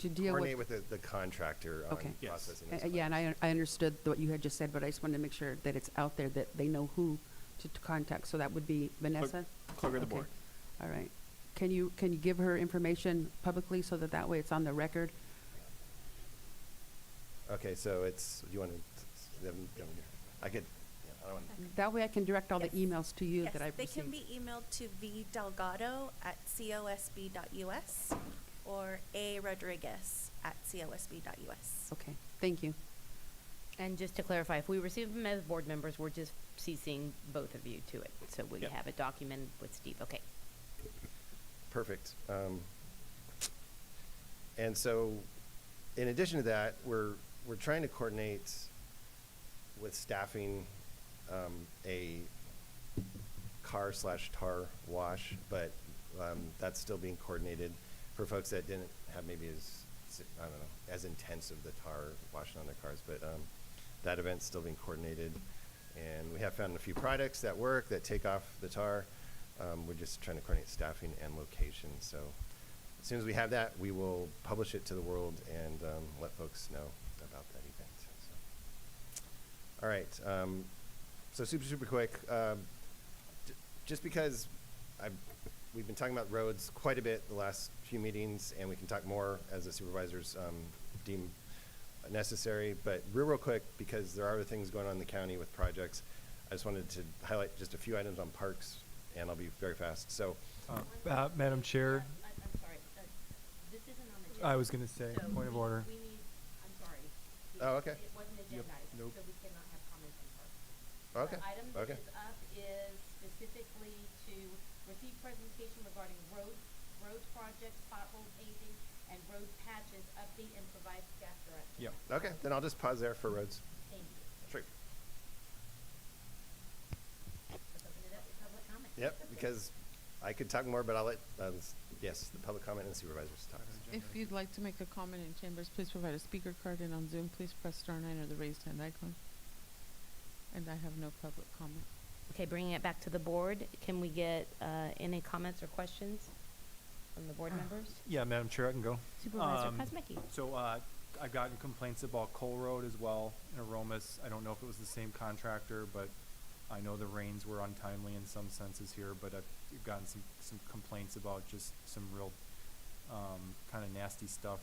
To deal coordinate with the contractor on Okay. processing this. Yeah, and I understood what you had just said, but I just wanted to make sure that it's out there, that they know who to contact. So that would be Vanessa? Clerk of the Okay. board. All right. Can you give her information publicly so that way it's on the record? Okay, so it's, do you want to, I could, yeah, I don't want. That way I can direct all the Yes. emails to you Yes, that I've they received. can be emailed to vdelgado@cosb.us or arodriguez@cosb.us. Okay, thank you. And just to clarify, if we receive them as board members, we're just CCing both of you to it, so we Yep. have it documented with Steve, okay. Perfect. And so, in addition to that, we're trying to coordinate with staffing a car/tar wash, but that's still being coordinated for folks that didn't have maybe I don't know, as intense of the tar washing on their cars. But that event's still being coordinated, and we have found a few products that work that take off the tar. We're just trying to coordinate staffing and location. So as soon as we have that, we will publish it to the world and let folks know about that event. So. All right. So super quick. Just because we've been talking about roads quite a bit the last few meetings, and we can talk more as the supervisors deem necessary. But real quick, because there are other things going on in the county with projects, I just wanted to highlight just a few items on parks, and I'll be very fast. So, Madam Chair, I'm sorry, this isn't on the agenda. I was gonna say, So point of order. we need, I'm sorry. Oh, okay. It wasn't Yep. agendized, Nope. so we cannot have comments on parks. Okay, The item that okay. is up is specifically to receive presentation regarding roads projects, pothole paving, and road patches, update and provide staff direction. Yep. okay, then I'll just pause there for roads. Thank you. Sure. Let's open it up to public comment. Yep, because I could talk more, but I'll let, yes, the public comment and the supervisors talk. If you'd like to make a comment in chambers, please provide a speaker card, and on Zoom, please press *9 or the raised hand icon. And I have no public comment. Okay, bringing it back to the board, can we get any comments or questions from the board members? Yeah, Madam Chair, I can go. Supervisor Kosmicki. So I've gotten complaints about Cole Road as well in Aromas. I don't know if it was the same contractor, but I know the rains were untimely in some senses here, but I've gotten some complaints about just some real kind of nasty stuff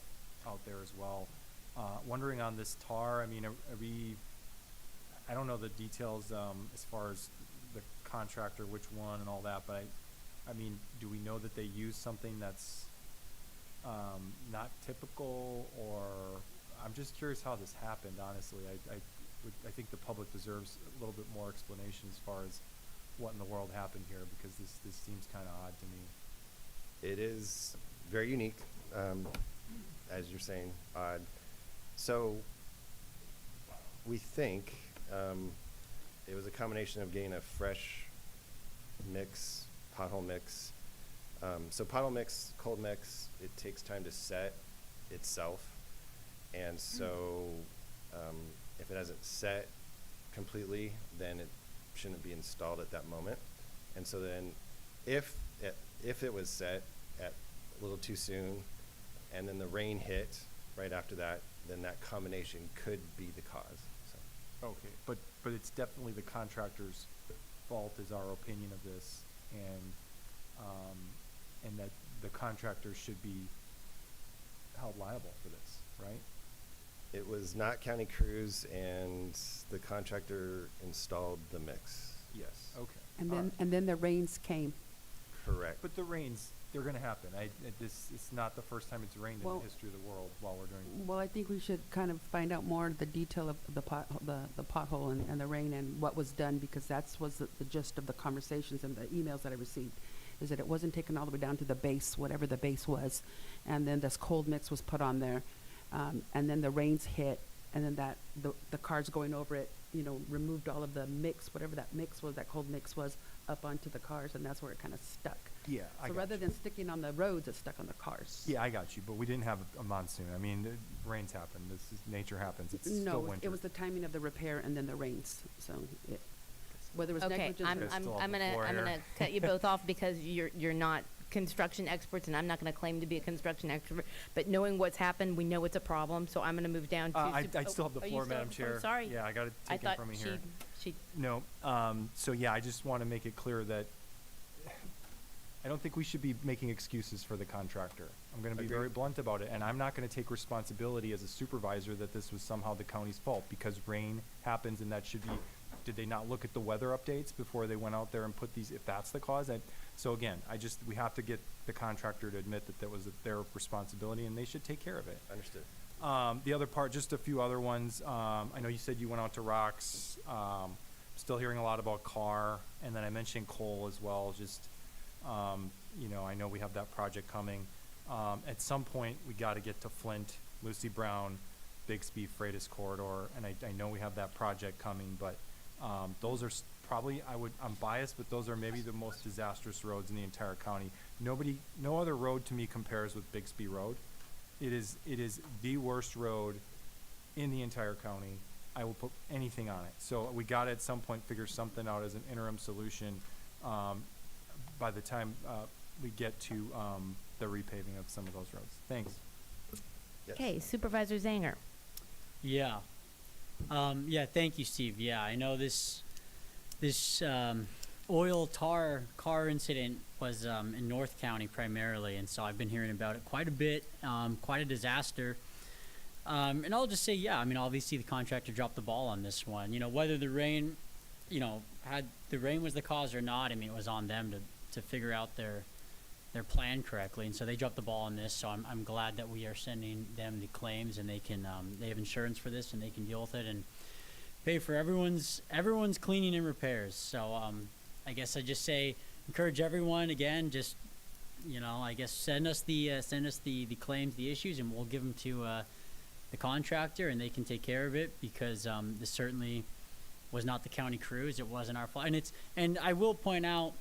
out there as well. Wondering on this tar, I mean, are we, I don't know the details as far as the contractor, which one and all that, but I mean, do we know that they use something that's not typical, or I'm just curious how this happened, honestly. I think the public deserves a little bit more explanation as far as what in the world happened here, because this seems kind of odd to me. It is very unique, as you're saying, odd. So we think it was a combination of getting a fresh mix, pothole mix. So pothole mix, cold mix, it takes time to set itself. And so if it hasn't set completely, then it shouldn't be installed at that moment. And so then if it was set at a little too soon, and then the rain hit right after that, then that combination could be the cause. So. Okay, but it's definitely the contractor's fault, is our opinion of this, and that the contractor should be held liable for this, right? It was not county crews, and the contractor installed the mix. Yes. Okay. And then the rains came. Correct. But the rains, they're going to happen. It's not the first time it's rained in Well- the history of the world while we're doing. Well, I think we should kind of find out more the detail of the pothole and the rain and what was done, because that's was the gist of the conversations and the emails that I received, is that it wasn't taken all the way down to the base, whatever the base was, and then this cold mix was put on there, and then the rains hit, and then the cars going over it, removed all of the mix, whatever that mix was, that cold mix was, up onto the cars, and that's where it kind of stuck. Yeah, I So got rather you. than sticking on the roads, it stuck on the cars. Yeah, I got you, but we didn't have a monsoon. I mean, rains happen. Nature happens. It's No, still it winter. was the timing of the repair and then the rains, so whether it was Okay, negligence or. I'm gonna cut you both off because you're not construction experts, and I'm not gonna claim to be a construction expert, but knowing what's happened, we know it's a problem, so I'm gonna move down to. I oh, still have the oh, you floor, still Madam have the floor? Chair. Sorry. Yeah, I got it I taken thought from me here. she, No, so yeah, I just want to make it clear that I don't think we should be making excuses for the contractor. I'm going to be Agreed. very blunt about it, and I'm not going to take responsibility as a supervisor that this was somehow the county's fault, because rain happens and that should be, did they not look at the weather updates before they went out there and put these, if that's the cause? So again, we have to get the contractor to admit that that was their responsibility and they should take care of it. Understood. The other part, just a few other ones. I know you said you went out to Rocks. Still hearing a lot about Carr, and then I mentioned coal as well. Just, you know, I know we have that project coming. At some point, we got to get to Flint, Lucy Brown, Bixby, Freitas Corridor, and I know we have that project coming, but those are probably, I'm biased, but those are maybe the most disastrous roads in the entire county. No other road to me compares with Bixby Road. It is the worst road in the entire county. I will put anything on it. So we got to at some point figure something out as an interim solution by the time we get to the repaving of some of those roads. Thanks. Okay, Supervisor Zanger. Yeah. Yeah, thank you, Steve. Yeah, I know this oil tar car incident was in North County primarily, and so I've been hearing about it quite a bit, quite a disaster. And I'll just say, yeah, I mean, obviously the contractor dropped the ball on this one. You know, whether the rain, you know, had the rain was the cause or not, I mean, it was on them to figure out their plan correctly, and so they dropped the ball on this. So I'm glad that we are sending them the claims, and they can they have insurance for this, and they can deal with it and pay for everyone's cleaning and repairs. So I guess I just say encourage everyone again, just, you know, I guess send us the claims, the issues, and we'll give them to the contractor, and they can take care of it, because this certainly was not the county crews. It wasn't our fault, and I will point out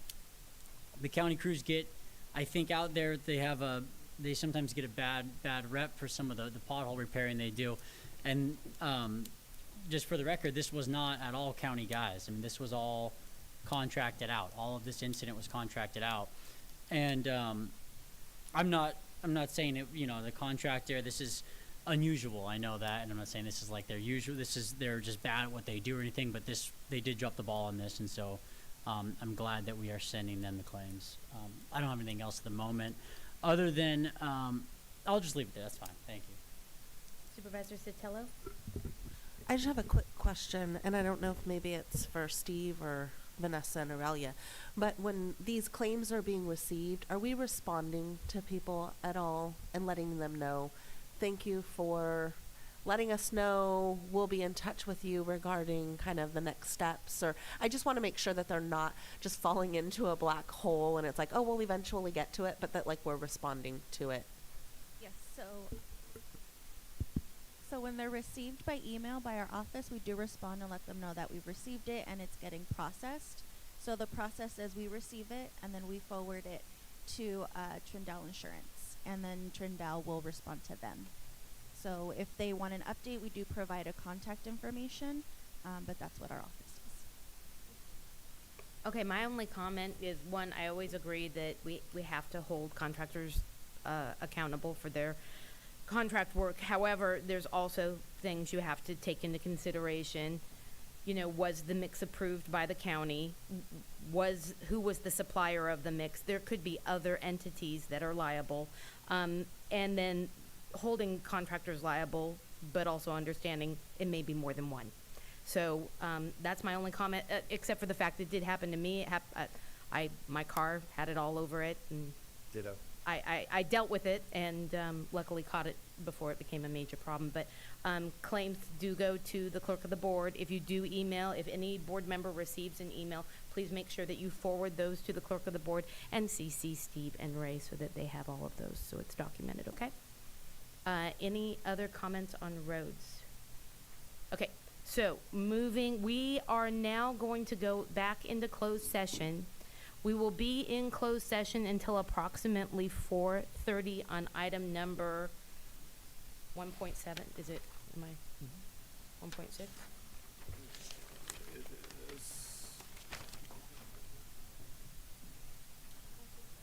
the county crews get, I think out there they sometimes get a bad rep for some of the pothole repairing they do, and just for the record, this was not at all county guys. I mean, this was all contracted out. All of this incident was contracted out, and I'm not saying it. You know, the contractor. This is unusual. I know that, and I'm not saying this is like their usual. They're just bad at what they do or anything. But they did drop the ball on this, and so I'm glad that we are sending them the claims. I don't have anything else at the moment, other than I'll just leave it there. That's fine. Thank you. Supervisor Sotelo. I just have a quick question, and I don't know if maybe it's for Steve or Vanessa and Aurelia, but when these claims are being received, are we responding to people at all and letting them know, thank you for letting us know, we'll be in touch with you regarding kind of the next steps? Or I just want to make sure that they're not just falling into a black hole and it's like, oh, we'll eventually get to it, but that like we're responding to it. Yes, so when they're received by email by our office, we do respond and let them know that we've received it and it's getting processed. So the process is we receive it and then we forward it to Trindle Insurance, and then Trindle will respond to them. So if they want an update, we do provide a contact information, but that's what our office does. Okay, my only comment is, one, I always agree that we have to hold contractors accountable for their contract work. However, there's also things you have to take into consideration. You know, was the mix approved by the county? Who was the supplier of the mix? There could be other entities that are liable. And then holding contractors liable, but also understanding it may be more than one. So that's my only comment, except for the fact it did happen to me. My car had it all over it, and Ditto. I dealt with it, and luckily caught it before it became a major problem. But claims do go to the clerk of the board. If you do email, if any board member receives an email, please make sure that you forward those to the clerk of the board and CC Steve and Ray so that they have all of those, so it's documented, okay? Any other comments on roads? Okay, so we are now going to go back into closed session. We will be in closed session until approximately 4:30 on item number 1.7. Is it, am I 1.6?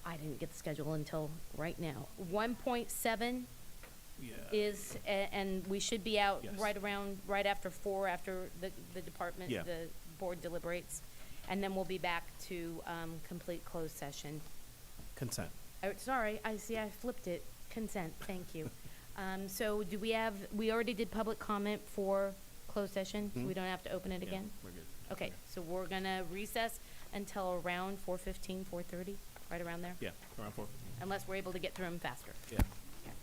I didn't get the schedule until right now. 1.7 Yeah. is, and we should be out Yes. right after 4, after the department, Yeah. the board deliberates. And then we'll be back to complete closed session. Consent. Sorry, I see I flipped it. Consent, thank you. So do we already did public comment for closed session, so we don't have to open it Yeah, again? we're good. Okay, so we're gonna recess until around 4:15, 4:30, right around there? Yeah, around 4. Unless we're able to get through them faster. Yeah. Okay.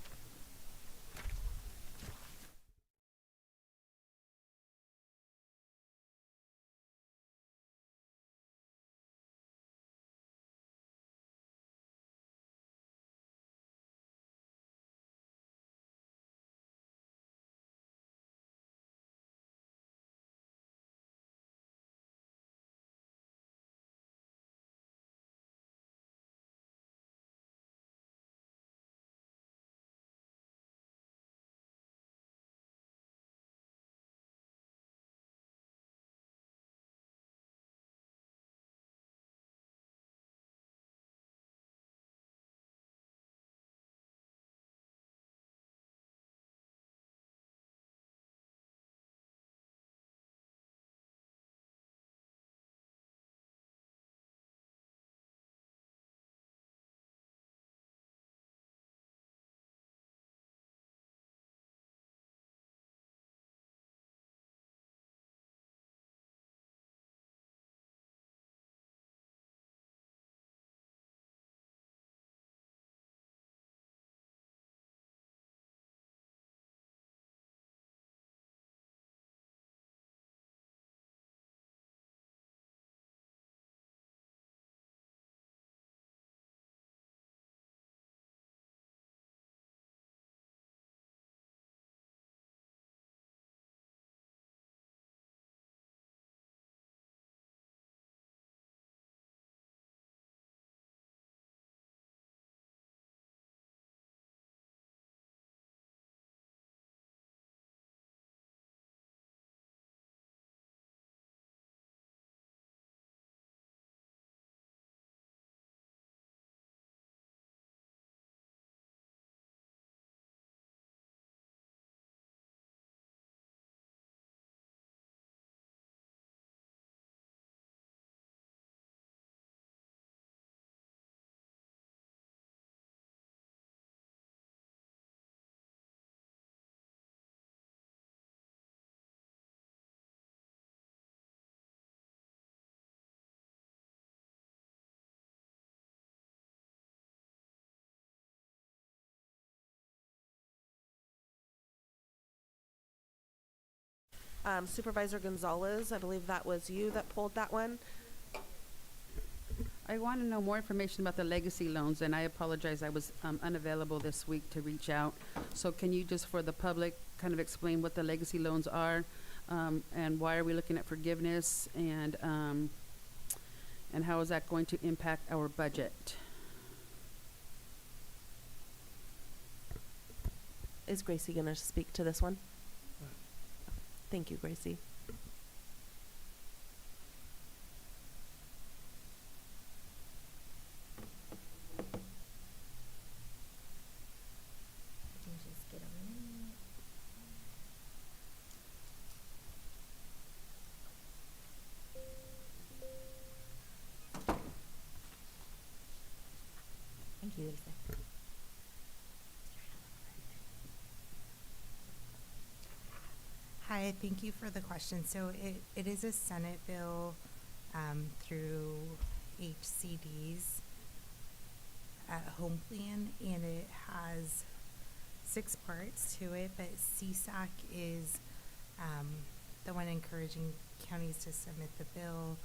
Supervisor Gonzalez, I believe that was you that pulled that one. I want to know more information about the legacy loans, and I apologize, I was unavailable this week to reach out. So can you just, for the public, kind of explain what the legacy loans are, and why are we looking at forgiveness, and how is that going to impact our budget? Is Gracie going to speak to this one? Thank you, Gracie. Thank you, Lisa. Hi, thank you for the question. So it is a Senate bill through HCD's home plan, and it has 6 parts to it, but CSAC is the one encouraging counties to submit the bill.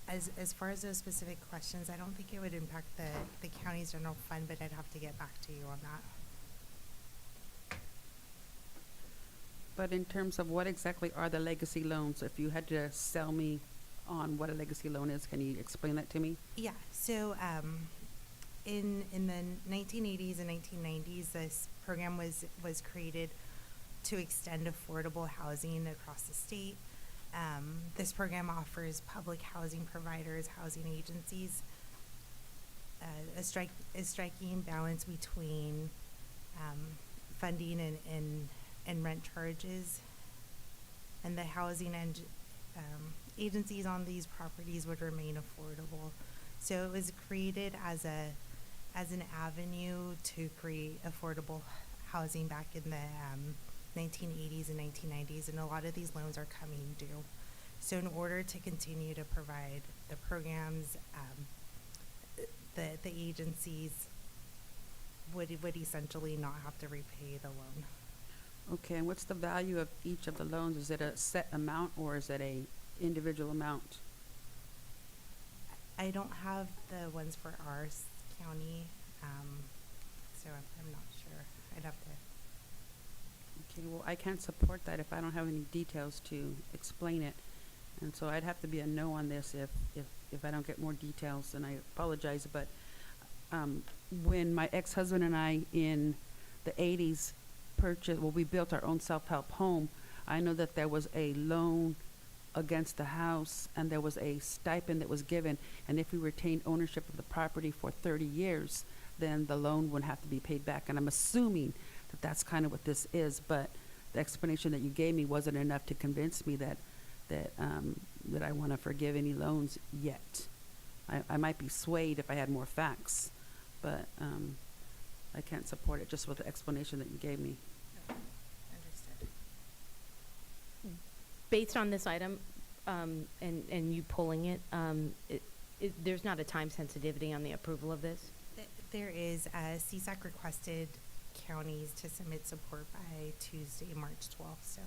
As far as those specific questions, I don't think it would impact the county's general fund, but I'd have to get back to you on that. But in terms of what exactly are the legacy loans, if you had to sell me on what a legacy loan is, can you explain that to me? Yeah, so in the 1980s and 1990s, this program was created to extend affordable housing across the state. This program offers public housing providers, housing agencies, a striking balance between funding and rent charges, and the housing and agencies on these properties would remain affordable. So it was created as an avenue to create affordable housing back in the 1980s and 1990s, and a lot of these loans are coming due. So in order to continue to provide the programs, the agencies would essentially not have to repay the loan. Okay, and what's the value of each of the loans? Is it a set amount or is it a individual amount? I don't have the ones for our county, so I'm not sure. I'd have to. Okay, well, I can't support that if I don't have any details to explain it. And so I'd have to be a no on this if I don't get more details, and I apologize, but when my ex-husband and I in the 80s we built our own self-help home, I know that there was a loan against the house and there was a stipend that was given, and if we retained ownership of the property for 30 years, then the loan wouldn't have to be paid back. And I'm assuming that that's kind of what this is, but the explanation that you gave me wasn't enough to convince me that I want to forgive any loans yet. I might be swayed if I had more facts, but I can't support it just with the explanation that you gave me. Understood. Based on this item, and you pulling it, there's not a time sensitivity on the approval of this? There is, CSAC requested counties to submit support by Tuesday, March 12th, so,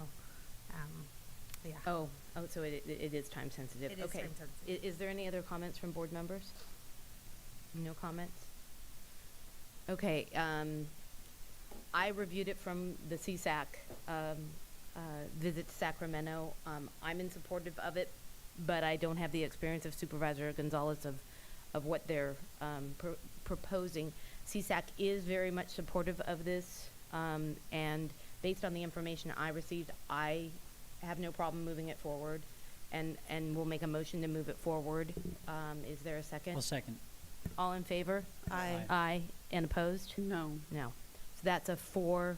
yeah. Oh, so it is time sensitive. It is Okay. time sensitive. Is there any other comments from board members? No comments? Okay, I reviewed it from the CSAC visit to Sacramento. I'm in support of it, but I don't have the experience of Supervisor Gonzalez of what they're proposing. CSAC is very much supportive of this, and based on the information I received, I have no problem moving it forward, and we'll make a motion to move it forward. Is there a second? I'll second. All in favor? Aye. Aye. And opposed? No. No. So that's a 4-1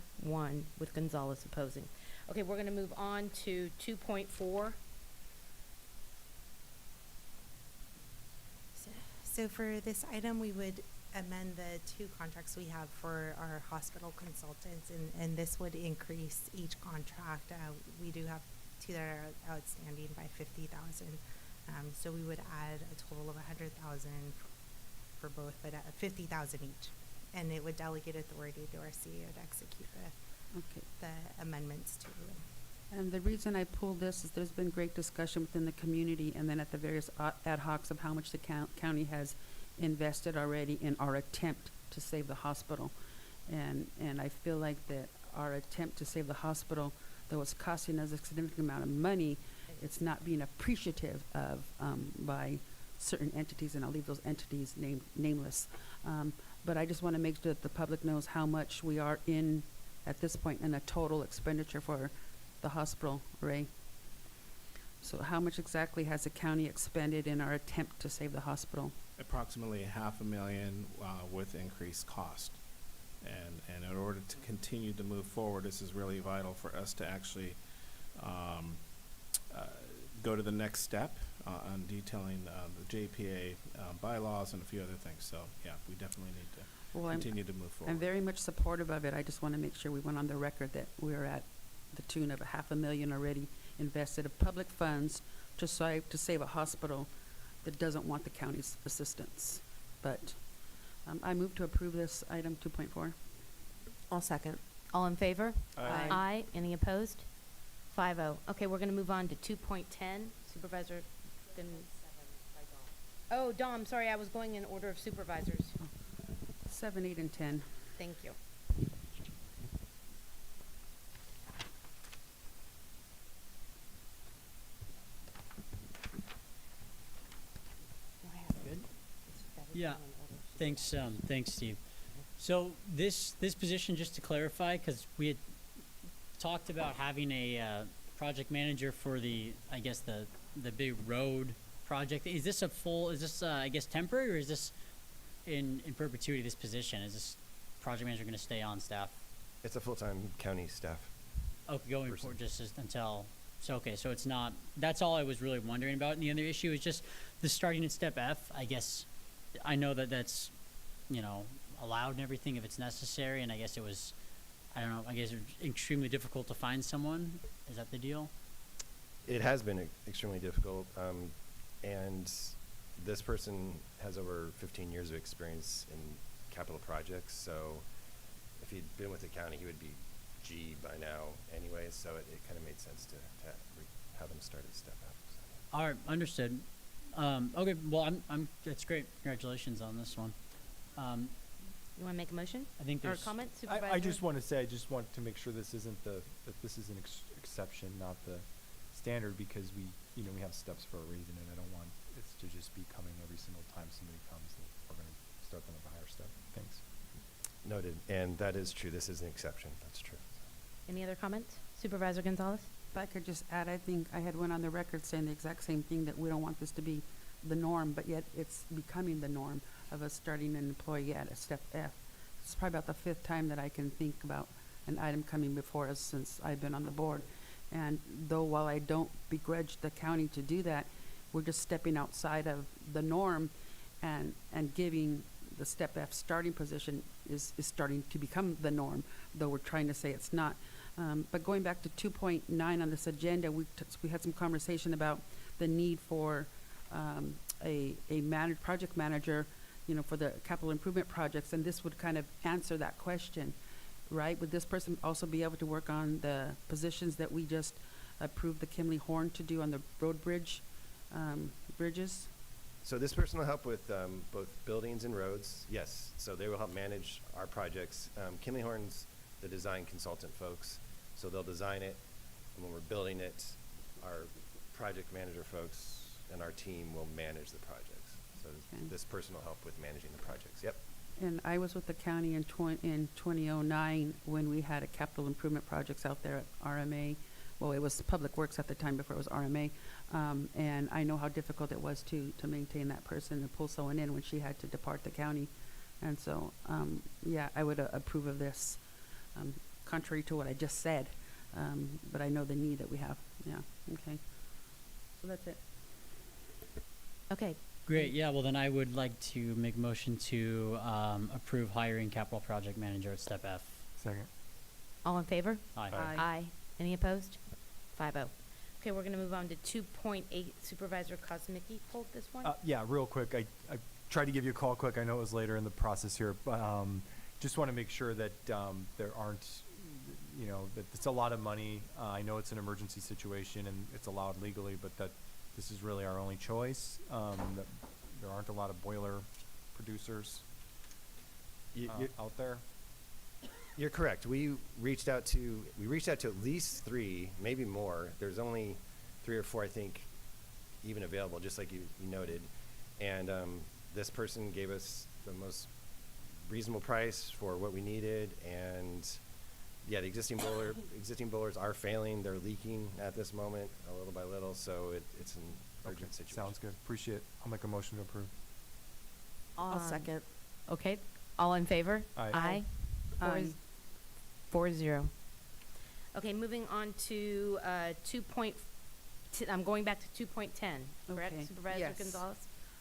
with Gonzalez opposing. Okay, we're going to move on to 2.4. So for this item, we would amend the 2 contracts we have for our hospital consultants, and this would increase each contract. We do have 2 that are outstanding by $50,000. So we would add a total of $100,000 for both, but $50,000 each. And it would delegate authority to our CEO to execute the amendments to them. And the reason I pulled this is there's been great discussion within the community and then at the various ad hocs of how much the county has invested already in our attempt to save the hospital. And I feel like that our attempt to save the hospital, though it's costing us a significant amount of money, it's not being appreciative of by certain entities, and I'll leave those entities nameless. But I just want to make sure that the public knows how much we are in, at this point, in a total expenditure for the hospital, Ray. So how much exactly has the county expended in our attempt to save the hospital? Approximately $500,000 with increased cost. And in order to continue to move forward, this is really vital for us to actually go to the next step on detailing the JPA bylaws and a few other things. So, yeah, we definitely need to continue to move forward. I'm very much supportive of it. I just want to make sure we went on the record that we're at the tune of $500,000 already invested of public funds to save a hospital that doesn't want the county's assistance. But I move to approve this item 2.4. I'll second. All in favor? Aye. Aye. Any opposed? 5-0. Okay, we're going to move on to 2.10. Supervisor. Oh, Dom, sorry, I was going in order of supervisors. 7, 8, and 10. Thank you. Yeah, thanks, Steve. So this position, just to clarify, because we had talked about having a project manager for the big road project. Is this I guess temporary, or is this in perpetuity this position? Is this project manager going to stay on staff? It's a full-time county staff. Okay, going person. forward, just until, so, okay, so it's not, that's all I was really wondering about. And the other issue is just the starting at step F. I guess, I know that that's, you know, allowed and everything if it's necessary, and I guess it was, I don't know, I guess it was extremely difficult to find someone. Is that the deal? It has been extremely difficult, and this person has over 15 years of experience in capital projects, so if he'd been with the county, he would be G by now anyway, so it kind of made sense to have him start at step up. So. All right, understood. Okay, well, that's great. Congratulations on this one. You want to make a motion? I think or a there's- comment, Supervisor? I just want to say, I just want to make sure this isn't that this is an exception, not the standard, because we have steps for a reason, and I don't want it to just be coming every single time somebody comes that we're going to start them at a higher step. Thanks. Noted, and that is true. This is an exception. That's true. Any other comments? Supervisor Gonzalez? If I could just add, I think I had one on the record saying the exact same thing, that we don't want this to be the norm, but yet it's becoming the norm of us starting an employee at a step F. It's probably about the fifth time that I can think about an item coming before us since I've been on the board. And though while I don't begrudge the county to do that, we're just stepping outside of the norm and giving the step F starting position is starting to become the norm, though we're trying to say it's not. But going back to 2.9 on this agenda, we had some conversation about the need for a project manager, for the capital improvement projects, and this would kind of answer that question, right? Would this person also be able to work on the positions that we just approved the Kimley Horn to do on the road bridges? So this person will help with both buildings and roads, yes. So they will help manage our projects. Kinley Horn's the design consultant folks, so they'll design it, and when we're building it, our project manager folks and our team will manage the projects. So this person will help with managing the projects, yep. And I was with the county in 2009 when we had a capital improvement projects out there at RMA. Well, it was Public Works at the time before it was RMA. And I know how difficult it was to maintain that person and pull someone in when she had to depart the county. And so, yeah, I would approve of this, contrary to what I just said. But I know the need that we have. Yeah, okay. So that's it. Okay. Great. Yeah. Well, then I would like to make a motion to approve hiring capital project manager at step F. Second. All in favor? Aye. Aye. Any opposed? 5-0. Okay, we're going to move on to 2.8. Supervisor Kosmicki pulled this one. Yeah, real quick. I tried to give you a call quick. I know it was later in the process here, but just want to make sure that there aren't, that it's a lot of money. I know it's an emergency situation and it's allowed legally, but that this is really our only choice. That there aren't a lot of boiler producers out there. You're correct. We reached out to at least 3, maybe more. There's only 3 or 4, I think, even available, just like you noted. And this person gave us the most reasonable price for what we needed. And yeah, the existing boilers are failing. They're leaking at this moment, a little by little. So it's an urgent situation. Sounds good. Appreciate it. I'll make a motion to approve. I'll second. Okay. All in favor? Aye. Aye. 4-0. Okay, moving on to I'm going back to 2.10. Correct, Okay, Supervisor yes. Gonzalez?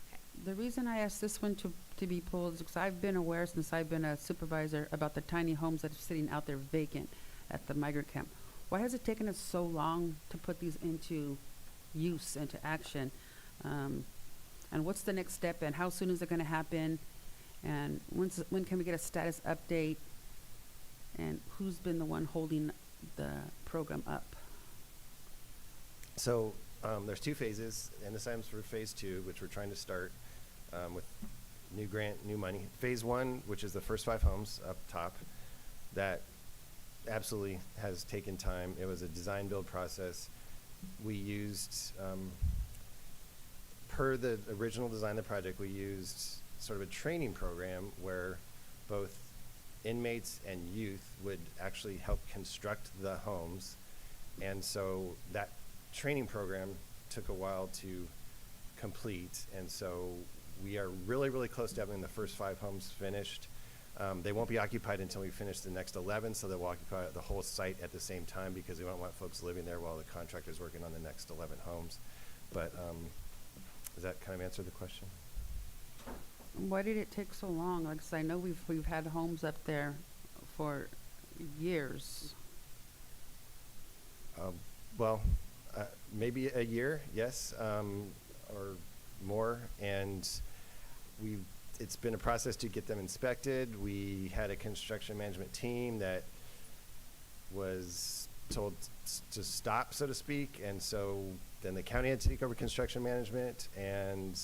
Okay. The reason I asked this one to be pulled is because I've been aware since I've been a supervisor about the tiny homes that are sitting out there vacant at the migrant camp. Why has it taken us so long to put these into use, into action? And what's the next step, and how soon is it going to happen? And when can we get a status update? And who's been the one holding the program up? So there's 2 phases, and this item's for phase 2, which we're trying to start with new grant, new money. Phase 1, which is the first 5 homes up top, that absolutely has taken time. It was a design build process. We used, per the original design of the project, we used sort of a training program where both inmates and youth would actually help construct the homes. And so that training program took a while to complete, and so we are really, really close to having the first 5 homes finished. They won't be occupied until we finish the next 11, so they'll occupy the whole site at the same time because we don't want folks living there while the contractor's working on the next 11 homes. But does that kind of answer the question? Why did it take so long? Like, 'cause I know we've had homes up there for years. Well, maybe a year, yes, or more. And it's been a process to get them inspected. We had a construction management team that was told to stop, so to speak. And so then the county had to take over construction management. And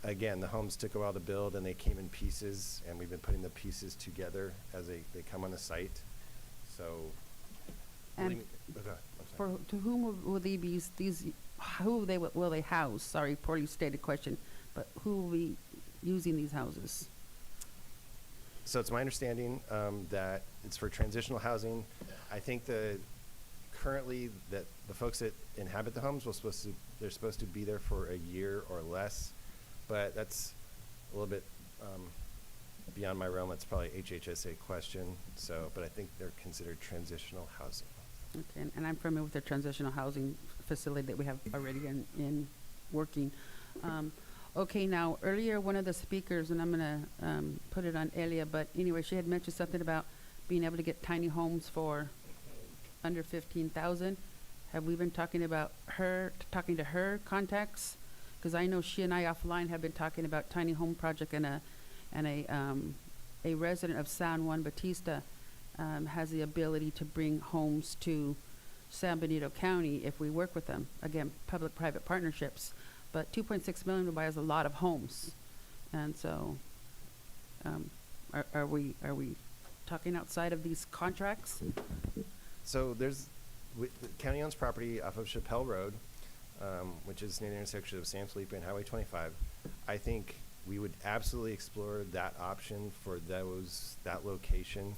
again, the homes took a while to build, and they came in pieces, and we've been putting the pieces together as they come on the site. So, And to whom will they be who will they house? Sorry, poorly stated question, but who will be using these houses? So it's my understanding that it's for transitional housing. I think currently that the folks that inhabit the homes they're supposed to be there for a year or less, but that's a little bit beyond my realm. It's probably HHSA question. So, but I think they're considered transitional housing. Okay, and I'm familiar with the transitional housing facility that we have already in working. Okay, now earlier one of the speakers, and I'm gonna put it on Elia, but anyway, she had mentioned something about being able to get tiny homes for under 15,000. Have we been talking to her contacts? Because I know she and I offline have been talking about tiny home project, and a resident of San Juan Bautista has the ability to bring homes to San Benito County if we work with them. Again, public-private partnerships. But 2.6 million would buy us a lot of homes. And so, are we talking outside of these contracts? So the county owns property off of Chappelle Road, which is near the intersection of San Felipe and Highway 25. I think we would absolutely explore that option for that location.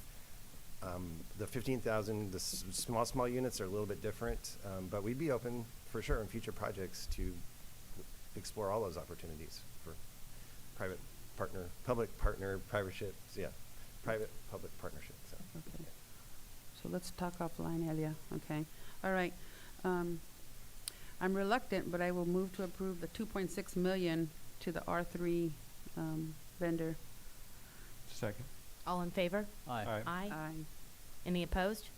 The 15,000, the small units are a little bit different, but we'd be open for sure in future projects to explore all those opportunities for private partner, public partner, partnerships, private-public partnerships. So. Okay. So let's talk offline, Elia, okay? All right. I'm reluctant, but I will move to approve the 2.6 million to the R3 vendor. Second. All in favor? Aye. Aye. Aye. Any opposed?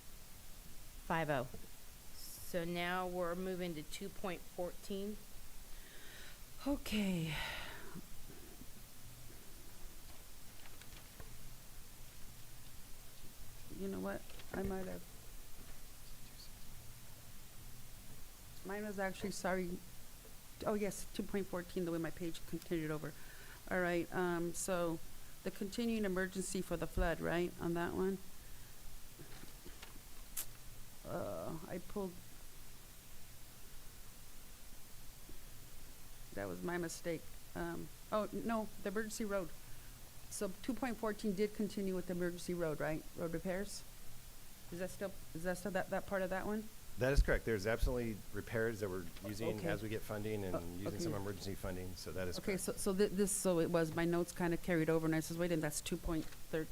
5-0. So now we're moving to 2.14. Okay. You know what? I might have. Mine was actually, sorry. Oh, yes, 2.14, the way my page continued over. All right, so the continuing emergency for the flood, right, on that one? I pulled. That was my mistake. Oh, no, the emergency road. So 2.14 did continue with the emergency road, right? Road repairs? Is that still that part of that one? That is correct. There's absolutely repairs that we're using Okay. as we get funding and using okay. some emergency funding, so that is Okay, correct. so it was, my notes kind of carried over, and I says, wait a minute, that's 2.13.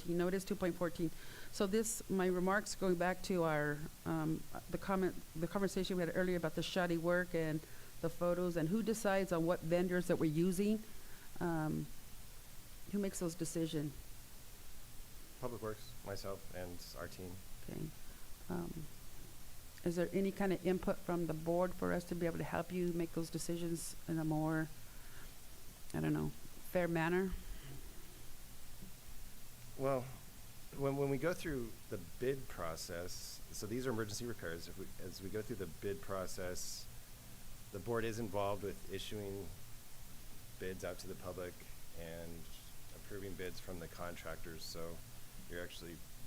No, it is 2.14. So my remarks going back to our, the conversation we had earlier about the shoddy work and the photos, and who decides on what vendors that we're using? Who makes those decisions? Public Works, myself, and our team. Okay. Is there any kind of input from the board for us to be able to help you make those decisions in a more, I don't know, fair manner? Well, when we go through the bid process, so these are emergency repairs. As we go through the bid process, the board is involved with issuing bids out to the public and approving bids from the contractors. So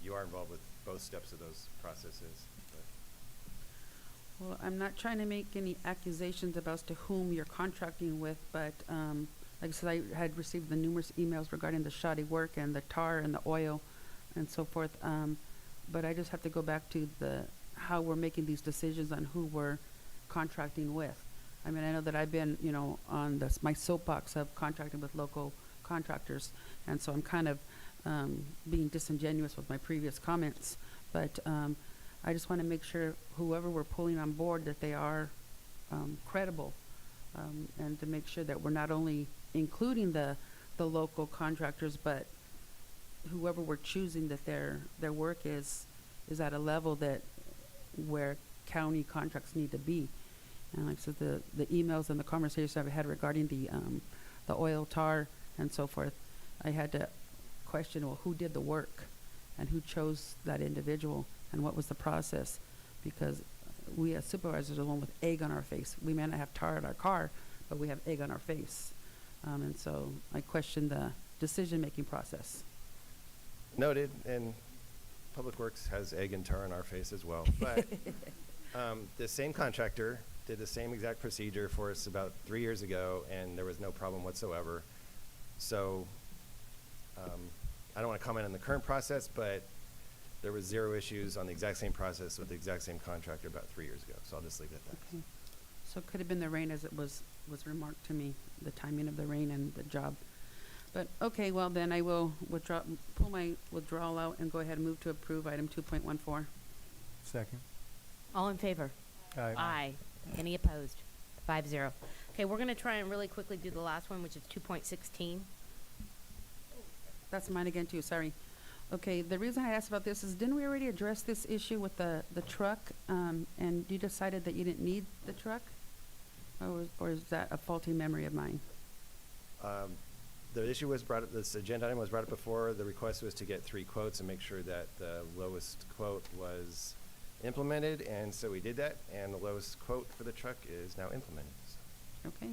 you are involved with both steps of those processes. Well, I'm not trying to make any accusations about to whom you're contracting with, but like I said, I had received the numerous emails regarding the shoddy work and the tar and the oil and so forth. But I just have to go back to how we're making these decisions on who we're contracting with. I mean, I know that I've been, you know, on this, my soapbox of contracting with local contractors, and so I'm kind of being disingenuous with my previous comments. But I just want to make sure whoever we're pulling on board, that they are credible, and to make sure that we're not only including the local contractors, but whoever we're choosing, that their work is at a level that where county contracts need to be. And like I said, the emails and the conversations I've had regarding the oil tar and so forth, I had to question, well, who did the work and who chose that individual and what was the process? Because we as supervisors are the one with egg on our face. We may not have tar in our car, but we have egg on our face. And so I question the decision-making process. Noted, and Public Works has egg and tar on our face as well. But the same contractor did the same exact procedure for us about 3 years ago, and there was no problem whatsoever. So I don't want to comment on the current process, but there was 0 issues on the exact same process with the exact same contractor about 3 years ago. So I'll just leave it at that. Okay. So it could have been the rain, as it was remarked to me, the timing of the rain and the job. But, okay, well then I will pull my withdrawal out and go ahead and move to approve item 2.14. Second. All in favor? Aye. Aye. Any opposed? 5-0. Okay, we're gonna try and really quickly do the last one, which is 2.16. That's mine again too, sorry. Okay, the reason I asked about this is, didn't we already address this issue with the truck? And you decided that you didn't need the truck? Or is that a faulty memory of mine? The issue was brought up, this agenda item was brought up before. The request was to get 3 quotes and make sure that the lowest quote was implemented, and so we did that, and the lowest quote for the truck is now implemented. So. Okay.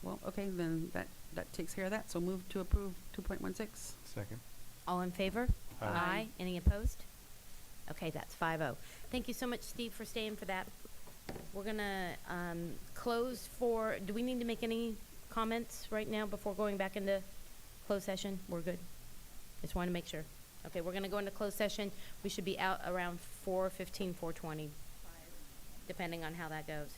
Well, okay, then that takes care of that. So move to approve 2.16. Second. All in favor? Aye. Any opposed? Okay, that's 5-0. Thank you so much, Steve, for staying for that. We're gonna close for, do we need to make any comments right now before going back into closed session? We're good? Just want to make sure. Okay, we're gonna go into closed session. We should be out around 4:15, 4:20, depending on how that goes.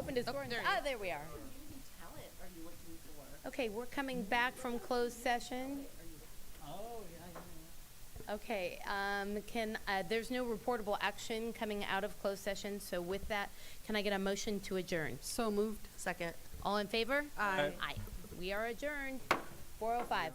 opened his door and, there we are. Okay, we're coming back from closed session. Oh, yeah. Okay, there's no reportable action coming out of closed session, so with that, can I get a motion to adjourn? So moved. Second. All in favor? Aye. Aye. We are adjourned, 4:05.